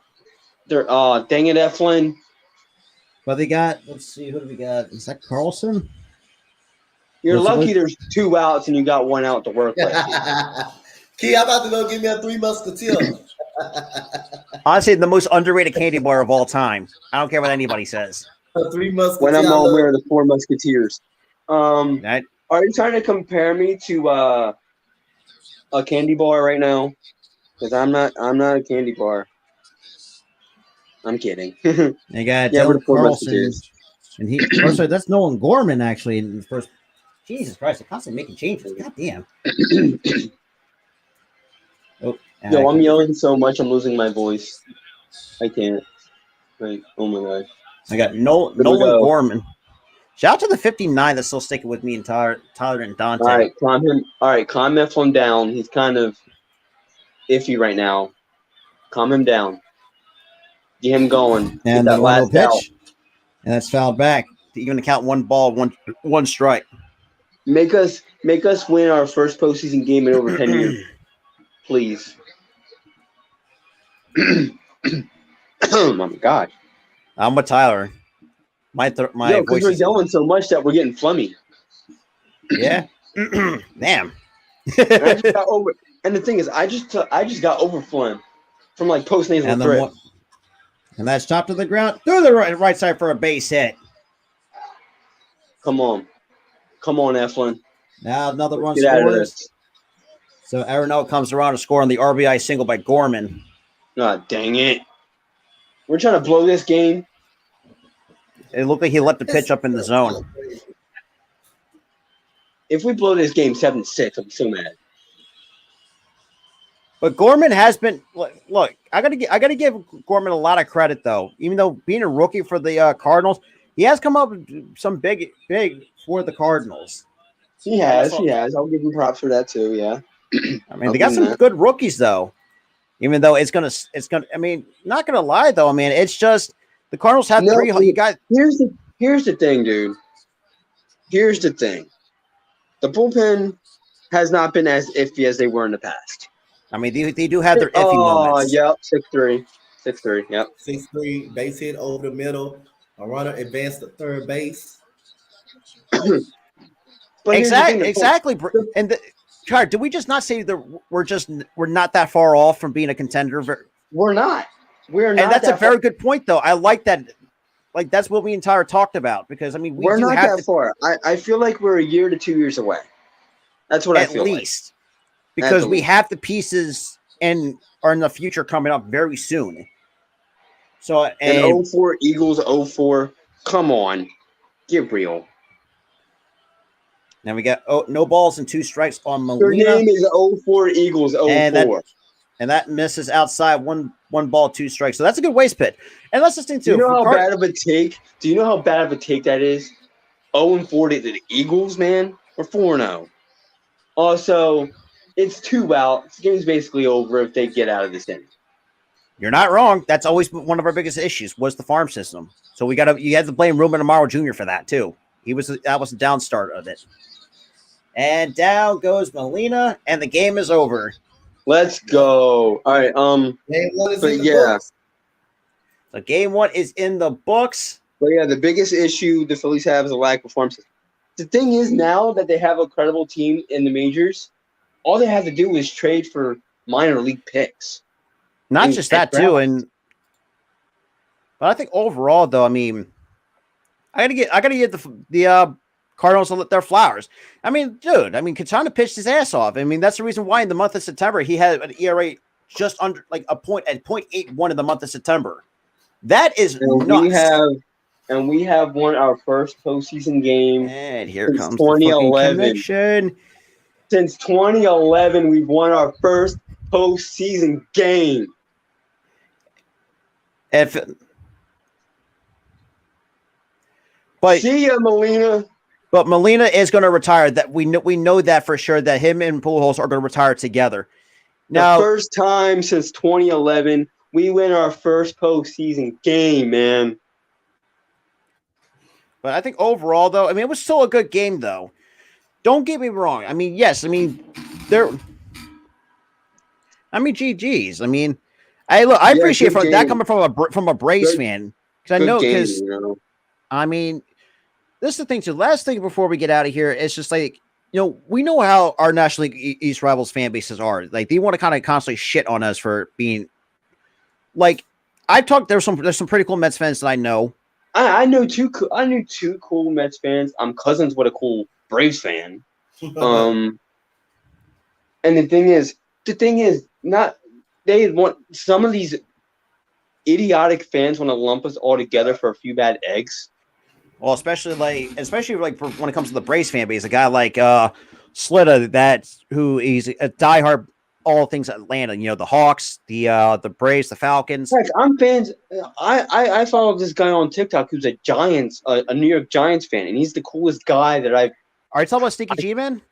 they're dang it, Eflin. But they got. Let's see, who do we got? Is that Carlson? You're lucky. There's 2 outs and you got 1 out to work with. Key, I'm about to go give me a 3 Musketeers. Honestly, the most underrated candy bar of all time. I don't care what anybody says. 3 Musketeers. When I'm all wearing the 4 Musketeers. Are you trying to compare me to a candy bar right now? Because I'm not a candy bar. I'm kidding. They got Dylan Carlson, and sorry, that's Nolan Gorman actually in the first. Jesus Christ, they're constantly making changes. God damn. I'm yelling so much I'm losing my voice. I can't. Oh my god. I got Here Nolan we go. Gorman. Shout out to the 59 that's still sticking with me and Tyler and Dante. All right, calm him. All right, calm Eflin down. He's kind of iffy right now. Calm him down. Get him going. And Get the that last pitch. out. And that's fouled back. You're going to count one ball, one strike. Make us win our first postseason game in over 10 years, please. Oh my God! I'm with Tyler. My Yo, voice because we're is yelling so much that we're getting flummy. yeah. Damn. And I just got over. And the thing is, I just got over phlegm from like post nasal drip. And that's chopped to the ground through the right side for a base hit. Come on, Eflin. Now another run Get out of scores. this. So Arenado comes around to score on the RBI single by Gorman. Ah, dang it! We're trying to blow this game. It looked like he left the pitch up in the zone. If we blow this game 7-6, I'll be so mad. But Gorman has been look. I gotta give Gorman a lot of credit though. Even though being a rookie for the Cardinals, he has come up with some big for the Cardinals. He has. I'll give him props for that too. Yeah. I mean, they got some good rookies though. Even though it's gonna. I mean, not gonna lie though. I mean, it's just the Cardinals have three. You got here's the thing, dude. Here's the thing. The bullpen has not been as iffy as they were in the past. I mean, they do have their iffy moments. Yep, 6-3, yep. 6-3, base hit over the middle. A runner advanced to third base. Exactly. And Chard, did we just not say that we're not that far off from being a contender? We're not. We're not. And that's a very good point, though. I like that. Like that's what we entire talked about because I mean we're not that far. I feel like we're a year to 2 years away. That's what I feel like. At least. Because we have the pieces and are in the future coming up very soon. So and 04 Eagles 04. Come on. Get real. Now we got no balls and 2 strikes on Molina. Your name is 04 Eagles 04. And that misses outside one ball, 2 strikes. So that's a good waste pit. And let's just think too. Do you know how bad of a take? Do you know how bad of a take that is? 0-4 to the Eagles, man. We're 4-0. Also, it's 2 out. This game's basically over if they get out of this inning. You're not wrong. That's always been one of our biggest issues was the farm system. So you had to blame Ruben Amaro Jr. for that too. That was the down start of it. And down goes Molina, and the game is over. Let's go. All right. So game 1 is in the books. But yeah, the biggest issue the Phillies have is a lack of farm system. The thing is, now that they have a credible team in the majors, all they have to do is trade for minor league picks. Not just that too, but I think overall, though, I mean, I gotta get the Cardinals their flowers. I mean, dude, Katana pitched his ass off. I mean, that's the reason why in the month of September he had an ERA just under like a point at 0.81 in the month of September. That is nuts. We have won our first postseason game. And here comes 2011. The connection. Since 2011, we've won our first postseason game. See ya, Molina. But Molina is going to retire. That we know that for sure. That him and Pujols are going to retire together. Now, the first time since 2011, we win our first postseason game, man. But I think overall, though, I mean, it was still a good game, though. Don't get me wrong. I mean, yes. I mean, GGs. I mean, I appreciate that coming from a Braves fan because I know because I mean, this is the thing too. Last thing before we get out of here, it's just like we know how our National League East rivals fan bases are. Like they want to kind of constantly shit on us for being like. There's some pretty cool Mets fans that I know. I knew two cool Mets fans. I'm cousins with a cool Braves fan. And the thing is, not they want some of these idiotic fans want to lump us all together for a few bad eggs. Well, especially when it comes to the Braves fan base, a guy like Slita, who he's a diehard all things Atlanta. You know, the Hawks, the Braves, the Falcons. Heck, I'm fans. I follow this guy on TikTok who's a New York Giants fan, and he's the coolest guy that I've. Are you talking about Sneaky G Man?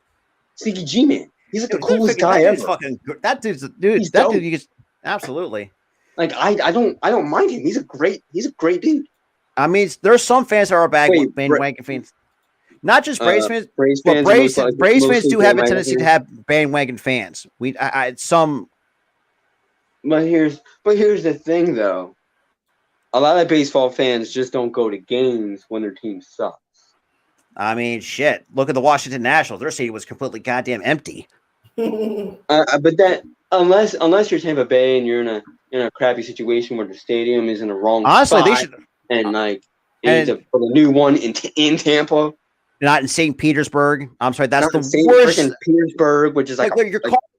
Sneaky G Man. He's like the coolest that guy dude's ever. That dude's dude. He's that dope. dude, you just absolutely. Like I don't mind him. He's a great dude. I mean, there's some fans that are bandwagon fans. Not just Braves fans, but Braves fans do have a tendency to have bandwagon fans. Some. But here's the thing, though. A lot of baseball fans just don't go to games when their team sucks. I mean, shit. Look at the Washington Nationals. Their stadium was completely goddamn empty. But that unless you're Tampa Bay and you're in a crappy situation where the stadium is in the wrong Honestly, spot, they should they need to put a new one in Tampa. Not in St. Petersburg. I'm sorry, that's Not the worst. In Petersburg, which is like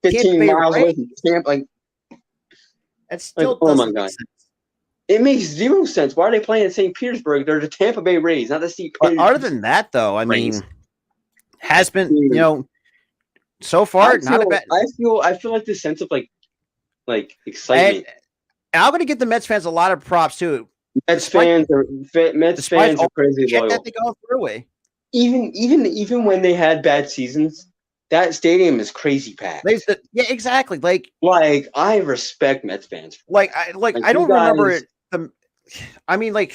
15 miles away from Tampa. Like, it still oh my doesn't god, make sense. It makes zero sense. Why are they playing in St. Petersburg? They're the Tampa Bay Rays, not the St. But other than that, though, I mean, has been so far not a bad. I feel like this sense of like excitement. And I'm going to give the Mets fans a lot of props too. Mets fans are crazy loyal. That they go through it. Even when they had bad seasons, that stadium is crazy packed. Yeah, exactly. Like I respect Mets fans. I don't remember it. I mean, let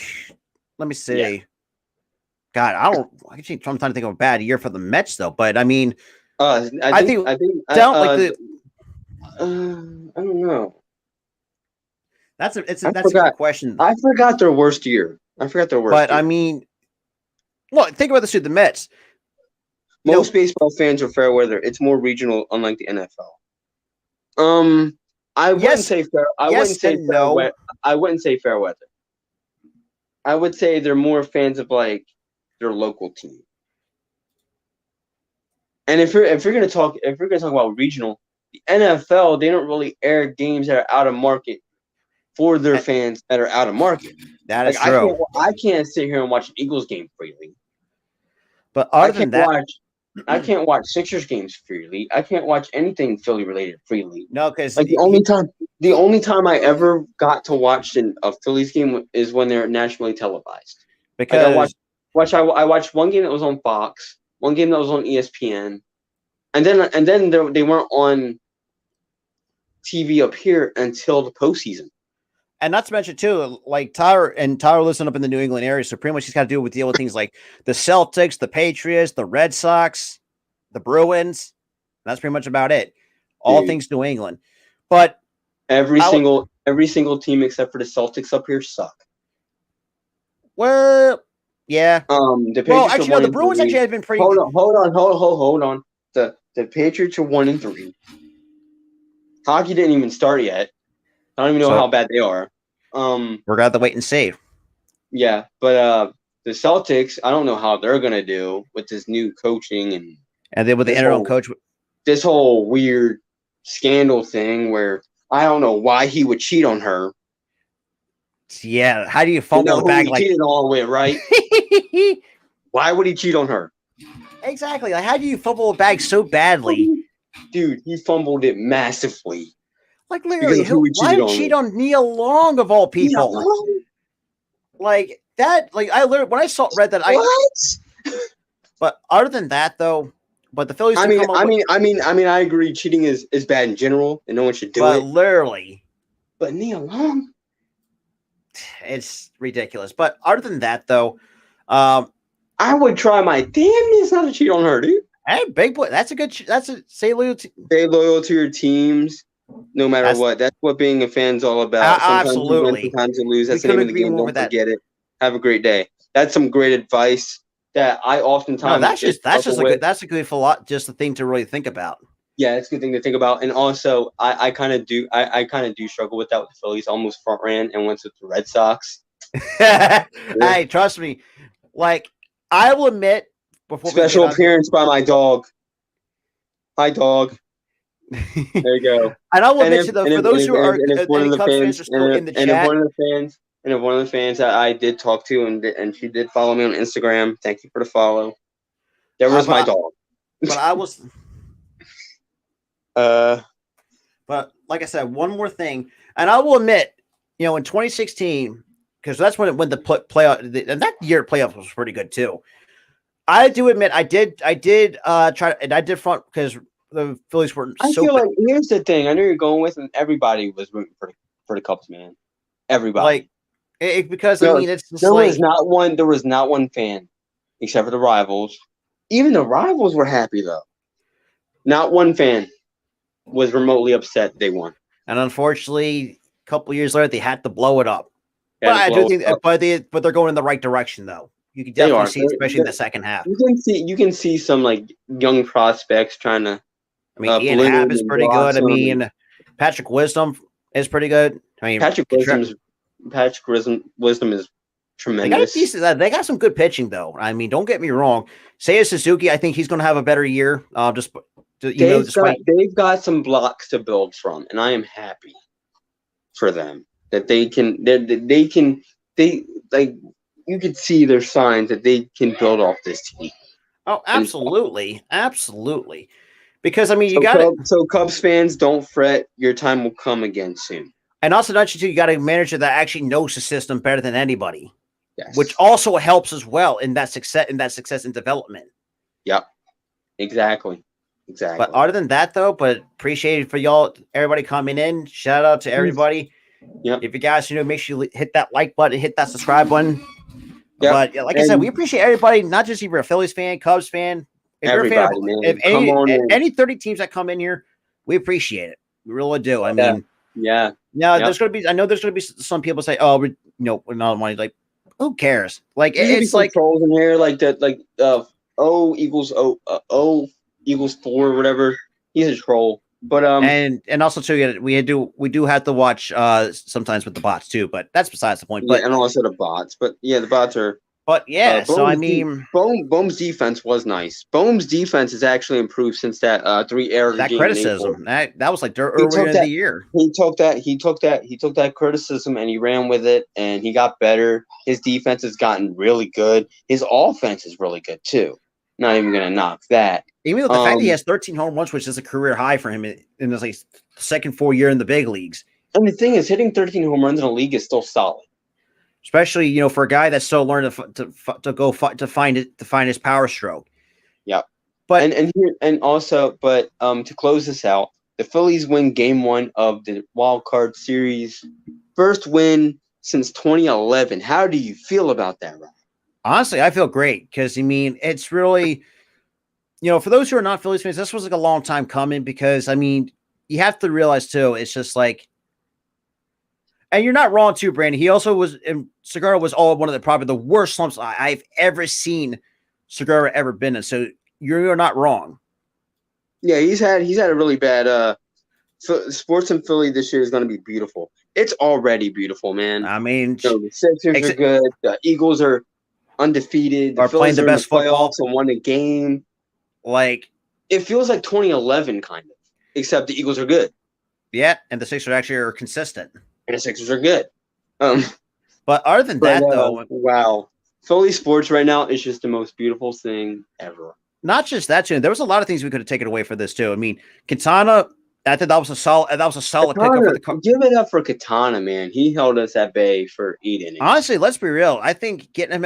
me see. Yeah. God, I I'm trying to think of a bad year for the Mets though. But I mean, I don't know. That's a good question. I forgot their worst year. But I mean, well, think about this too. The Mets. Most baseball fans are fair weather. It's more regional, unlike the NFL. I wouldn't say fair. I wouldn't say fair weather. I would say they're more fans of like their local team. And if we're gonna talk about regional, the NFL, they don't really air games that are out of market for their fans that are out of market. That is true. I can't sit here and watch an Eagles game freely. But other than that, I can't watch Sixers games freely. I can't watch anything Philly related freely. No, because the only time I ever got to watch a Phillies game is when they're nationally televised. Because I watched one game that was on Fox, one game that was on ESPN, and then they weren't on TV up here until the postseason. And not to mention too, like Tyler lives up in the New England area, so pretty much he's got to deal with things like the Celtics, the Patriots, the Red Sox, the Bruins. That's pretty much about it. All things New England. But every single team except for the Celtics up here suck. Well, yeah. The Bruins actually have been pretty. Hold on. The Patriots are 1-3. Hockey didn't even start yet. I don't even know how bad they are. We're gonna have to wait and see. Yeah, but the Celtics, I don't know how they're gonna do with this new coaching and then with the interim coach. This whole weird scandal thing where I don't know why he would cheat on her. Yeah, how do you fumble the bag? He cheated all the way, right? Why would he cheat on her? Exactly. Like, how do you fumble a bag so badly? Dude, he fumbled it massively. Like, literally, why would cheat on Nia Long of all people? Like that, like I literally when I read that, what? But other than that, though, but the Phillies. I mean, I agree. Cheating is bad in general, and no one should do it. But literally, but Nia Long, it's ridiculous. But other than that, though, I would try my damnness not to cheat on her, dude. Hey, big boy, stay loyal to your teams. No matter what. That's what being a fan's all about. Sometimes absolutely. You win, sometimes you lose. That's the name of the game. Don't forget it. Have a great day. That's some great advice that I oftentimes. No, that's a good just a thing to really think about. Yeah, it's a good thing to think about. And also, I kind of do struggle with that with the Phillies. Almost front ran and went with the Red Sox. Hey, trust me. Like I will admit, before special appearance by my dog. Hi, dog. There you go. And I will mention though, for those who are Cubs fans are still in the chat, if one of the fans that I did talk to and she did follow me on Instagram, thank you for the follow. There was my dog. But I was. But like I said, one more thing, and I will admit, in 2016, because that's when the playoff, and that year playoffs was pretty good too. I do admit I did try, and I did front because the Phillies were I so feel like here's the thing. I know you're going with, and everybody was rooting for the Cubs, man. Everybody. Because No, I mean, it's just there like was not one. There was not one fan, except for the rivals. Even the rivals were happy though. Not one fan was remotely upset they won. and unfortunately, a couple of years later, they had to blow it up. They had But to I blow do it think, up. but they're going in the right direction though. You can They definitely are. see, especially in the second half. You can see some like young prospects trying to. I mean, Ian Happ is pretty good. I mean, Patrick Wisdom is pretty good. I mean, Patrick Wisdom is tremendous. They got some good pitching though. I mean, don't get me wrong. Seiya Suzuki, I think he's going to have a better year. They've got some blocks to build from, and I am happy for them that they you could see their signs that they can build off this team. Oh, absolutely, absolutely. Because I mean, So Cubs fans, don't fret. Your time will come again soon. And also, not you got a manager that actually knows the system better than anybody. Yes. Which also helps as well in that success and development. Yep. Exactly. But other than that, though, appreciate it for y'all, everybody coming in. Shout out to everybody. Yep. If you guys make sure you hit that like button, hit that subscribe button. Yep. But like I said, we appreciate everybody, not just if you're a Phillies fan, Cubs fan. If everybody, you're a fan of any 30 teams that come in here, we appreciate it. We really do. I mean, yeah. Now there's gonna be. I know there's gonna be some people say, "Oh, we're not money." Like, who cares? Like, it's like trolls in here, like that, like O equals 4 or whatever. He's a troll, but and also too, we do have to watch sometimes with the bots too, but that's besides the point. But and also the bots, but yeah, the bots are. But yeah, so I mean, Bohm's defense was nice. Bohm's defense has actually improved since that 3-error that game criticism that was like earlier in the year. He took that criticism and he ran with it, and he got better. His defense has gotten really good. His offense is really good too. Not even gonna knock that. Even though the fact that he has 13 home runs, which is a career high for him in his like second full year in the big leagues. And the thing is, hitting 13 home runs in a league is still solid. Especially, for a guy that's still learning to find his power stroke. Yeah, but to close this out, the Phillies win Game 1 of the wild card series, first win since 2011. How do you feel about that, Ryan? Honestly, I feel great because I mean it's really, for those who are not Phillies fans, this was like a long time coming because I mean you have to realize too, it's just like. And you're not wrong too, Brandon. He also was, and Segura was one of probably the worst slumps I've ever seen Segura ever been in. So you're not wrong. Yeah, he's had a really bad. Sports in Philly this year is going to be beautiful. It's already beautiful, man. I mean, the Sixers are good. The Eagles are undefeated. Are playing the best football and won a game. Like it feels like 2011, kind of. Except the Eagles are good. Yeah, and the Sixers actually are consistent. And the Sixers are good. But other than that, though, wow, Philly sports right now is just the most beautiful thing ever. Not just that, too. There was a lot of things we could have taken away for this too. I mean, Katana. I think that was a solid. Pickup for the. Give it up for Katana, man. He held us at bay for 8 innings. Honestly, let's be real. I think getting him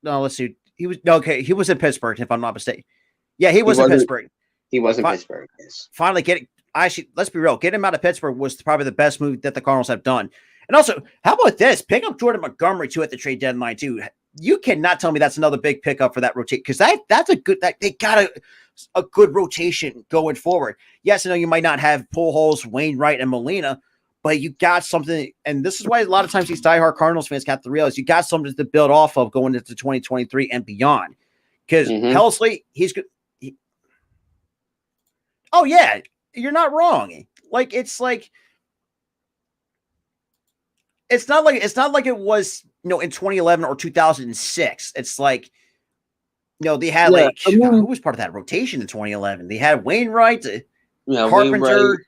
let's see. He was in Pittsburgh, if I'm not mistaken. Yeah, he was in Pittsburgh. He was in Pittsburgh. Yes. Finally let's be real. Getting him out of Pittsburgh was probably the best move that the Cardinals have done. And also, how about this? Pick up Jordan Montgomery too at the trade deadline too. You cannot tell me that's another big pickup for that rotation because that's a good. They got a good rotation going forward. Yes, I know you might not have Pujols, Wainwright, and Molina, but you got something. And this is why a lot of times these diehard Cardinals fans have to realize you got something to build off of going into 2023 and beyond. Because Helsley, he's good. Oh yeah. You're not wrong. It's not like it was, in 2011 or 2006. It's like, they had who was part of that rotation in 2011? They had Wainwright, Carpenter. Wainwright,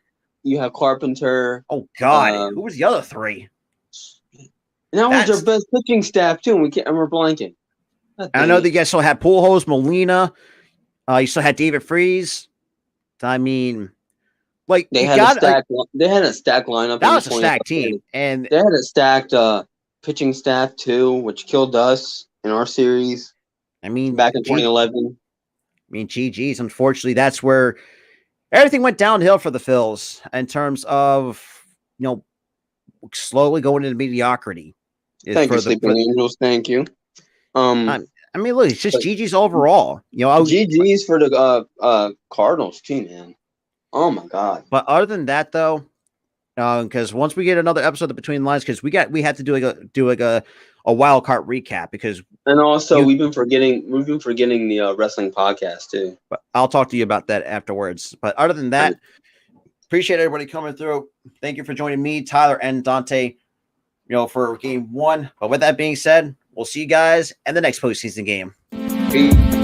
you have Carpenter. Oh God, who was the other three? And that was their best pitching staff too. And we're blanking. I know that you guys still had Pujols, Molina. You still had David Freese. I mean. Like They you had got a stacked. They had a stacked lineup. that in was a stacked 2011. team, and They had a stacked pitching staff too, which killed us in our series I mean, back in 2011. GG's. Unfortunately, that's where everything went downhill for the Phils in terms of slowly going into mediocrity. Thank you, Sleeping Angels. Thank you. I mean, look, it's just GG's overall. GG's for the Cardinals too, man. Oh my god! But other than that, though, because once we get another episode of Between the Lines, because we have to do a wild card recap and also we've been forgetting the wrestling podcast too. But I'll talk to you about that afterwards. But other than that, appreciate everybody coming through. Thank you for joining me, Tyler, and Dante. For game 1. But with that being said, we'll see you guys in the next postseason game. Peace.